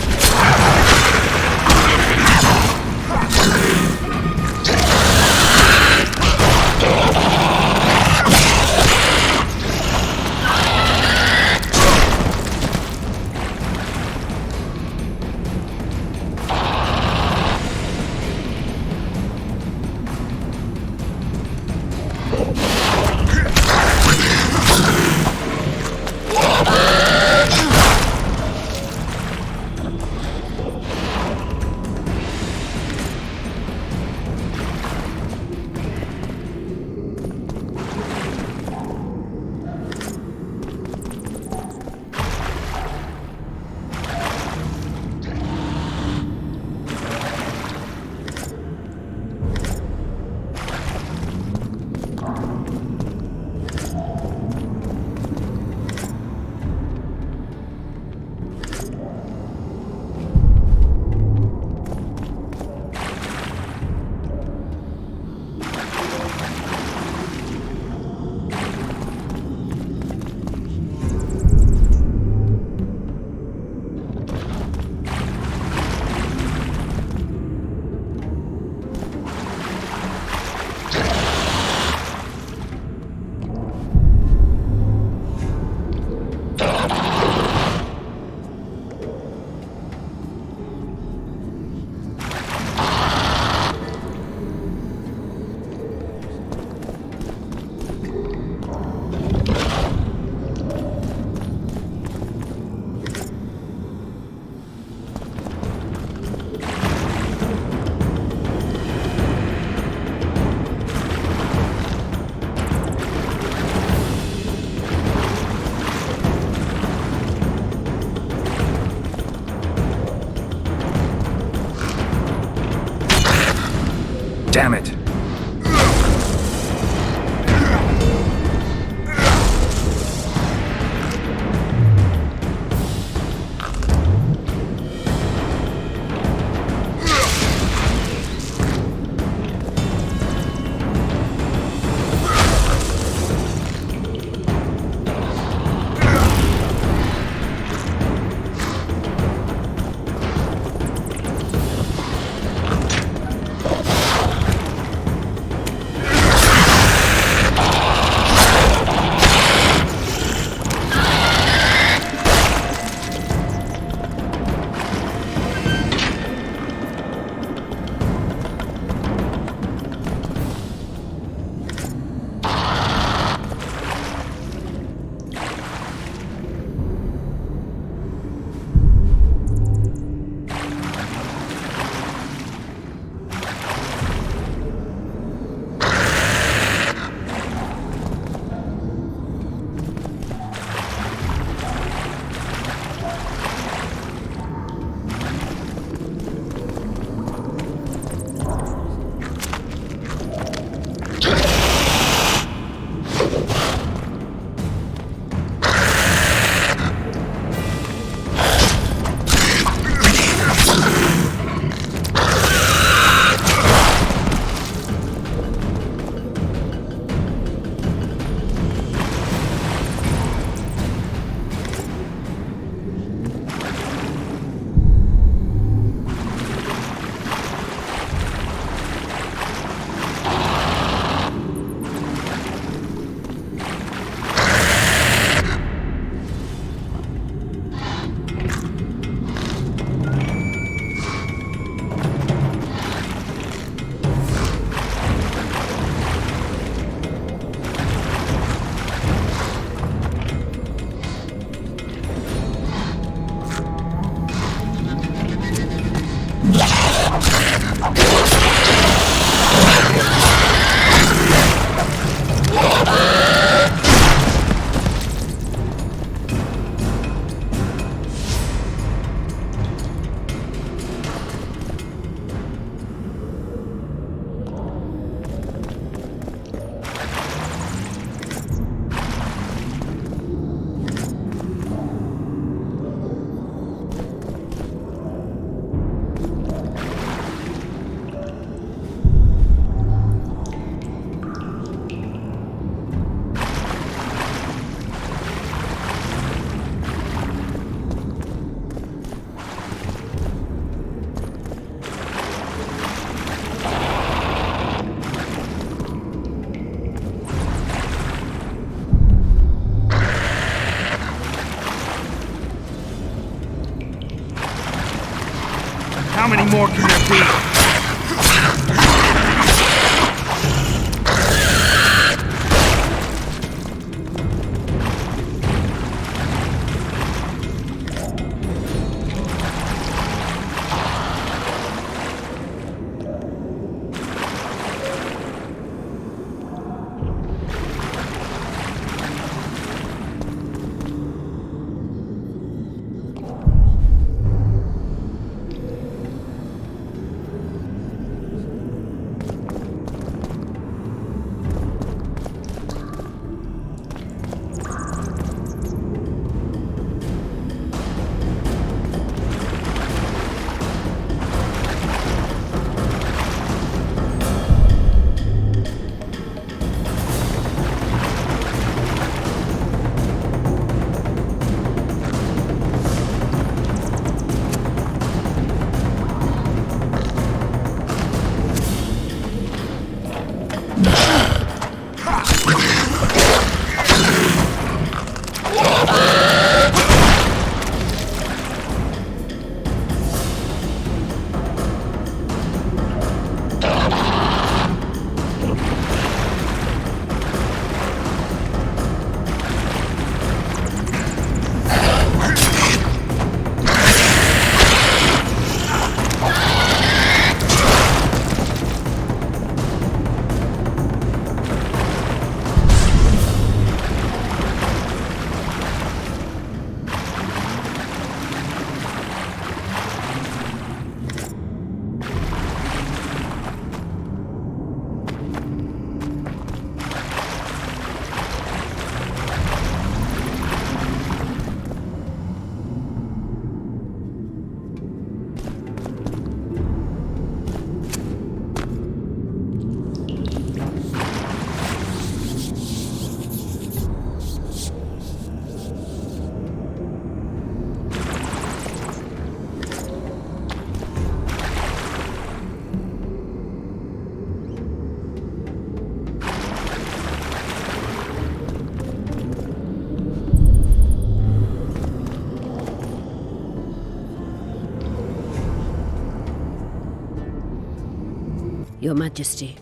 Your Majesty.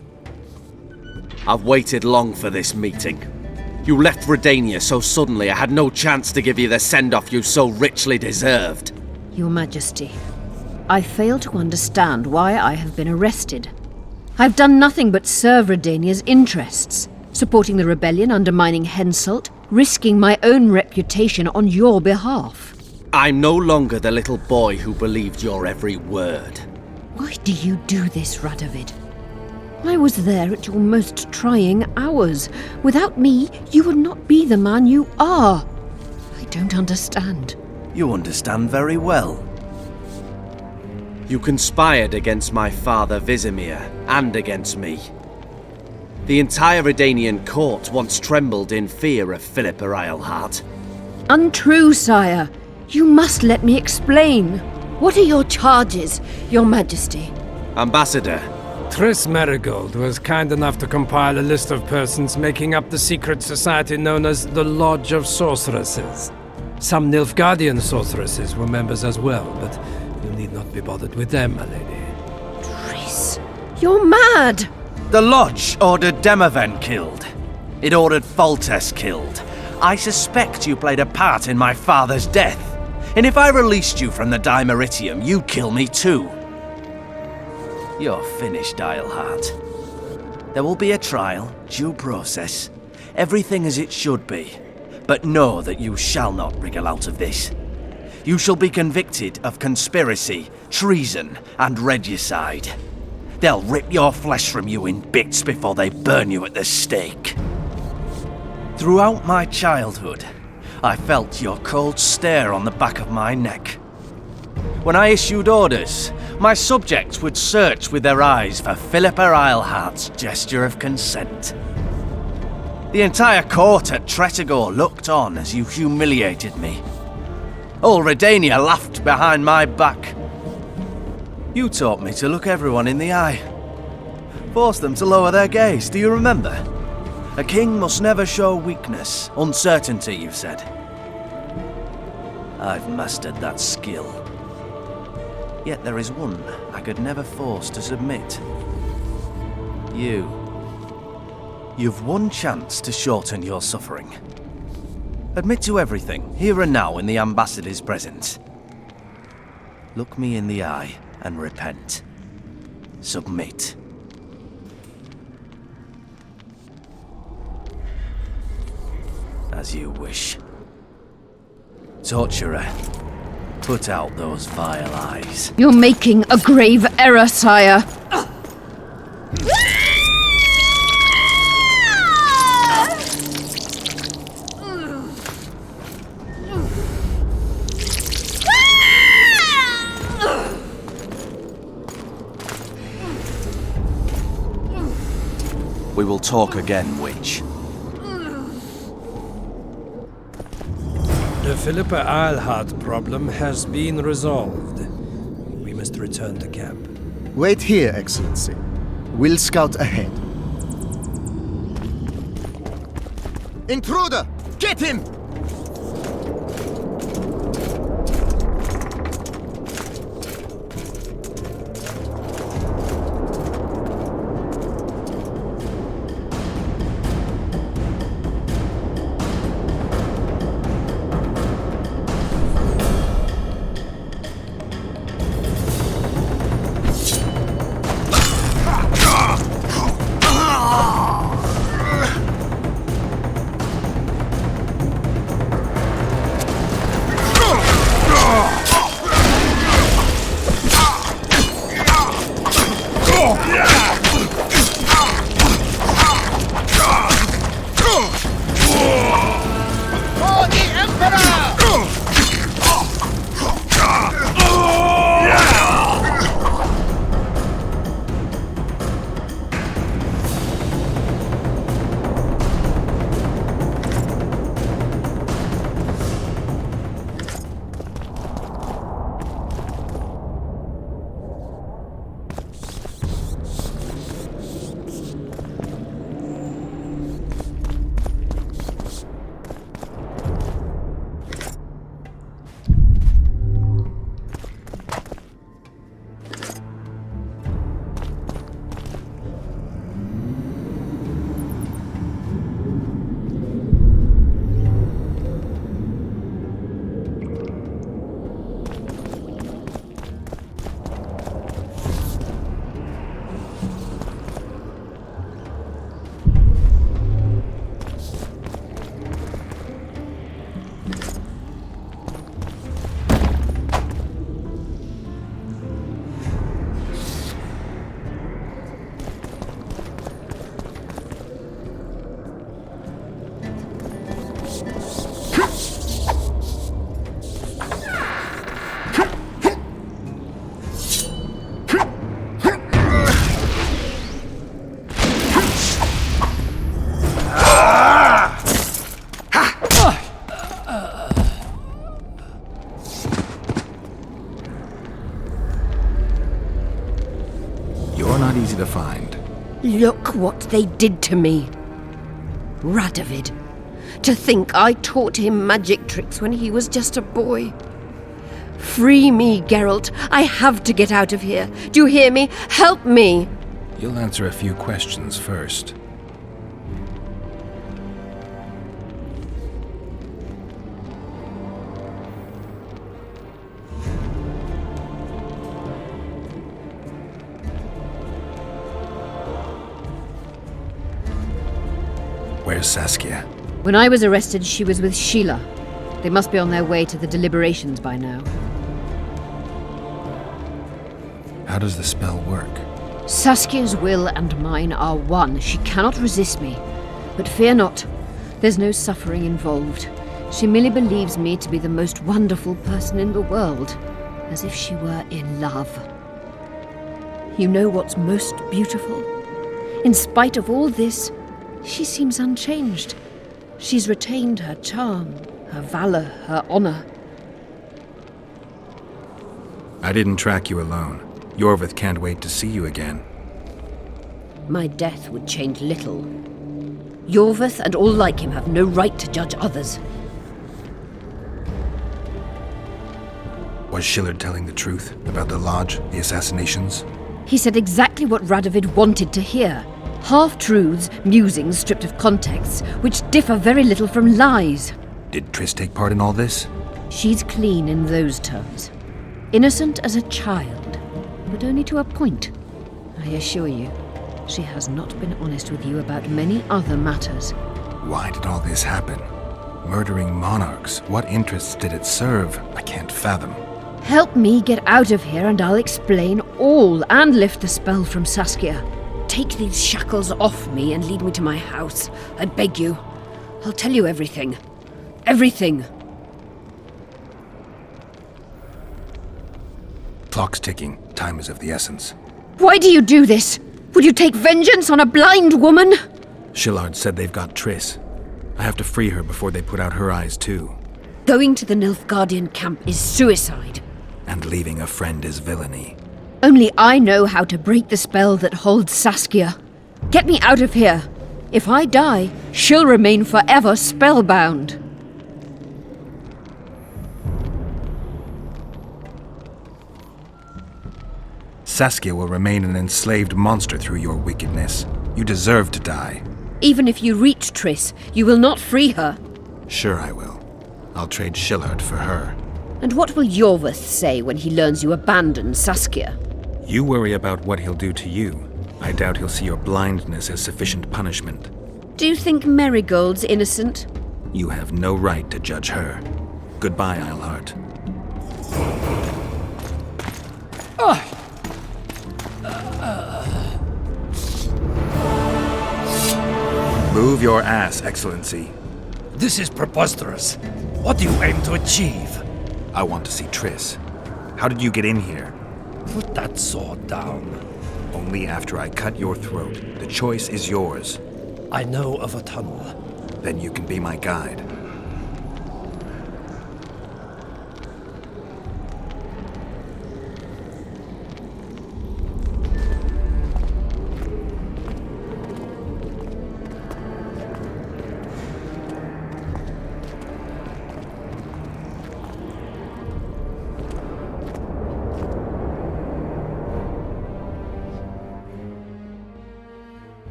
I've waited long for this meeting. You left Redania so suddenly I had no chance to give you the send-off you so richly deserved. Your Majesty, I fail to understand why I have been arrested. I've done nothing but serve Redania's interests, supporting the rebellion, undermining Henselt, risking my own reputation on your behalf. I'm no longer the little boy who believed your every word. Why do you do this, Radovid? I was there at your most trying hours. Without me, you would not be the man you are. I don't understand. You understand very well. You conspired against my father Vizimir, and against me. The entire Redanian court once trembled in fear of Philippa Eilhart. Untrue, sire. You must let me explain. What are your charges, Your Majesty? Ambassador. Triss Marigold was kind enough to compile a list of persons making up the secret society known as the Lodge of Sorceresses. Some Nilfgaardian sorceresses were members as well, but you need not be bothered with them, my lady. Triss, you're mad! The Lodge ordered Demaven killed. It ordered Foltest killed. I suspect you played a part in my father's death. And if I released you from the Dimeritium, you'd kill me too. You're finished, Eilhart. There will be a trial, due process, everything as it should be. But know that you shall not wriggle out of this. You shall be convicted of conspiracy, treason, and regicide. They'll rip your flesh from you in bits before they burn you at the stake. Throughout my childhood, I felt your cold stare on the back of my neck. When I issued orders, my subjects would search with their eyes for Philippa Eilhart's gesture of consent. The entire court at Tretogor looked on as you humiliated me. All Redania laughed behind my back. You taught me to look everyone in the eye. Forced them to lower their gaze, do you remember? A king must never show weakness, uncertainty, you said. I've mastered that skill. Yet there is one I could never force to submit. You. You've one chance to shorten your suffering. Admit to everything, here and now in the ambassador's presence. Look me in the eye and repent. Submit. As you wish. Torturer, put out those vile eyes. You're making a grave error, sire. We will talk again, witch. The Philippa Eilhart problem has been resolved. We must return to camp. Wait here, Excellency. We'll scout ahead. Intruder! Get him! to find. Look what they did to me. Radovid. To think I taught him magic tricks when he was just a boy. Free me, Geralt. I have to get out of here. Do you hear me? Help me! You'll answer a few questions first. Where's Saskia? When I was arrested, she was with Sheila. They must be on their way to the deliberations by now. How does the spell work? Saskia's will and mine are one. She cannot resist me. But fear not. There's no suffering involved. She merely believes me to be the most wonderful person in the world, as if she were in love. You know what's most beautiful? In spite of all this, she seems unchanged. She's retained her charm, her valor, her honor. I didn't track you alone. Yorvith can't wait to see you again. My death would change little. Yorvith and all like him have no right to judge others. Was Shilard telling the truth about the Lodge, the assassinations? He said exactly what Radovid wanted to hear. Half-truths, musings stripped of context, which differ very little from lies. Did Triss take part in all this? She's clean in those terms. Innocent as a child, but only to a point. I assure you, she has not been honest with you about many other matters. Why did all this happen? Murdering monarchs, what interests did it serve? I can't fathom. Help me get out of here and I'll explain all and lift the spell from Saskia. Take these shackles off me and lead me to my house. I beg you. I'll tell you everything. Everything. Clock's ticking. Time is of the essence. Why do you do this? Would you take vengeance on a blind woman? Shilard said they've got Triss. I have to free her before they put out her eyes too. Going to the Nilfgaardian camp is suicide. And leaving a friend is villainy. Only I know how to break the spell that holds Saskia. Get me out of here. If I die, she'll remain forever spellbound. Saskia will remain an enslaved monster through your wickedness. You deserve to die. Even if you reach Triss, you will not free her. Sure I will. I'll trade Shilard for her. And what will Yorvith say when he learns you abandon Saskia? You worry about what he'll do to you. I doubt he'll see your blindness as sufficient punishment. Do you think Marigold's innocent? You have no right to judge her. Goodbye, Eilhart. Move your ass, Excellency. This is preposterous. What do you aim to achieve? I want to see Triss. How did you get in here? Put that sword down. Only after I cut your throat. The choice is yours. I know of a tunnel. Then you can be my guide.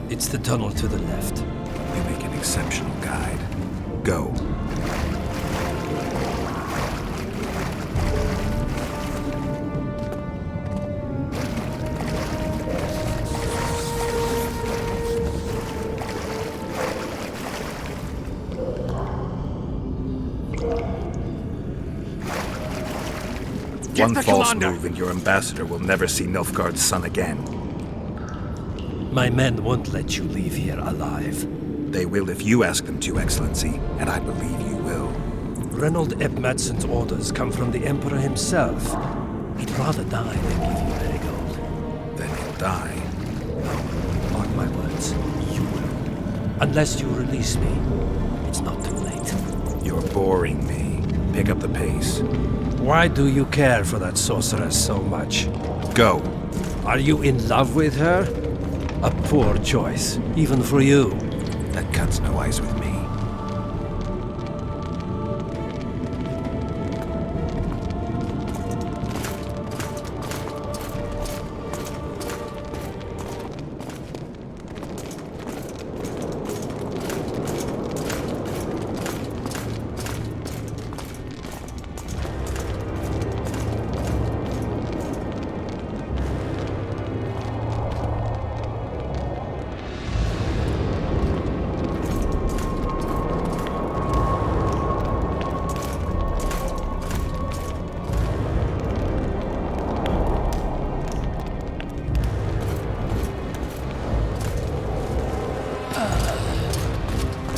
It's the tunnel to the left. You make an exceptional guide. Go. One false move and your ambassador will never see Nilfgaard's son again. My men won't let you leave here alive. They will if you ask them to, Excellency, and I believe you will. Reynold Eb Madsen's orders come from the Emperor himself. He'd rather die than give you Marigold. Then he'll die. No, mark my words. You will. Unless you release me, it's not too late. You're boring me. Pick up the pace. Why do you care for that sorceress so much? Go. Are you in love with her? A poor choice, even for you. That cuts no ice with me.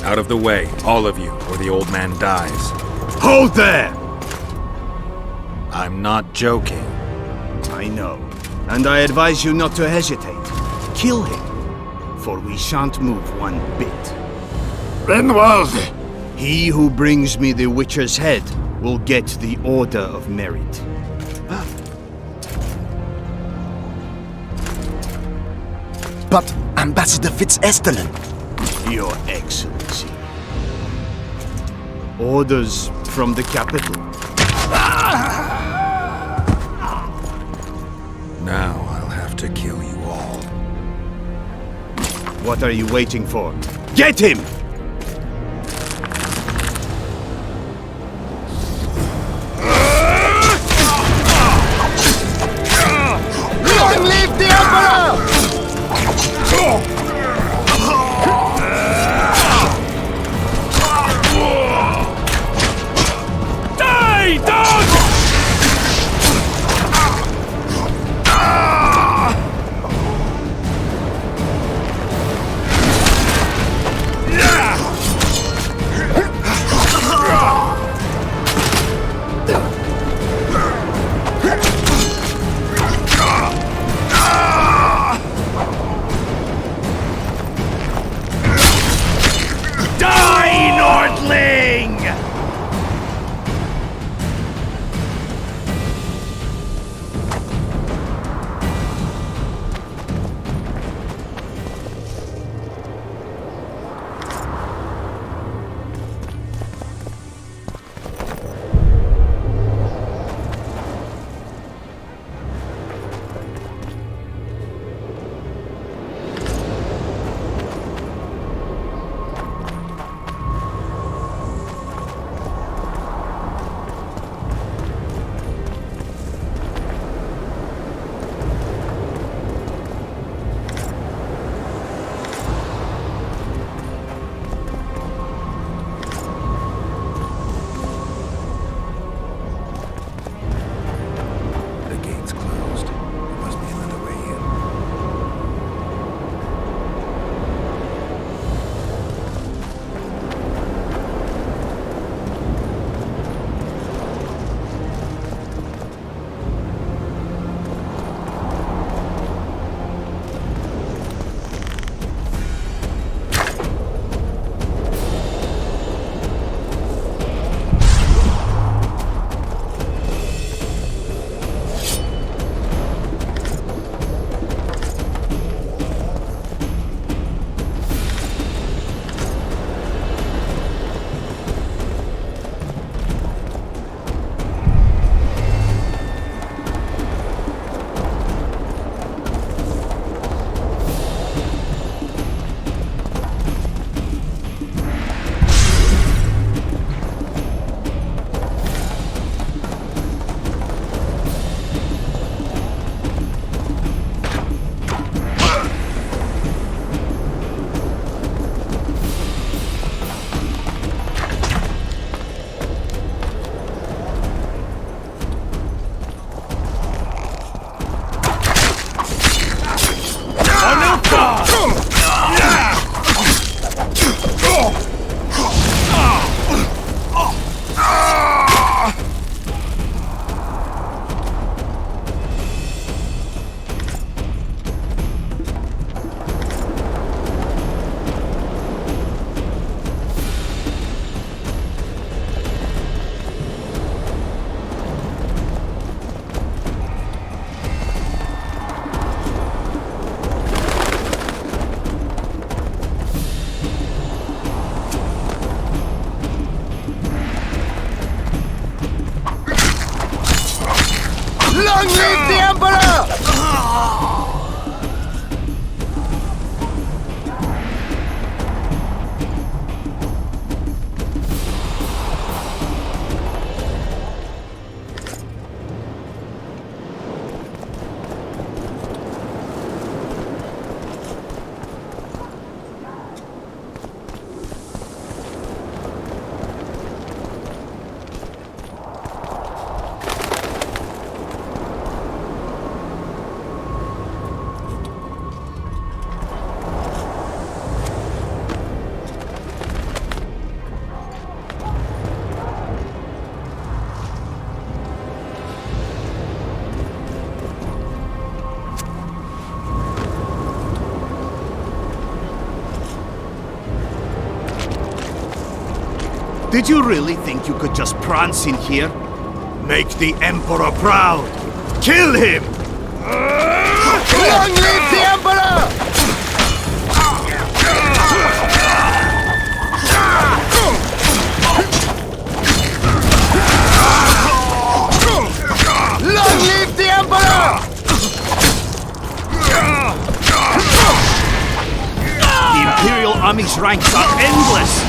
Out of the way, all of you, or the old man dies. Hold there! I'm not joking. I know, and I advise you not to hesitate. Kill him, for we shan't move one bit. Renwald! He who brings me the Witcher's head will get the Order of Merit. But Ambassador Fitz-Oesterlen... Your Excellency. Orders from the capital. Now I'll have to kill you all. What are you waiting for? Get him! Long live the Emperor! Yeah! Long live the Emperor! Did you really think you could just prance in here? Make the Emperor proud! Kill him! Long live the Emperor! Long live the Emperor! The Imperial Army's ranks are endless!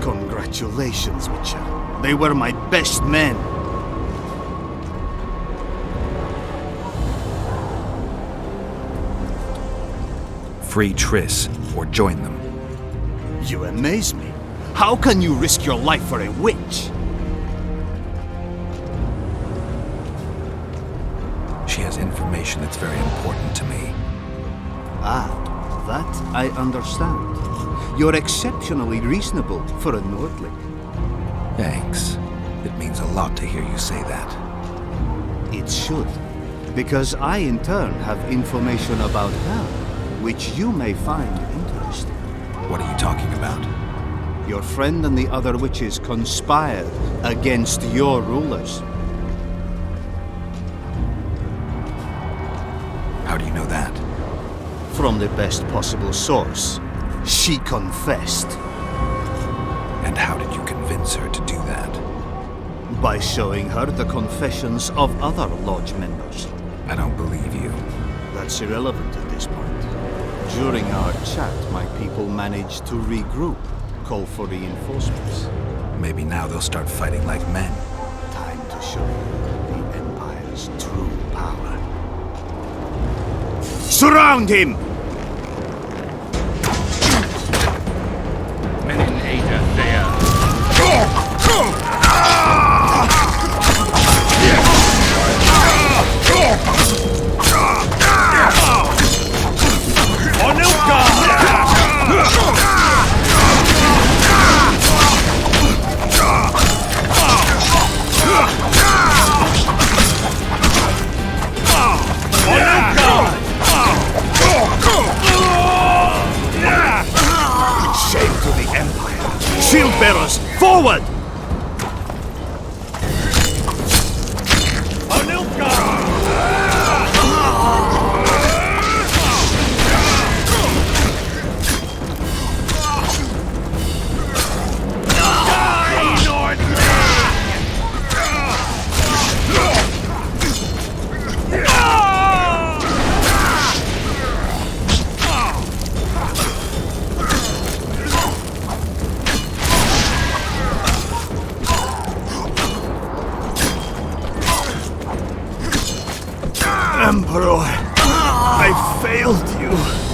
Congratulations, Witcher. They were my best men. Free Triss, or join them. You amaze me. How can you risk your life for a witch? She has information that's very important to me. Ah, that I understand. You're exceptionally reasonable for a Nordling. Thanks. It means a lot to hear you say that. It should, because I in turn have information about her, which you may find interesting. What are you talking about? Your friend and the other witches conspired against your rulers. How do you know that? From the best possible source. She confessed. And how did you convince her to do that? By showing her the confessions of other lodge members. I don't believe you. That's irrelevant at this point. During our chat, my people managed to regroup, call for reinforcements. Maybe now they'll start fighting like men. Time to show the Empire's true power. Surround him! On Nilfgaardi! Forward! For Nilfgaardi! Emperor, I failed you.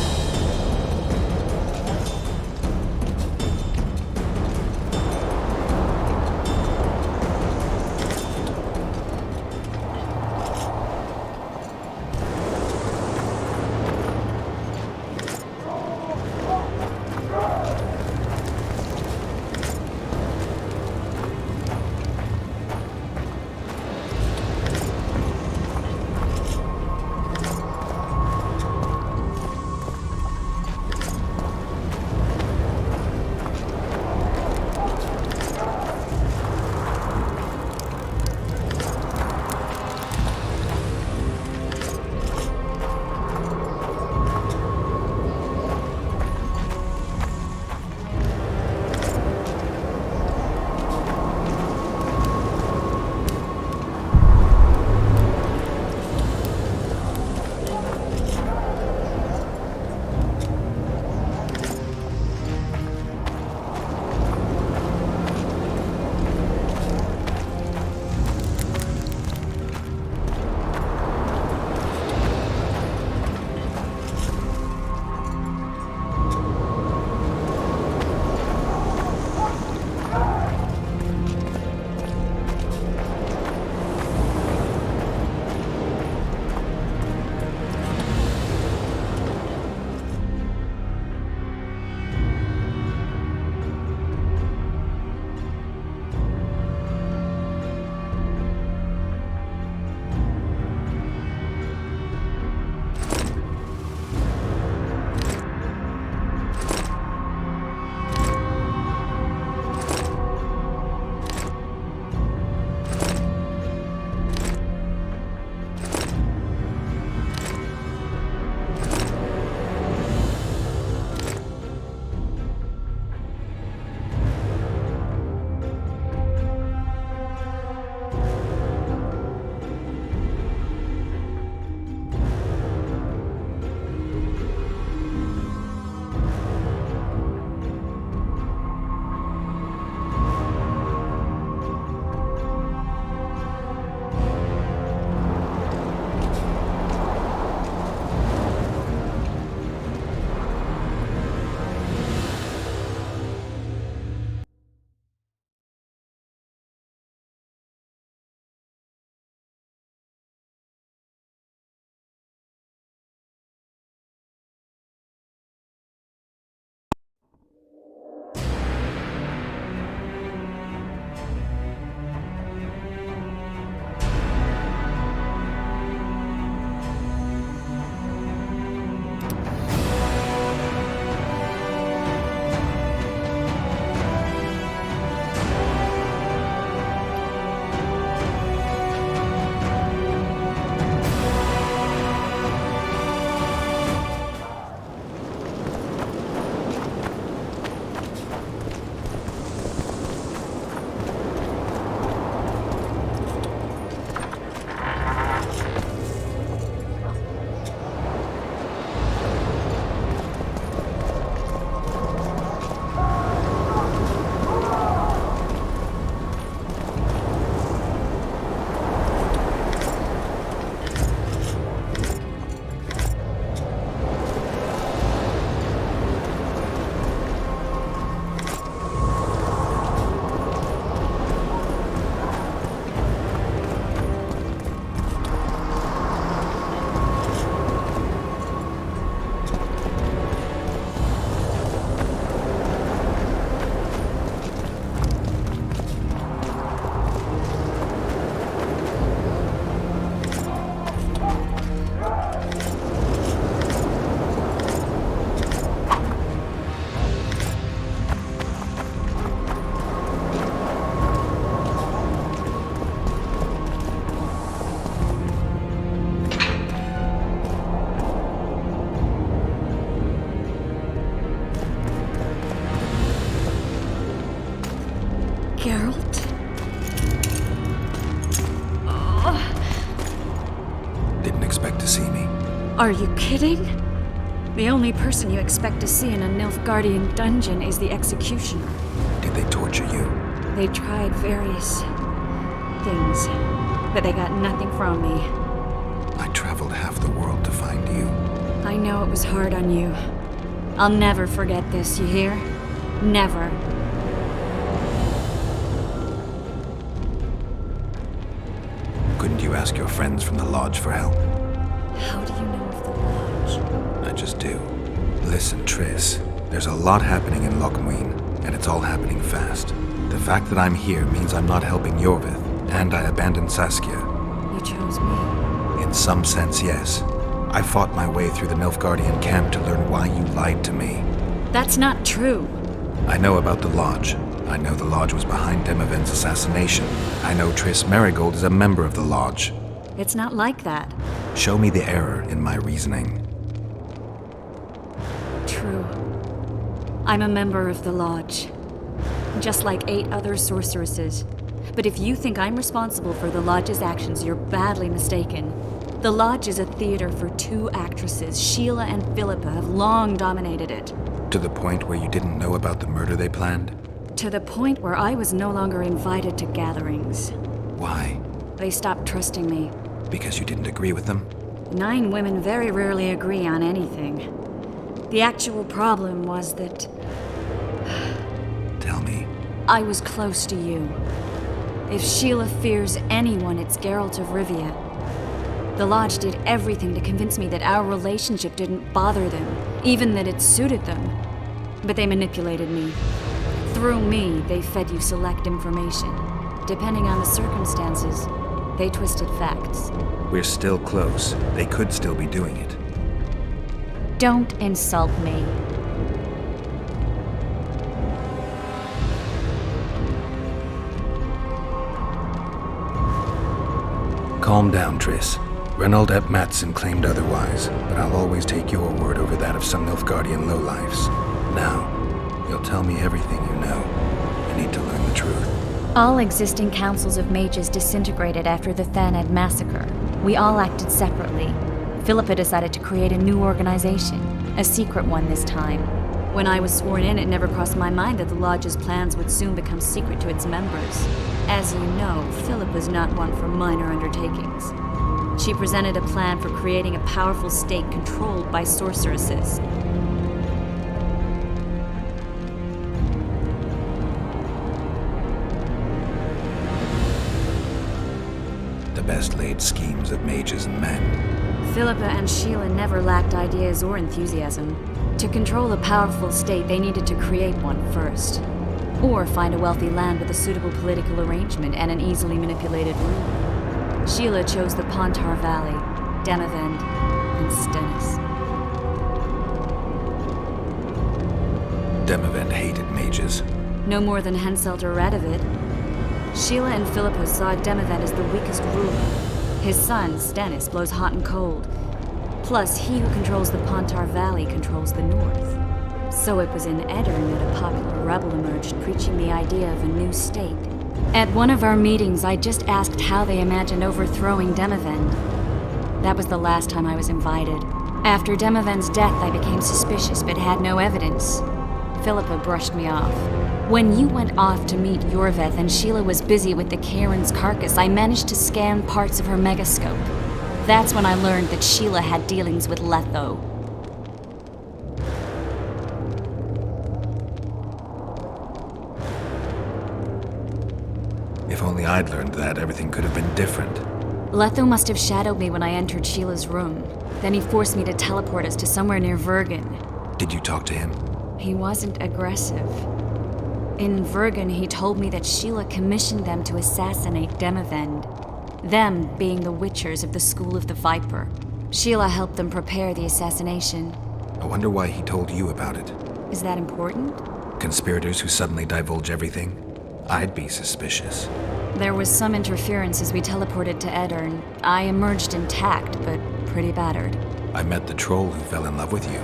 Are you kidding? The only person you expect to see in a Nilfgaardian dungeon is the executioner. Did they torture you? They tried various things, but they got nothing from me. I traveled half the world to find you. I know it was hard on you. I'll never forget this, you hear? Never. Couldn't you ask your friends from the Lodge for help? How do you know of the Lodge? I just do. Listen, Triss, there's a lot happening in LocMuinne, and it's all happening fast. The fact that I'm here means I'm not helping Jorvith, and I abandoned Saskia. You chose me. In some sense, yes. I fought my way through the Nilfgaardian camp to learn why you lied to me. That's not true. I know about the Lodge. I know the Lodge was behind Demaven's assassination. I know Triss Merigold is a member of the Lodge. It's not like that. Show me the error in my reasoning. True. I'm a member of the Lodge. Just like 8 other sorceresses. But if you think I'm responsible for the Lodge's actions, you're badly mistaken. The Lodge is a theater for 2 actresses. Sheila and Philippa have long dominated it. To the point where you didn't know about the murder they planned? To the point where I was no longer invited to gatherings. Why? They stopped trusting me. Because you didn't agree with them? 9 women very rarely agree on anything. The actual problem was that... Tell me. I was close to you. If Sheila fears anyone, it's Geralt of Rivia. The Lodge did everything to convince me that our relationship didn't bother them, even that it suited them. But they manipulated me. Through me, they fed you select information. Depending on the circumstances, they twisted facts. We're still close. They could still be doing it. Don't insult me. Calm down, Triss. Reynold ep Matson claimed otherwise, but I'll always take your word over that of some Nilfgaardian lowlifes. Now, you'll tell me everything you know. I need to learn the truth. All existing councils of mages disintegrated after the Thaned massacre. We all acted separately. Philippa decided to create a new organization, a secret one this time. When I was sworn in, it never crossed my mind that the Lodge's plans would soon become secret to its members. As you know, Philippa's not one for minor undertakings. She presented a plan for creating a powerful state controlled by sorceresses. The best laid schemes of mages and men. Philippa and Sheila never lacked ideas or enthusiasm. To control a powerful state, they needed to create one first. Or find a wealthy land with a suitable political arrangement and an easily manipulated ruler. Sheila chose the Pontar Valley, Demavend, and Stennis. Demavend hated mages. No more than Henselt or Radovid. Sheila and Philippa saw Demavend as the weakest ruler. His son, Stennis, blows hot and cold. Plus, he who controls the Pontar Valley controls the north. So it was in Edirn that a popular rebel emerged, preaching the idea of a new state. At one of our meetings, I just asked how they imagined overthrowing Demavend. That was the last time I was invited. After Demavend's death, I became suspicious, but had no evidence. Philippa brushed me off. When you went off to meet Jorvith and Sheila was busy with the Karen's carcass, I managed to scan parts of her megascope. That's when I learned that Sheila had dealings with Letho. If only I'd learned that, everything could have been different. Letho must have shadowed me when I entered Sheila's room. Then he forced me to teleport us to somewhere near Vergen. Did you talk to him? He wasn't aggressive. In Vergen, he told me that Sheila commissioned them to assassinate Demavend. Them being the Witchers of the School of the Viper. Sheila helped them prepare the assassination. I wonder why he told you about it. Is that important? Conspirators who suddenly divulge everything? I'd be suspicious. There was some interference as we teleported to Edirn. I emerged intact, but pretty battered. I met the troll who fell in love with you.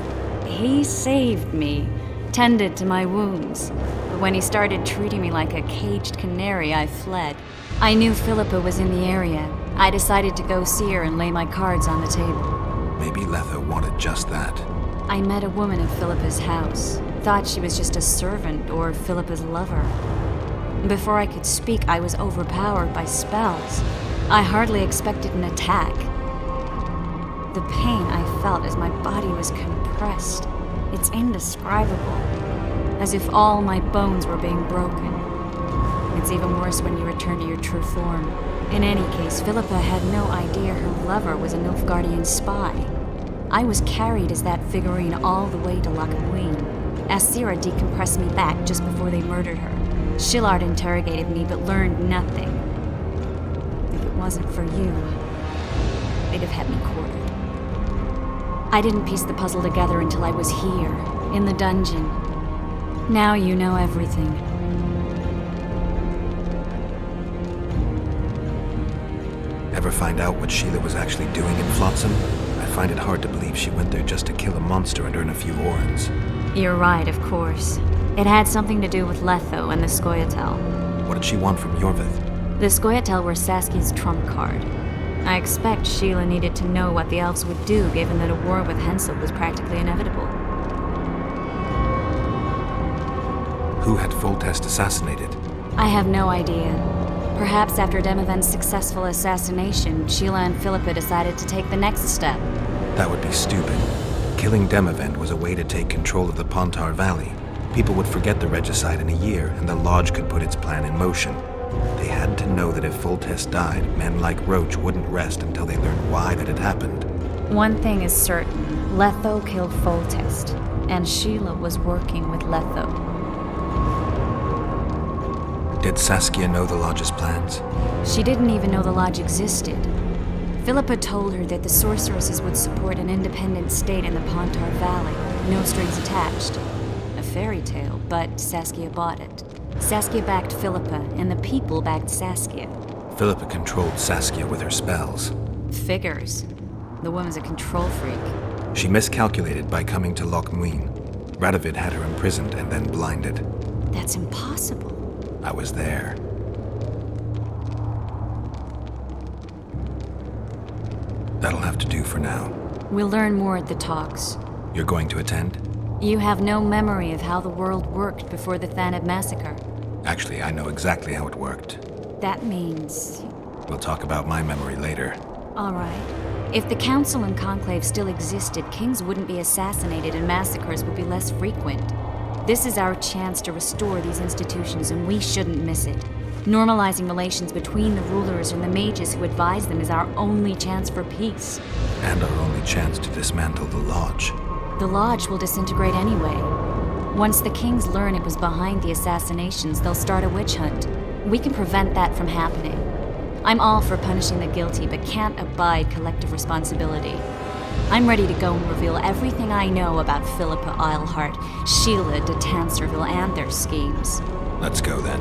He saved me, tended to my wounds. But when he started treating me like a caged canary, I fled. I knew Philippa was in the area. I decided to go see her and lay my cards on the table. Maybe Letho wanted just that. I met a woman at Philippa's house. Thought she was just a servant or Philippa's lover. Before I could speak, I was overpowered by spells. I hardly expected an attack. The pain I felt as my body was compressed. It's indescribable. As if all my bones were being broken. It's even worse when you return to your true form. In any case, Philippa had no idea her lover was a Nilfgaardian spy. I was carried as that figurine all the way to LocMuinne. Asira decompressed me back just before they murdered her. Shilard interrogated me but learned nothing. If it wasn't for you, they'd have had me quartered. I didn't piece the puzzle together until I was here, in the dungeon. Now you know everything. Ever find out what Sheila was actually doing in Flotsam? I find it hard to believe she went there just to kill a monster and earn a few orens. You're right, of course. It had something to do with Letho and the Scoia'tael. What did she want from Yorvith? The Scoia'tael were Saskia's trump card. I expect Sheila needed to know what the elves would do, given that a war with Henselt was practically inevitable. Who had Foltest assassinated? I have no idea. Perhaps after Demoven's successful assassination, Sheila and Philippa decided to take the next step. That would be stupid. Killing Demoven was a way to take control of the Pontar Valley. People would forget the regicide in a year, and the Lodge could put its plan in motion. They had to know that if Foltest died, men like Roach wouldn't rest until they learned why that had happened. One thing is certain. Letho killed Foltest, and Sheila was working with Letho. Did Saskia know the Lodge's plans? She didn't even know the Lodge existed. Philippa told her that the sorceresses would support an independent state in the Pontar Valley, no strings attached. A fairy tale, but Saskia bought it. Saskia backed Philippa, and the people backed Saskia. Philippa controlled Saskia with her spells. Figures. The woman's a control freak. She miscalculated by coming to LocMuinne. Radovid had her imprisoned and then blinded. That's impossible. I was there. That'll have to do for now. We'll learn more at the talks. You're going to attend? You have no memory of how the world worked before the Thanab massacre. Actually, I know exactly how it worked. That means... We'll talk about my memory later. All right. If the Council and Conclave still existed, kings wouldn't be assassinated and massacres would be less frequent. This is our chance to restore these institutions, and we shouldn't miss it. Normalizing relations between the rulers and the mages who advise them is our only chance for peace. And our only chance to dismantle the Lodge. The Lodge will disintegrate anyway. Once the kings learn it was behind the assassinations, they'll start a witch hunt. We can prevent that from happening. I'm all for punishing the guilty, but can't abide collective responsibility. I'm ready to go and reveal everything I know about Philippa Eilhart, Sheila de Tanserville, and their schemes. Let's go then.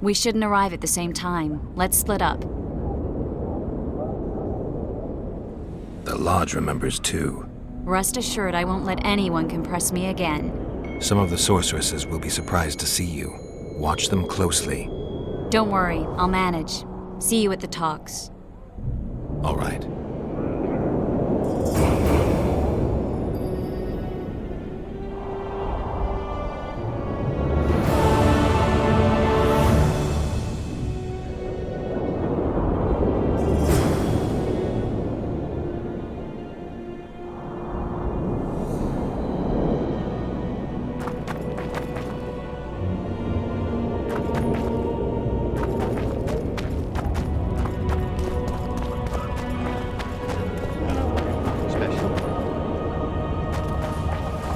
We shouldn't arrive at the same time. Let's split up. The Lodge remembers too. Rest assured I won't let anyone compress me again. Some of the sorceresses will be surprised to see you. Watch them closely. Don't worry, I'll manage. See you at the talks. All right.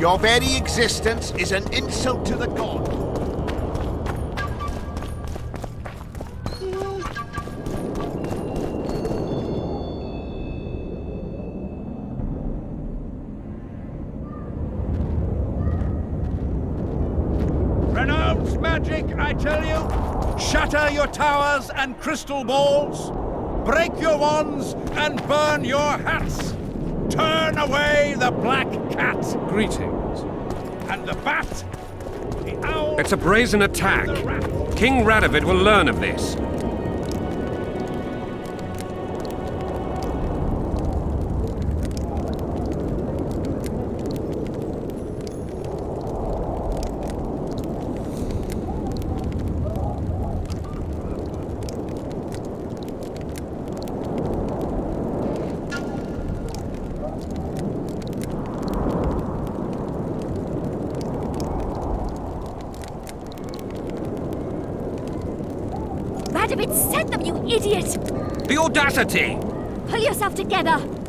Your very existence is an insult to the god. Renounce magic, I tell you! Shatter your towers and crystal balls! Break your wands and burn your hats! Turn away the black cat! Greetings. And the bat, the owl... It's a brazen attack. King Radovid will learn of this. Radovid sent them, you idiot! The audacity! Pull yourself together!